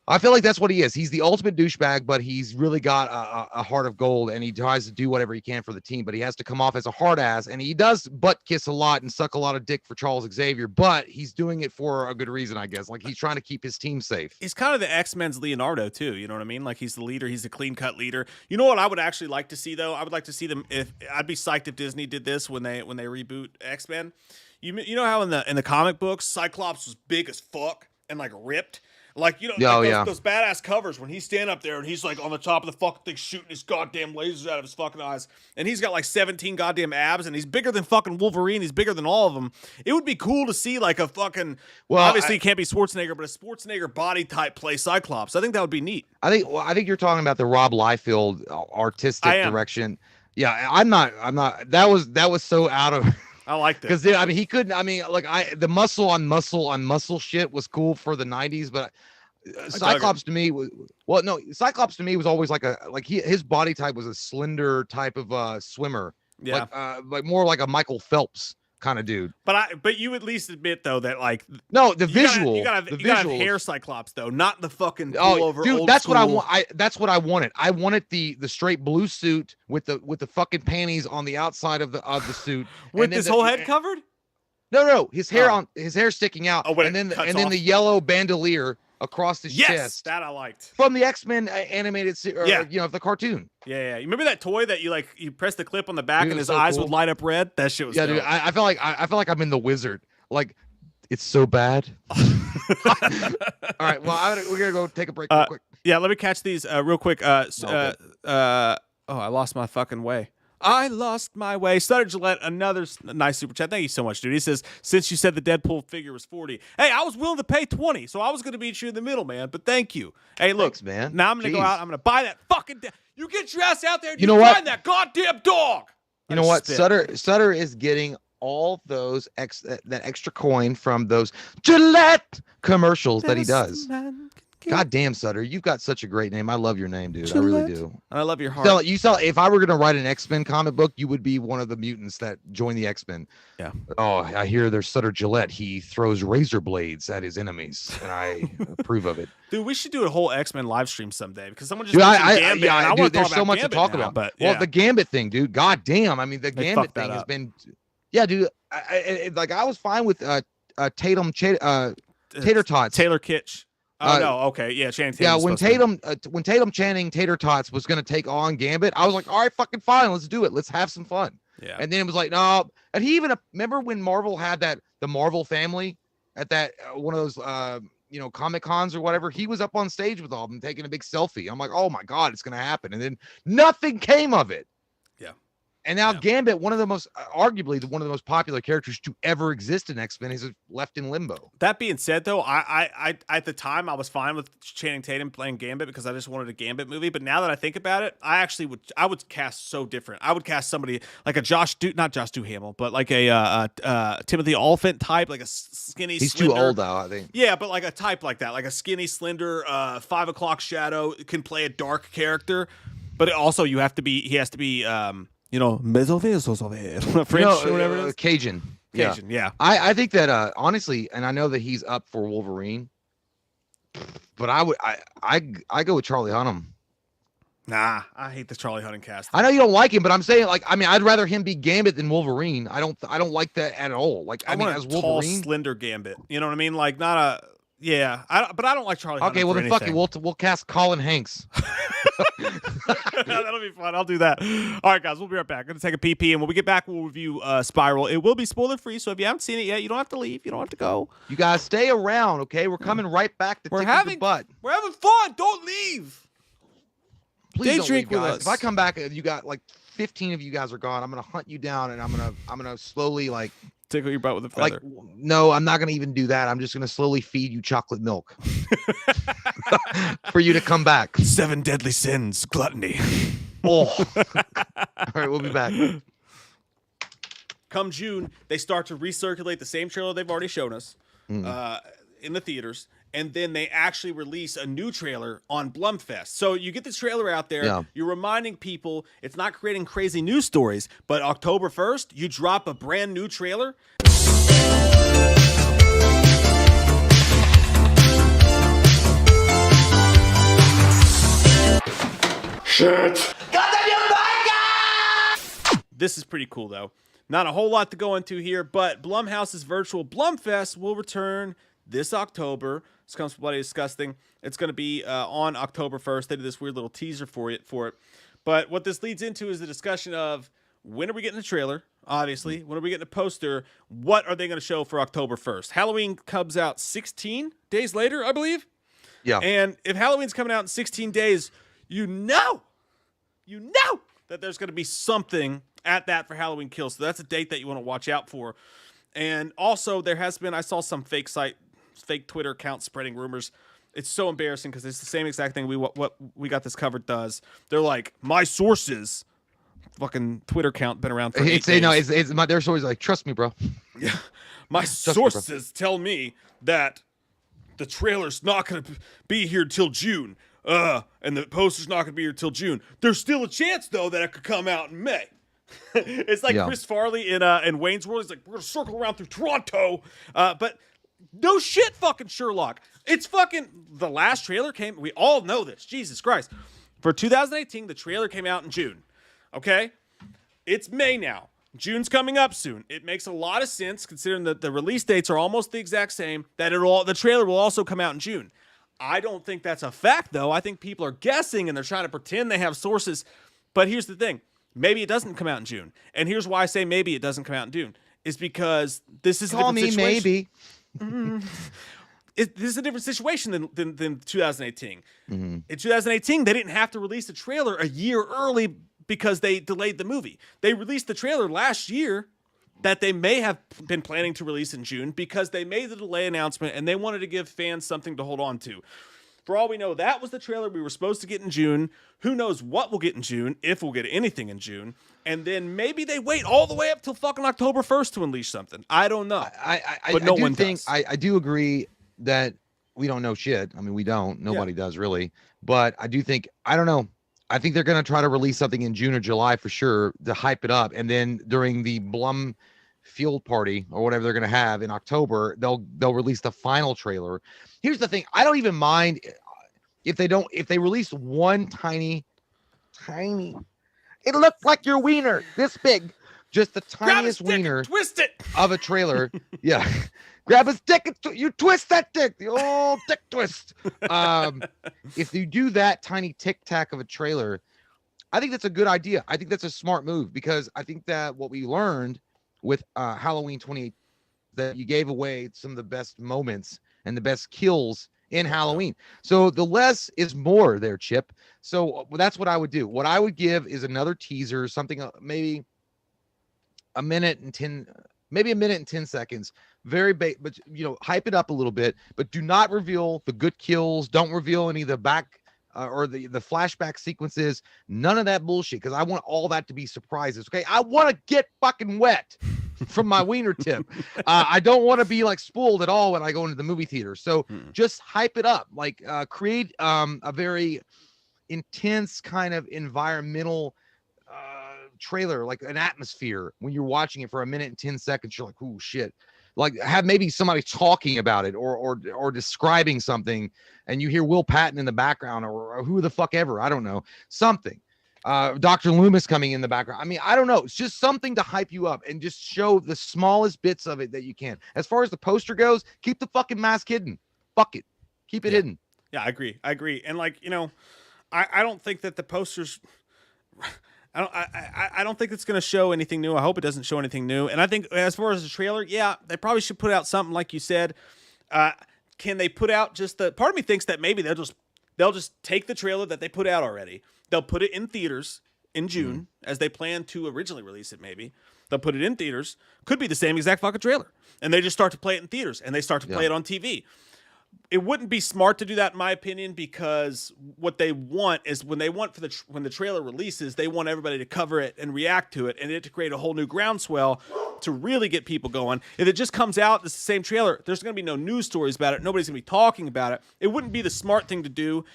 I feel like that's what he is. He's the ultimate douchebag, but he's really got a heart of gold, and he tries to do whatever he can for the team, but he has to come off as a hard ass, and he does butt kiss a lot and suck a lot of dick for Charles Xavier, but he's doing it for a good reason, I guess. Like, he's trying to keep his team safe. He's kind of the X-Men's Leonardo, too. You know what I mean? Like, he's the leader. He's a clean-cut leader. You know what I would actually like to see, though? I would like to see them, I'd be psyched if Disney did this when they reboot X-Men. You know how in the comic books, Cyclops was big as fuck and, like, ripped? Like, you know, those badass covers when he's standing up there and he's like on the top of the fucking thing shooting his goddamn lasers out of his fucking eyes. And he's got like 17 goddamn abs and he's bigger than fucking Wolverine. He's bigger than all of them. It would be cool to see like a fucking, obviously it can't be Schwarzenegger, but a Schwarzenegger body type play Cyclops. I think that would be neat. I think you're talking about the Rob Liefeld artistic direction. Yeah, I'm not, that was so out of... I like that. Because I mean, he couldn't. I mean, like the muscle on muscle shit was cool for the '90s, but Cyclops to me was Cyclops to me was always his body type was a slender type of swimmer, like more like a Michael Phelps kind of dude. But you at least admit though that like the visual, you gotta have hair Cyclops though, not the fucking pullover. Dude, that's what I want. That's what I wanted. I wanted the straight blue suit with the fucking panties on the outside of the suit with his whole head covered. No, his hair sticking out, and then the yellow bandolier across his chest. That I liked from the X-Men animated the cartoon. Yeah. You remember that toy that you press the clip on the back and his eyes would light up red? That shit was dope. Dude. I feel like I'm in the Wizard. Like, it's so bad. All right, well, we're gonna go take a break real quick. Yeah, let me catch these real quick. I lost my fucking way. I lost my way. Sutter Gillette, another nice super chat. Thank you so much, dude. He says, since you said the Deadpool figure was 40, hey, I was willing to pay 20, so I was going to meet you in the middle, man. But thank you. Hey, look, thanks, man. Now I'm going to go out. I'm going to buy that fucking. You get your ass out there. And you know what? Find that goddamn dog. You know what? Sutter is getting all those that extra coin from those Gillette commercials that he does. God damn, Sutter, you've got such a great name. I love your name, dude. I really do. I love your heart. You saw if I were gonna write an X-Men comic book, you would be one of the mutants that join the X-Men. Yeah. Oh, I hear there's Sutter Gillette. He throws razor blades at his enemies, and I approve of it. Dude, we should do a whole X-Men live stream someday because someone just Dude, mentioned Gambit. yeah, and I dude, want to there's talk so about much Gambit to talk now, about. But Well, the Gambit thing, dude. God damn. I mean, the They Gambit fucked that thing has up. been. Yeah, dude. Like I was fine with Tatum Tater Tots. Taylor Kitsch. Oh no, okay, yeah, Channing Tatum. Yeah, was when Tatum Channing Tater Tots was gonna take on Gambit, I was like, all right, fucking fine, let's do it. Let's have some fun. Yeah. And then it was like, no. And he even remember when Marvel had the Marvel family at that one of those Comic Cons or whatever. He was up on stage with all of them taking a big selfie. I'm like, oh my god, it's gonna happen. And then nothing came of it. Yeah. And now Gambit, one of the most arguably one of the most popular characters to ever exist in X-Men, is left in limbo. That being said, though, I at the time I was fine with Channing Tatum playing Gambit because I just wanted a Gambit movie. But now that I think about it, I would cast so different. I would cast somebody like a not Josh Duhamel, but like a Timothy Olyphant type, like a skinny. He's slender. too old now, I think. Yeah, but like a type like that, like a skinny, slender, 5 o'clock shadow can play a dark character, but also he has to be. French or whatever it is. Cajun. Yeah. I think that honestly, and I know that he's up for Wolverine, but I go with Charlie Hunnam. Nah, I hate the Charlie Hunnam cast. I know you don't like him, but I'm saying I'd rather him be Gambit than Wolverine. I don't like that at all. Like I want as a Wolverine, tall, slender Gambit. You know what I mean? Like not a but I don't like Charlie. Okay, Hunnam well for then fuck it. anything. We'll cast Colin Hanks. That'll be fun. I'll do that. All right, guys, we'll be right back. Gonna take a pee, and when we get back, we'll review Spiral. It will be spoiler free, so if you haven't seen it yet, you don't have to leave. You don't have to go. You guys stay around, okay? We're coming right back to kick your butt. We're having fun. Don't leave. Please Day don't drink leave, with guys. us. If I come back, you got like 15 of you guys are gone. I'm gonna hunt you down, and I'm gonna slowly Tickle your butt with a feather. No, I'm not gonna even do that. I'm just gonna slowly feed you chocolate milk for you to come back. 7 deadly sins, gluttony. Oh. All right, we'll be back. Come June, they start to recirculate the same trailer they've already shown us in the theaters, and then they actually release a new trailer on Blumfest. So you get this trailer out there, you're reminding people it's not creating crazy news stories, but October 1st, you drop a brand new trailer. Shit. This is pretty cool, though. Not a whole lot to go into here, but Blumhouse's virtual Blumfest will return this October. This comes from Bloody Disgusting. It's going to be on October 1st. They did this weird little teaser for it. But what this leads into is the discussion of when are we getting a trailer, obviously. When are we getting a poster? What are they going to show for October 1st? Halloween comes out 16 days later, I believe. Yeah. And if Halloween's coming out in 16 days, you know that there's going to be something at that for Halloween Kills. So that's a date that you want to watch out for. And also there has been, I saw some fake Twitter account spreading rumors. It's so embarrassing because it's the same exact thing what we got this covered does. They're like, my sources, fucking Twitter account been around for 8 days. No, their stories like, trust me, bro. Yeah. My sources tell me that the trailer's not going to be here till June. And the poster's not going to be here till June. There's still a chance, though, that it could come out in May. It's like Chris Farley in Wayne's World. He's like, we're going to circle around through Toronto. But no shit, fucking Sherlock. It's fucking, the last trailer came, we all know this, Jesus Christ. For 2018, the trailer came out in June. Okay? It's May now. June's coming up soon. It makes a lot of sense, considering that the release dates are almost the exact same, that the trailer will also come out in June. I don't think that's a fact, though. I think people are guessing and they're trying to pretend they have sources. But here's the thing. Maybe it doesn't come out in June. And here's why I say maybe it doesn't come out in June. Is because this is a different situation. Maybe. This is a different situation than 2018. Mm-hmm. In 2018, they didn't have to release the trailer a year early because they delayed the movie. They released the trailer last year that they may have been planning to release in June because they made the delay announcement and they wanted to give fans something to hold on to. For all we know, that was the trailer we were supposed to get in June. Who knows what we'll get in June, if we'll get anything in June. And then maybe they wait all the way up till fucking October 1st to unleash something. I don't know. But no one does. I do agree that we don't know shit. I mean, we don't. Nobody does really. But I do think, I don't know. I think they're going to try to release something in June or July for sure to hype it up. And then during the Blum field party or whatever they're going to have in October, they'll release the final trailer. Here's the thing. I don't even mind if they release one tiny, it looks like your wiener this big, just the tiniest wiener, twist it of a trailer. Yeah. Grab his dick and you twist that dick, the old dick twist. If you do that tiny tic tac of a trailer, I think that's a good idea. I think that's a smart move because I think that what we learned with Halloween 28, that you gave away some of the best moments and the best kills in Halloween. So the less is more there, Chip. So that's what I would do. What I would give is another teaser, something maybe a minute and 10 seconds. Very but hype it up a little bit, but do not reveal the good kills. Don't reveal any of the back or the flashback sequences. None of that bullshit, because I want all that to be surprises. Okay, I want to get fucking wet from my wiener tip. I don't want to be like spoiled at all when I go into the movie theater. So just hype it up, like create a very intense kind of environmental trailer, like an atmosphere when you're watching it for a minute and 10 seconds. You're like, oh shit. Like have maybe somebody talking about it or describing something, and you hear Will Patton in the background or who the fuck ever. I don't know, something. Dr. Loomis coming in the background. I mean, I don't know. It's just something to hype you up and just show the smallest bits of it that you can. As far as the poster goes, keep the fucking mask hidden. Fuck it. Keep it hidden. Yeah, I agree. And like, I don't think that the posters, I don't think it's going to show anything new. I hope it doesn't show anything new. And I think as far as the trailer, yeah, they probably should put out something like you said. Can they put out just part of me thinks that maybe they'll just take the trailer that they put out already. They'll put it in theaters in June as they plan to originally release it. Maybe they'll put it in theaters. Could be the same exact fucking trailer. And they just start to play it in theaters and they start to play it on TV. It wouldn't be smart to do that, in my opinion, because what they want is when the trailer releases, they want everybody to cover it and react to it, and it to create a whole new groundswell to really get people going. If it just comes out, it's the same trailer, there's going to be no news stories about it. Nobody's going to be talking about it. It wouldn't be the smart thing to do.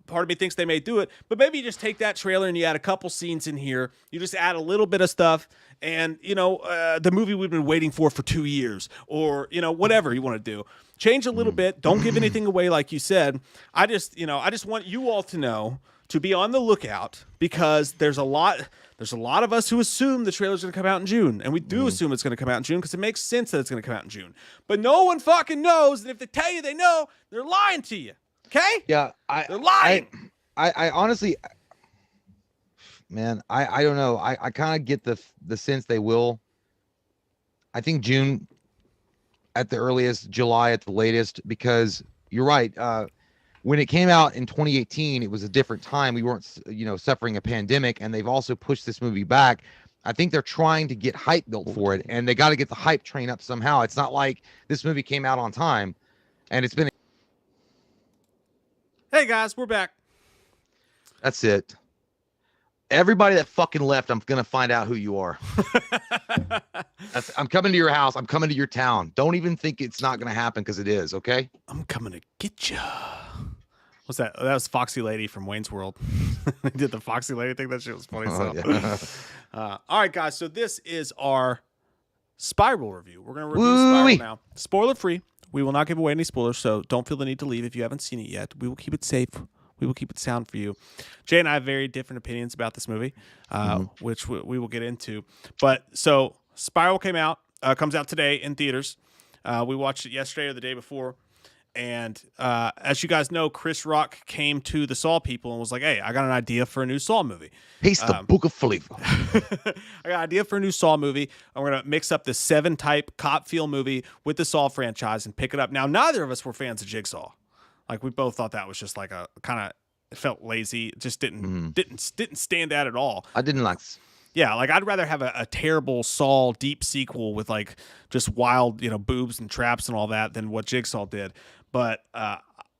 Part of me thinks they may do it, but maybe you just take that trailer and you add a couple scenes in here. You just add a little bit of stuff, and the movie we've been waiting for 2 years, or whatever you want to do. Change a little bit. Don't give anything away, like you said. I just want you all to know to be on the lookout, because there's a lot of us who assume the trailer's going to come out in June, and we do assume it's going to come out in June because it makes sense that it's going to come out in June. But no one fucking knows, and if they tell you they know, they're lying to you. Okay? Yeah, they're lying. I honestly, man, I don't know. I kind of get the sense they will. I think June at the earliest, July at the latest, because you're right. When it came out in 2018, it was a different time. We weren't, suffering a pandemic, and they've also pushed this movie back. I think they're trying to get hype built for it, and they got to get the hype train up somehow. It's not like this movie came out on time, and it's been. Hey guys, we're back. That's it. Everybody that fucking left, I'm gonna find out who you are. I'm coming to your house. I'm coming to your town. Don't even think it's not gonna happen, because it is. Okay. I'm coming to get you. What's that? That was Foxy Lady from Wayne's World. They did the Foxy Lady thing. That shit was funny. All right, guys. So this is our Spiral review. We're gonna review Spiral now. Spoiler free. We will not give away any spoilers, so don't feel the need to leave if you haven't seen it yet. We will keep it safe. We will keep it sound for you. Jay and I have very different opinions about this movie, which we will get into. But so Spiral comes out today in theaters. We watched it yesterday or the day before. And as you guys know, Chris Rock came to the Saw people and was like, hey, I got an idea for a new Saw movie. He's the book of flavor. I got an idea for a new Saw movie. I'm going to mix up the 7-type cop feel movie with the Saw franchise and pick it up. Now, neither of us were fans of Jigsaw. Like, we both thought that was just like a kind of, it felt lazy. It just didn't stand out at all. I didn't like. Yeah, like I'd rather have a terrible Saw deep sequel with like just wild, boobs and traps and all that than what Jigsaw did. But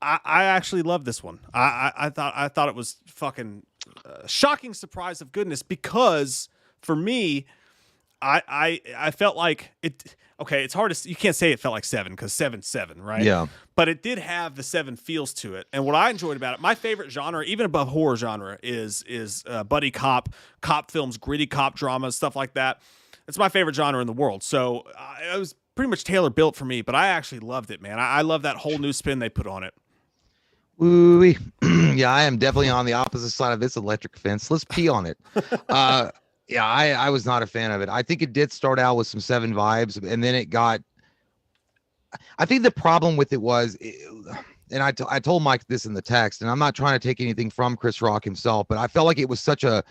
I actually love this one. I thought it was fucking shocking surprise of goodness, because for me, I felt like it. Okay, it's hard to, you can't say it felt like 7 because 7's 7, right? Yeah. But it did have the 7 feels to it, and what I enjoyed about it, my favorite genre, even above horror genre, is buddy cop films, gritty cop dramas, stuff like that. It's my favorite genre in the world. So it was pretty much tailor built for me, but I actually loved it, man. I love that whole new spin they put on it. Ooh, yeah, I am definitely on the opposite side of this electric fence. Let's pee on it. Yeah, I was not a fan of it. I think it did start out with some 7 vibes, and then it got. I think the problem with it was, and I told Mike this in the text, and I'm not trying to take anything from Chris Rock himself, but I felt like it was such a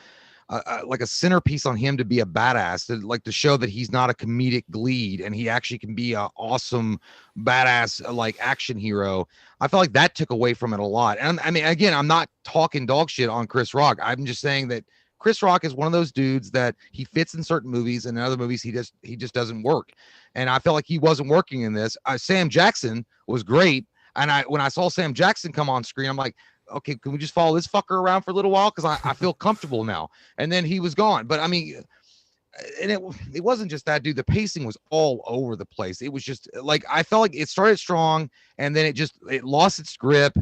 like a centerpiece on him to be a badass, to show that he's not a comedic lead and he actually can be a awesome badass like action hero. I felt like that took away from it a lot. And I mean, again, I'm not talking dog shit on Chris Rock. I'm just saying that Chris Rock is one of those dudes that he fits in certain movies, and in other movies he just doesn't work. And I felt like he wasn't working in this. Sam Jackson was great, and when I saw Sam Jackson come on screen, I'm like, okay, can we just follow this fucker around for a little while? Because I feel comfortable now. And then he was gone. But I mean, and it wasn't just that, dude. The pacing was all over the place. It was just like, I felt like it started strong, and then it lost its grip,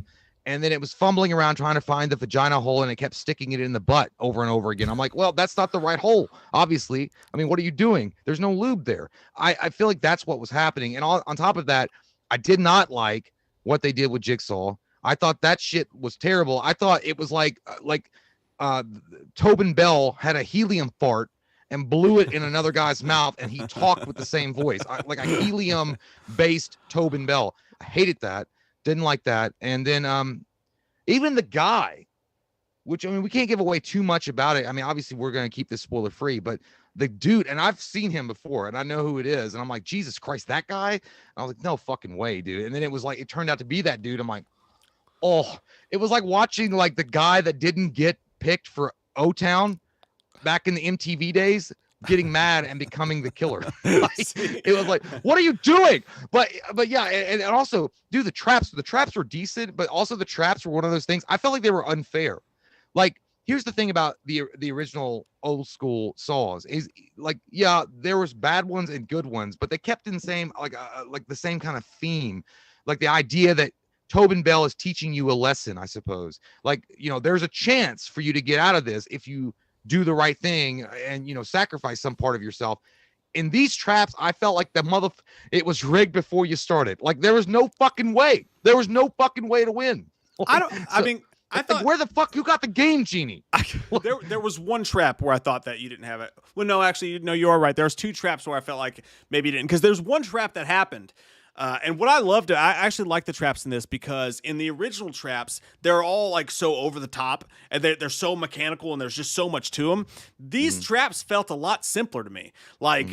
and then it was fumbling around trying to find the vagina hole, and it kept sticking it in the butt over and over again. I'm like, well, that's not the right hole, obviously. I mean, what are you doing? There's no lube there. I feel like that's what was happening. And on top of that, I did not like what they did with Jigsaw. I thought that shit was terrible. I thought it was like Tobin Bell had a helium fart and blew it in another guy's mouth, and he talked with the same voice, like a helium-based Tobin Bell. I hated that. Didn't like that. And then even the guy, which, I mean, we can't give away too much about it. I mean, obviously we're going to keep this spoiler free, but the dude, and I've seen him before and I know who it is. And I'm like, Jesus Christ, that guy? And I was like, no fucking way, dude. And then it was like, it turned out to be that dude. I'm like, oh, it was like watching like the guy that didn't get picked for O-Town back in the MTV days getting mad and becoming the killer. Like, it was like, what are you doing? But yeah, and also, dude, the traps were decent, but also the traps were one of those things. I felt like they were unfair. Like, here's the thing about the original old school Saws is, like, yeah, there was bad ones and good ones, but they kept in the same like the same kind of theme, like the idea that Tobin Bell is teaching you a lesson, I suppose. Like, you know, there's a chance for you to get out of this if you do the right thing and, you know, sacrifice some part of yourself. In these traps, I felt like it was rigged before you started. Like, there was no fucking way. There was no fucking way to win. I thought, like, where the fuck you got the game genie? There was one trap where I thought that you didn't have it. Well, no, actually, no, you are right. There's 2 traps where I felt like maybe you didn't, because there's one trap that happened. And what I loved, I actually like the traps in this, because in the original traps, they're all like so over the top, and they're so mechanical, and there's just so much to them. These traps felt a lot simpler to me, like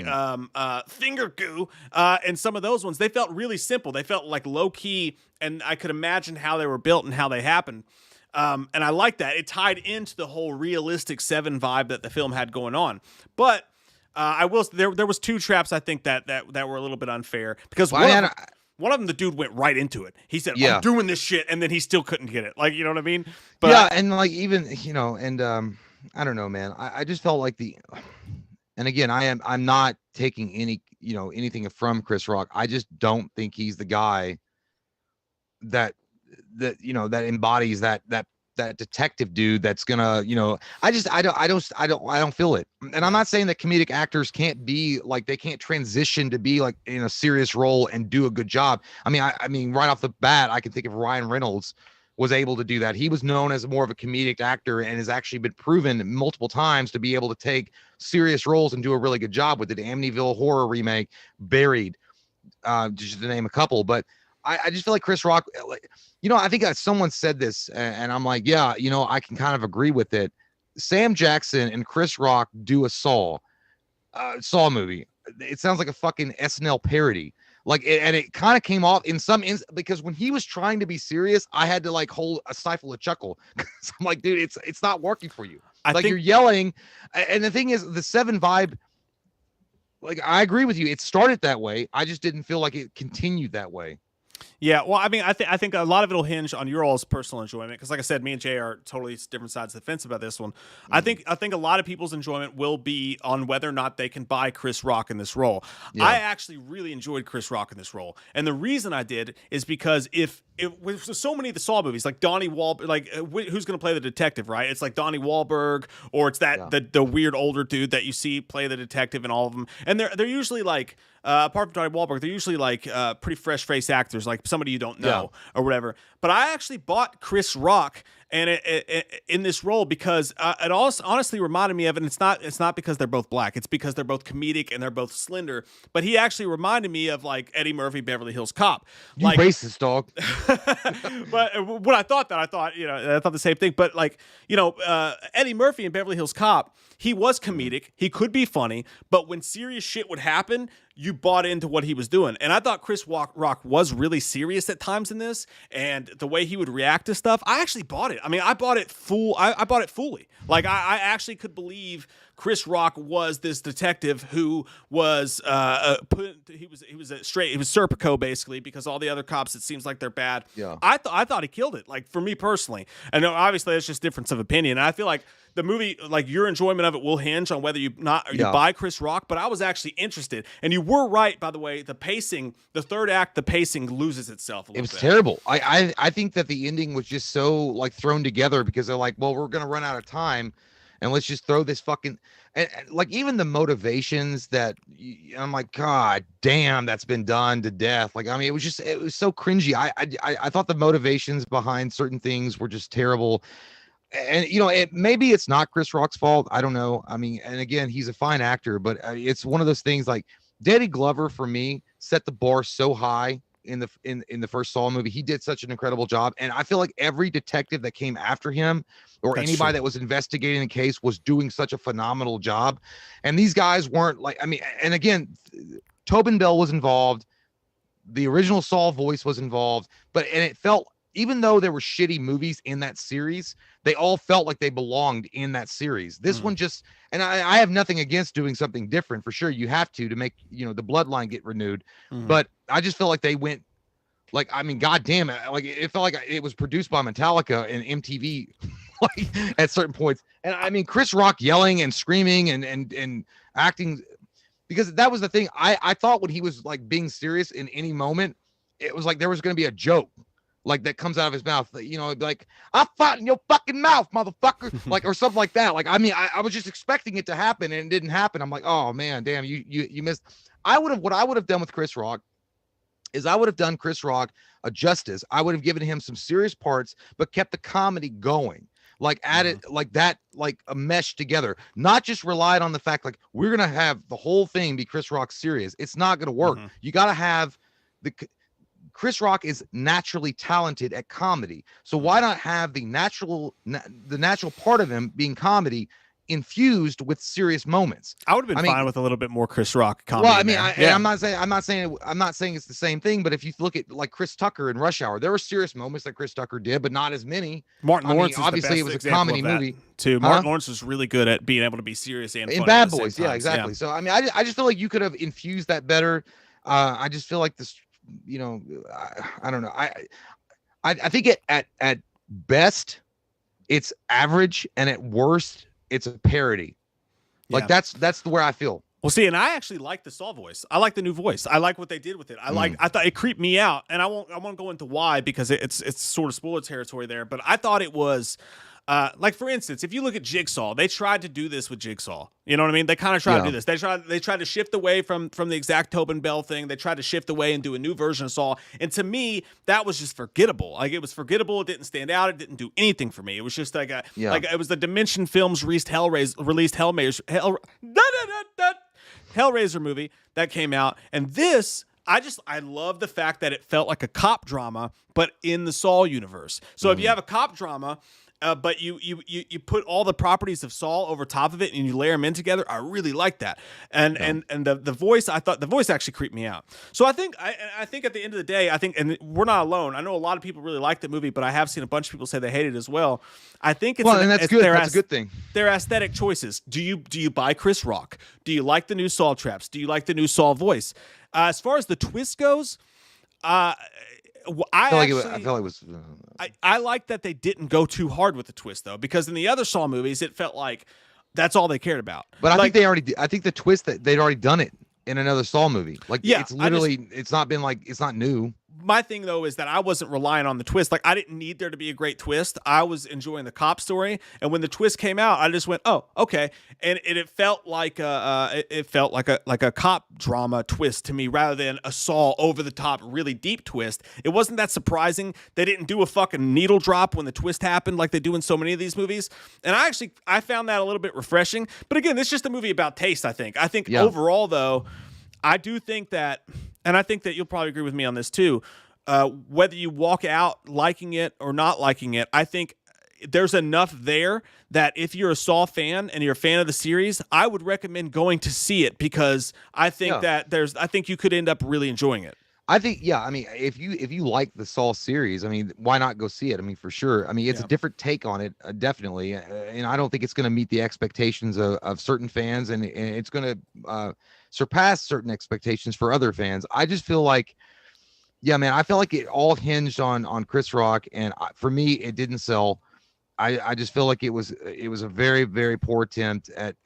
finger goo, and some of those ones, they felt really simple. They felt like low key, and I could imagine how they were built and how they happened. And I like that. It tied into the whole realistic 7 vibe that the film had going on. But I will. There was 2 traps I think that were a little bit unfair, because one of them, the dude went right into it. He said, "I'm doing this shit," and then he still couldn't get it. Like, you know what I mean? But yeah, and like, even, you know, and I don't know, man. I just felt like and again, I'm not taking anything from Chris Rock. I just don't think he's the guy that embodies that detective dude that's gonna, you know, I don't feel it. And I'm not saying that comedic actors can't be like, they can't transition to be like in a serious role and do a good job. I mean, right off the bat, I can think of Ryan Reynolds was able to do that. He was known as more of a comedic actor and has actually been proven multiple times to be able to take serious roles and do a really good job with it. Amityville Horror remake, Buried, just to name a couple. But I just feel like Chris Rock, like, you know, I think someone said this, and I'm like, yeah, you know, I can kind of agree with it. Sam Jackson and Chris Rock do a Saw movie. It sounds like a fucking SNL parody. Like, and it kind of came off in because when he was trying to be serious, I had to like stifle a chuckle. So I'm like, dude, it's not working for you. I think you're yelling. And the thing is, the 7 vibe, like, I agree with you. It started that way. I just didn't feel like it continued that way. Yeah, well, I mean, I think a lot of it'll hinge on your all's personal enjoyment because, like I said, me and Jay are totally different sides of the fence about this one. I think a lot of people's enjoyment will be on whether or not they can buy Chris Rock in this role. Yeah. I actually really enjoyed Chris Rock in this role, and the reason I did is because with so many of the Saw movies, like Donnie Wahlberg, like who's going to play the detective, right? It's like Donnie Wahlberg, or it's that the weird older dude that you see play the detective in all of them, and they're usually like. Apart from Donnie Wahlberg, they're usually like pretty fresh-faced actors, like somebody you don't know or whatever. But I actually bought Chris Rock and in this role because it also honestly reminded me of, and it's not because they're both black, it's because they're both comedic and they're both slender. But he actually reminded me of like Eddie Murphy, Beverly Hills Cop. You like, racist dog. But when I thought the same thing. But like Eddie Murphy in Beverly Hills Cop, he was comedic, he could be funny, but when serious shit would happen, you bought into what he was doing. And I thought Chris Rock was really serious at times in this, and the way he would react to stuff, I actually bought it. I mean, I bought it I bought it fully. Like I actually could believe Chris Rock was this detective who was he was Serpico basically, because all the other cops, it seems like they're bad. Yeah. I thought he killed it. Like for me personally, and obviously that's just difference of opinion. And I feel like the movie, like your enjoyment of it, will hinge on whether you buy Chris Rock. But I was actually interested, and you were right, by the way. The pacing, the third act, the pacing loses itself a little bit. It was terrible. I think that the ending was just so like thrown together because they're like, well, we're gonna run out of time, and let's just throw this fucking and like even the motivations that I'm like, God damn, that's been done to death. Like, I mean, it was so cringy. I thought the motivations behind certain things were just terrible. And maybe it's not Chris Rock's fault. I don't know. I mean, and again, he's a fine actor, but it's one of those things like Danny Glover for me set the bar so high in the first Saw movie. He did such an incredible job, and I feel like every detective that came after him or anybody that was investigating the case was doing such a phenomenal job. And these guys weren't like, I mean, and again, Tobin Bell was involved, the original Saw voice was involved, and it felt, even though there were shitty movies in that series, they all felt like they belonged in that series. This one just, and I have nothing against doing something different, for sure. You have to make, the bloodline get renewed. But I just feel like they went, like, I mean, goddamn it. Like, it felt like it was produced by Metallica and MTV, like, at certain points. And I mean, Chris Rock yelling and screaming and acting, because that was the thing. I thought when he was like being serious in any moment, it was like there was going to be a joke like that comes out of his mouth, like, I'll fight in your fucking mouth, motherfucker, like, or something like that. Like, I mean, I was just expecting it to happen and it didn't happen. I'm like, oh man, damn, you missed. What I would have done with Chris Rock is I would have done Chris Rock a justice. I would have given him some serious parts, but kept the comedy going. Like added like that, like a mesh together, not just relied on the fact like we're going to have the whole thing be Chris Rock serious. It's not going to work. You got to have Chris Rock is naturally talented at comedy. So why not have the natural part of him being comedy infused with serious moments? I would have been fine with a little bit more Chris Rock comedy. Well, I mean, I'm not saying it's the same thing, but if you look at like Chris Tucker in Rush Hour, there were serious moments that Chris Tucker did, but not as many. Martin Lawrence, obviously, it was a comedy movie too. Martin Lawrence was really good at being able to be serious and funny in Bad Boys. Yeah, exactly. So I mean, I just feel like you could have infused that better. I just feel like this. I don't know. I think at best it's average, and at worst it's a parody. Like that's the where I feel. Well, see, and I actually like the Saw voice. I like the new voice. I like what they did with it. I thought it creeped me out, and I won't go into why, because it's sort of spoiler territory there. But I thought it was. Like, for instance, if you look at Jigsaw, they tried to do this with Jigsaw. You know what I mean? They kind of tried to do this. They tried to shift away from the exact Tobin Bell thing. They tried to shift away and do a new version of Saw. And to me, that was just forgettable. Like, it was forgettable. It didn't stand out. It didn't do anything for me. It was just like like it was the Dimension Films released Hellraiser movie that came out. And this, I love the fact that it felt like a cop drama, but in the Saw universe. So if you have a cop drama, but you put all the properties of Saul over top of it and you layer them in together, I really like that. And the voice, I thought the voice actually creeped me out. So I think at the end of the day, and we're not alone. I know a lot of people really like the movie, but I have seen a bunch of people say they hate it as well. I think and that's good. That's a good thing. They're aesthetic choices. Do you buy Chris Rock? Do you like the new Saul traps? Do you like the new Saul voice? As far as the twist goes, I feel like it was. I like that they didn't go too hard with the twist though, because in the other Saw movies, it felt like that's all they cared about. But I think they already. I think the twist that they'd already done it in another Saw movie. Like, it's literally, it's not been like, it's not new. My thing though is that I wasn't relying on the twist. Like, I didn't need there to be a great twist. I was enjoying the cop story, and when the twist came out, I just went, "Oh, okay." And it felt like a cop drama twist to me, rather than a Saw over the top, really deep twist. It wasn't that surprising. They didn't do a fucking needle drop when the twist happened, like they do in so many of these movies. And I found that a little bit refreshing. But again, it's just a movie about taste. I think overall though, I do think that. And I think that you'll probably agree with me on this too. Whether you walk out liking it or not liking it, I think there's enough there that if you're a Saw fan and you're a fan of the series, I would recommend going to see it, because I think I think you could end up really enjoying it. I think, I mean, if you like the Saw series, I mean, why not go see it? I mean, for sure. I mean, it's a different take on it, definitely. And I don't think it's going to meet the expectations of certain fans, and it's going to surpass certain expectations for other fans. I just feel like, man, I feel like it all hinged on Chris Rock, and for me, it didn't sell. I just feel like it was a very, very poor attempt at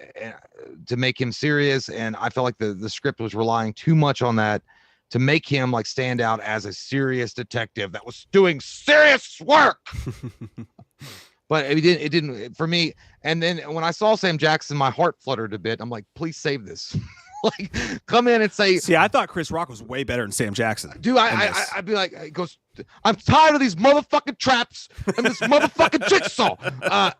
to make him serious, and I felt like the script was relying too much on that to make him like stand out as a serious detective that was doing serious work. But it didn't for me. And then when I saw Sam Jackson, my heart fluttered a bit. I'm like, please save this. Like, come in and say. See, I thought Chris Rock was way better than Sam Jackson. Dude, I'd be like, it goes, I'm tired of these motherfucking traps and this motherfucking jigsaw.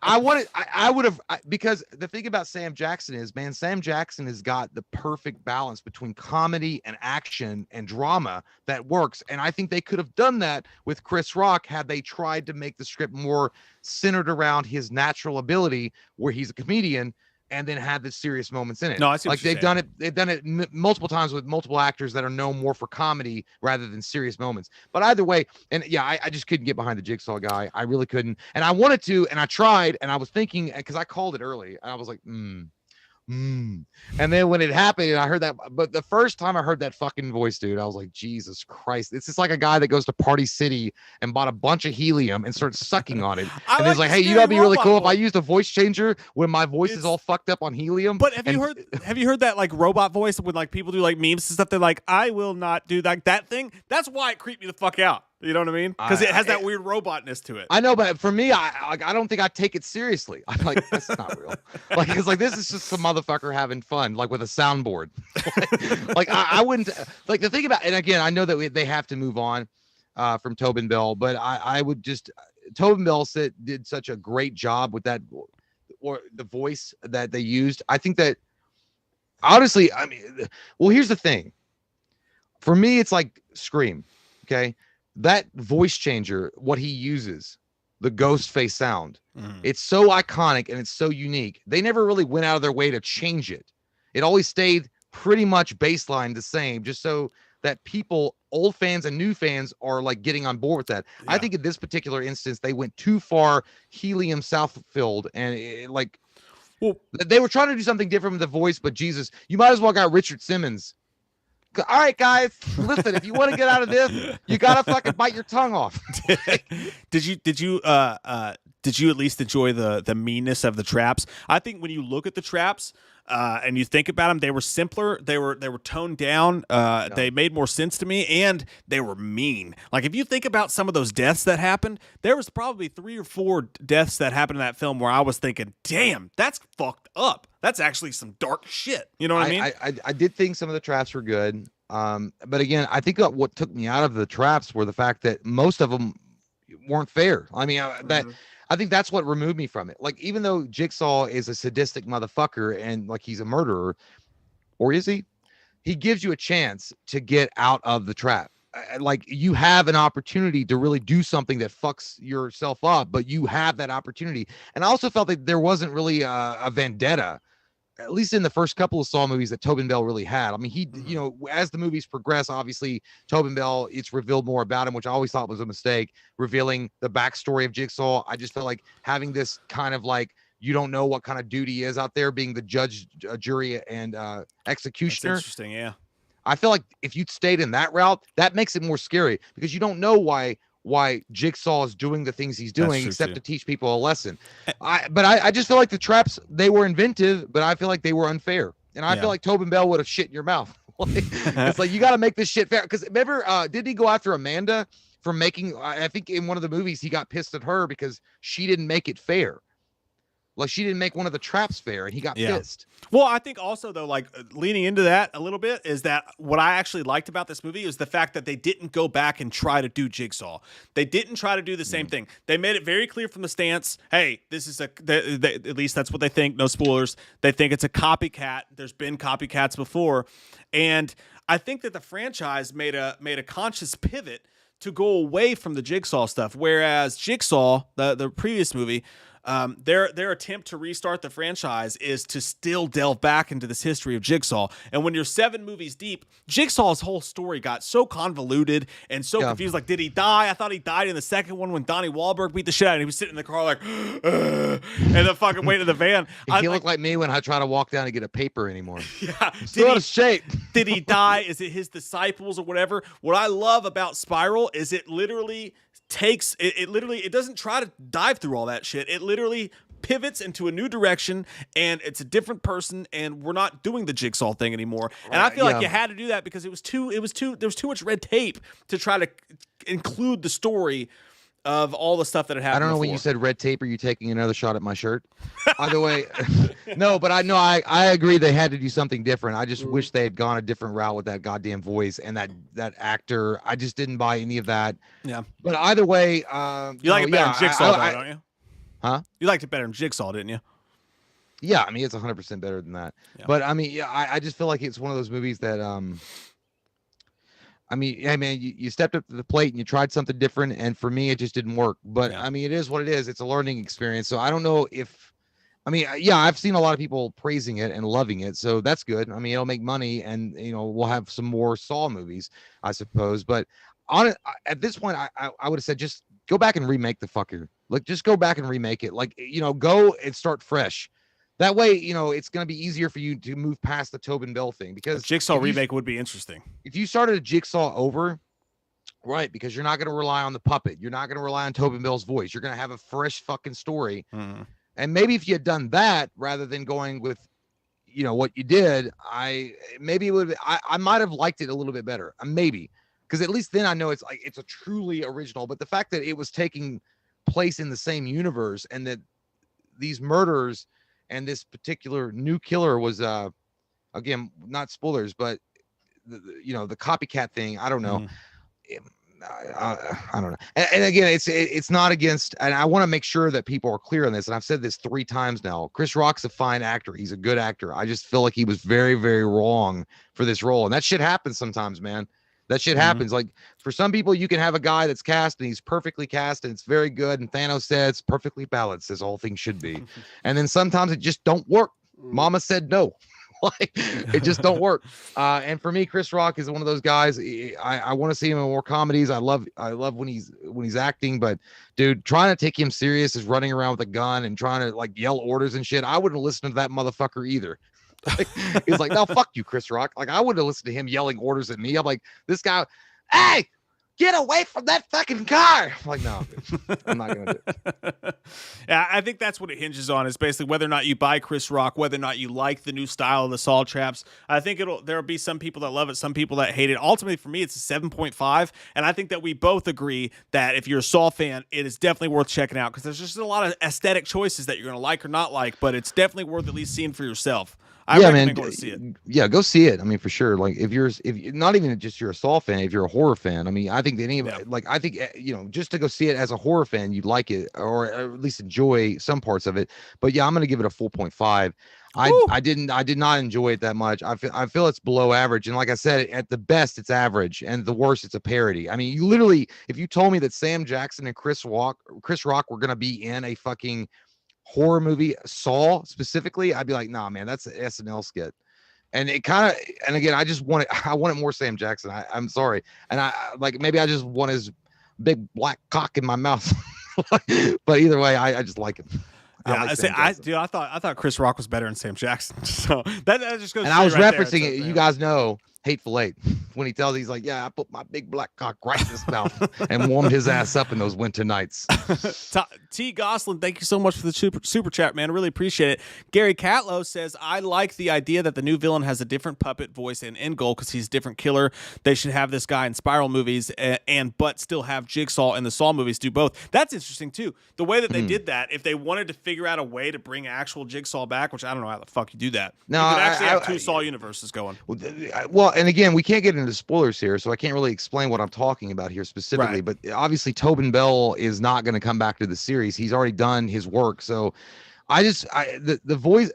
I would have, because the thing about Sam Jackson is, man, Sam Jackson has got the perfect balance between comedy and action and drama that works. And I think they could have done that with Chris Rock had they tried to make the script more centered around his natural ability, where he's a comedian, and then had the serious moments in it. No, I see. Like they've done it multiple times with multiple actors that are known more for comedy rather than serious moments. But either way, and I just couldn't get behind the Jigsaw guy. I really couldn't. And I wanted to, and I tried, and I was thinking, because I called it early, and I was like, And then when it happened, and I heard that, but the first time I heard that fucking voice, dude, I was like, Jesus Christ. It's just like a guy that goes to Party City and bought a bunch of helium and starts sucking on it. And he's like, hey, you gotta be really cool if I used a voice changer when my voice is all fucked up on helium. But have you heard that like robot voice when like people do like memes and stuff? They're like, I will not do that thing. That's why it creeped me the fuck out. You know what I mean? Because it has that weird robotness to it. I know, but for me, I don't think I take it seriously. I'm like, that's not real. Like, it's like, this is just some motherfucker having fun, like with a soundboard. Like I wouldn't, like the thing about, and again, I know that they have to move on from Tobin Bell, but I would just, Tobin Bell did such a great job with that, or the voice that they used. I think that, honestly, I mean, well, here's the thing. For me, it's like Scream, okay? That voice changer, what he uses, the ghost face sound, it's so iconic and it's so unique. They never really went out of their way to change it. It always stayed pretty much baseline the same, just so that people, old fans and new fans, are like getting on board with that. Yeah. I think in this particular instance, they went too far helium Southfield, and they were trying to do something different with the voice, but Jesus, you might as well got Richard Simmons. All right, guys, listen, if you want to get out of this, you gotta fucking bite your tongue off. Did you at least enjoy the meanness of the traps? I think when you look at the traps and you think about them, they were simpler, they were toned down, they made more sense to me, and they were mean. Like, if you think about some of those deaths that happened, there was probably 3 or 4 deaths that happened in that film where I was thinking, damn, that's fucked up. That's actually some dark shit. You know what I mean? I did think some of the traps were good. But again, I think what took me out of the traps were the fact that most of them weren't fair. I mean, I think that's what removed me from it. Like, even though Jigsaw is a sadistic motherfucker and like he's a murderer, or is he? He gives you a chance to get out of the trap. Like, you have an opportunity to really do something that fucks yourself up, but you have that opportunity. And I also felt that there wasn't really a vendetta, at least in the first couple of Saw movies, that Tobin Bell really had. I mean, he, you know, as the movies progress, obviously Tobin Bell, it's revealed more about him, which I always thought was a mistake, revealing the backstory of Jigsaw. I just felt like having this kind of like, you don't know what kind of dude he is out there, being the judge, jury, and executioner. That's interesting, yeah. I feel like if you'd stayed in that route, that makes it more scary because you don't know why Jigsaw is doing the things he's doing except to teach people a lesson. I just feel like the traps, they were inventive, but I feel like they were unfair. And I feel like Tobin Bell would have shit in your mouth. It's like, you got to make this shit fair. Because remember, didn't he go after Amanda for making, I think in one of the movies, he got pissed at her because she didn't make it fair. Like, she didn't make one of the traps fair, and he got pissed. Well, I think also, though, like, leaning into that a little bit is that what I actually liked about this movie is the fact that they didn't go back and try to do Jigsaw. They didn't try to do the same thing. They made it very clear from the stance, hey, this is at least that's what they think, no spoilers. They think it's a copycat. There's been copycats before. And I think that the franchise made a conscious pivot to go away from the Jigsaw stuff, whereas Jigsaw, the previous movie, their attempt to restart the franchise is to still delve back into this history of Jigsaw. And when you're 7 movies deep, Jigsaw's whole story got so convoluted and so confused. Like, did he die? I thought he died in the second one when Donnie Wahlberg beat the shit out of him. He was sitting in the car like, and then fucking waiting in the van. He looked like me when I try to walk down to get a paper anymore. Yeah. Still out of shape. Did he die? Is it his disciples or whatever? What I love about Spiral is it literally takes it doesn't try to dive through all that shit. It literally pivots into a new direction, and it's a different person, and we're not doing the Jigsaw thing anymore. And I feel like you had to do that because there was too much red tape to try to include the story of all the stuff that had happened. I don't know before. when you said red tape, are you taking another shot at my shirt? Either way, no, but I agree they had to do something different. I just wish they had gone a different route with that goddamn voice and that actor. I just didn't buy any of that. Yeah. But either way, you like it better than Jigsaw, don't you? Huh? You liked it better than Jigsaw, didn't you? Yeah, I mean, it's 100% better than that. Yeah. But I mean, I just feel like it's one of those movies that I mean, you stepped up to the plate and you tried something different, and for me, it just didn't work. But I mean, it is what it is. It's a learning experience. So I don't know if, I mean, I've seen a lot of people praising it and loving it, so that's good. I mean, it'll make money, and we'll have some more Saw movies, I suppose. But at this point, I would have said just go back and remake the fucker. Like, just go back and remake it. Like, go and start fresh. That way, it's going to be easier for you to move past the Tobin Bell thing, because a Jigsaw remake would be interesting. If you started a Jigsaw over, right, because you're not going to rely on the puppet. You're not going to rely on Tobin Bell's voice. You're going to have a fresh fucking story. Mm-hmm. And maybe if you had done that rather than going with, what you did, I might have liked it a little bit better. Maybe. Because at least then I know it's a truly original. But the fact that it was taking place in the same universe, and that these murders and this particular new killer was, again, not spoilers, but the copycat thing. I don't know. I don't know. And again, it's not against, and I want to make sure that people are clear on this. And I've said this 3 times now. Chris Rock's a fine actor. He's a good actor. I just feel like he was very, very wrong for this role. And that shit happens sometimes, man. That shit happens. Like, for some people, you can have a guy that's cast and he's perfectly cast and it's very good. And Thanos said it's perfectly balanced, as all things should be. And then sometimes it just don't work. Mama said no. Like, it just don't work. And for me, Chris Rock is one of those guys. I want to see him in more comedies. I love when he's acting, but dude, trying to take him serious is running around with a gun and trying to like yell orders and shit. I wouldn't listen to that motherfucker either. He's like, no, fuck you, Chris Rock. Like, I wouldn't listen to him yelling orders at me. I'm like, this guy, hey, get away from that fucking car. I'm like, no, bitch, I'm not gonna do it. Yeah, I think that's what it hinges on, is basically whether or not you buy Chris Rock, whether or not you like the new style of the Saw traps. I think there'll be some people that love it, some people that hate it. Ultimately, for me, it's a 7.5, and I think that we both agree that if you're a Saw fan, it is definitely worth checking out, because there's just a lot of aesthetic choices that you're gonna like or not like, but it's definitely worth at least seeing for yourself. I recommend going to see it. Yeah, go see it. I mean, for sure. Like, if you're not even just you're a Saw fan, if you're a horror fan, I mean, I think that I think just to go see it as a horror fan, you'd like it, or at least enjoy some parts of it. But yeah, I'm going to give it a 4.5. I did not enjoy it that much. I feel it's below average, and like I said, at the best it's average, and the worst it's a parody. I mean, you literally, if you told me that Sam Jackson and Chris Rock were going to be in a fucking horror movie, Saw specifically, I'd be like, nah, man, that's an SNL skit. And it kind of, and again, I wanted more Sam Jackson. I'm sorry. And maybe I just want his big black cock in my mouth. But either way, I just like him. Yeah, I thought Chris Rock was better than Sam Jackson. So that just goes. And I was referencing it. You guys know Hateful Eight when he tells he's like, yeah, I put my big black cock right in his mouth and warmed his ass up in those winter nights. T. Goslin, thank you so much for the super chat, man. I really appreciate it. Gary Catlow says, I like the idea that the new villain has a different puppet voice and end goal because he's a different killer. They should have this guy in Spiral movies but still have Jigsaw in the Saw movies do both. That's interesting, too. The way that they did that, if they wanted to figure out a way to bring actual Jigsaw back, which I don't know how the fuck you do that. No, you could actually have two Saw universes going. Well, and again, we can't get into spoilers here, so I can't really explain what I'm talking about here specifically. Right. But obviously, Tobin Bell is not going to come back to the series. He's already done his work. So, the voice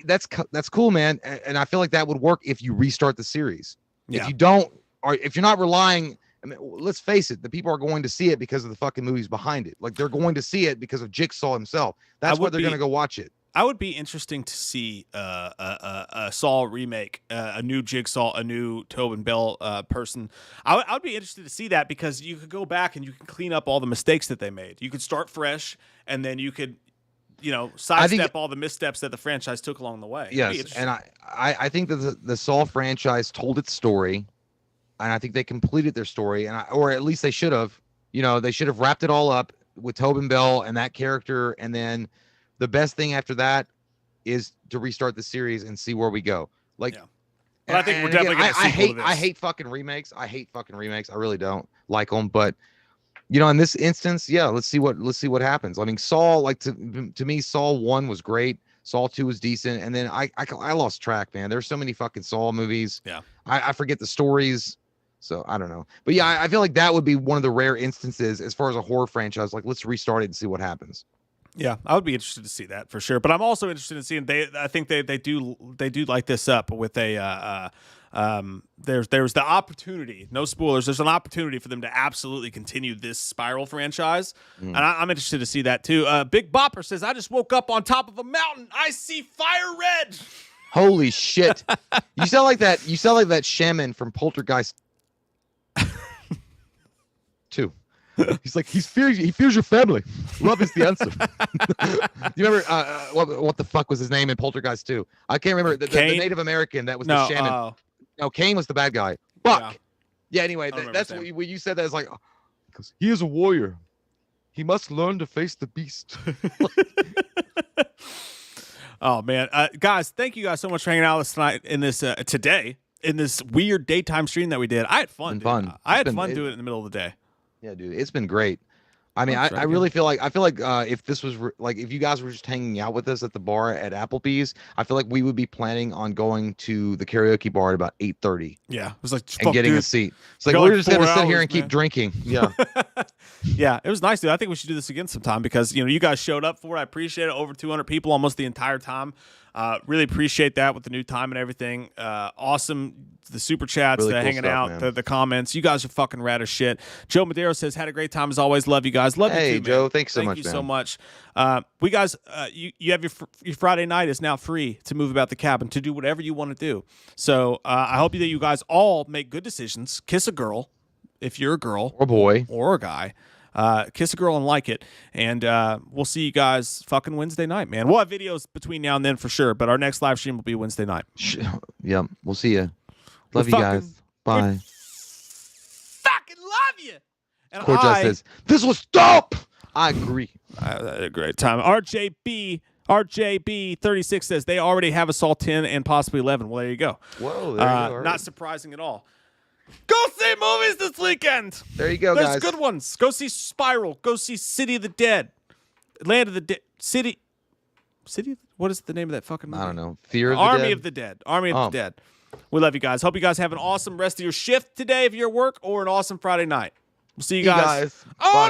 that's cool, man. And I feel like that would work if you restart the series. Yeah. If you don't, or if you're not relying. I mean, let's face it, the people are going to see it because of the fucking movies behind it. Like, they're going to see it because of Jigsaw himself. That's why they're going to go watch it. I would be interesting to see a Saw remake, a new Jigsaw, a new Tobin Bell person. I would be interested to see that because you could go back and you can clean up all the mistakes that they made. You could start fresh, and then you could, sidestep all the missteps that the franchise took along the way. Yes, and I think that the Saw franchise told its story, and I think they completed their story, or at least they should have. They should have wrapped it all up with Tobin Bell and that character, and then the best thing after that is to restart the series and see where we go. Like, but I think we're definitely going to see I hate fucking remakes. I really don't like them. But in this instance, let's see what happens. I mean, Saw, like to me, Saw 1 was great. Saw 2 was decent, and then I lost track, man. There's so many fucking Saw movies. Yeah, I forget the stories. So I don't know. But yeah, I feel like that would be one of the rare instances as far as a horror franchise. Like, let's restart it and see what happens. Yeah, I would be interested to see that for sure. But I'm also interested in seeing I think they do light this up with a there's the opportunity, no spoilers, there's an opportunity for them to absolutely continue this Spiral franchise. And I'm interested to see that too. Big Bopper says, I just woke up on top of a mountain. I see fire red. Holy shit. You sound like that shaman from Poltergeist 2. He's like, he fears your family. Love is the answer. You remember what the fuck was his name in Poltergeist 2? I can't remember. The Native American that was the shaman. No, Kane was the bad guy. Fuck. Yeah, anyway, that's when you said that. It's like, because he is a warrior. He must learn to face the beast. Oh, man. Guys, thank you guys so much for hanging out with us tonight today in this weird daytime stream that we did. I had fun. I had fun doing it in the middle of the day. Yeah, dude, it's been great. I mean, I really feel like if this was if you guys were just hanging out with us at the bar at Applebee's, I feel like we would be planning on going to the karaoke bar at about 8:30. Yeah, it was like and getting a seat. It's like we're just gonna sit here and keep drinking. Yeah, yeah, it was nice, dude. I think we should do this again sometime because you guys showed up for it. I appreciate it. Over 200 people, almost the entire time. Really appreciate that with the new time and everything. Awesome. The super chats, really the cool hanging stuff, out, the comments. You guys are fucking rad as shit. Joe Madero says, had a great time as always. Love you guys. Love you too, man. Joe. Thanks so much, Thank you so much. We guys, you have your Friday night is now free to move about the cabin, to do whatever you want to do. So I hope that you guys all make good decisions. Kiss a girl if you're a girl. Or a boy. Or a guy. Kiss a girl and like it. And we'll see you guys fucking Wednesday night, man. We'll have videos between now and then for sure, but our next live stream will be Wednesday night. Yeah, we'll see you. Love you guys. Bye. Fucking love you. And Corjai says, this was dope. I agree. I had a great time. RJB 36 says they already have Assault 10 and possibly 11. Well, there you go. Whoa, there you go. Not surprising at all. Go see movies this weekend. There you go, There's guys. good ones. Go see Spiral. Go see City of the Dead. Land of the Dead. City. What is the name of that fucking movie? I don't know. Fear of the Army Dead? of the Dead. Army of the Dead. We love you guys. Hope you guys have an awesome rest of your shift today if you're at work, or an awesome Friday night. We'll see you guys. Bye.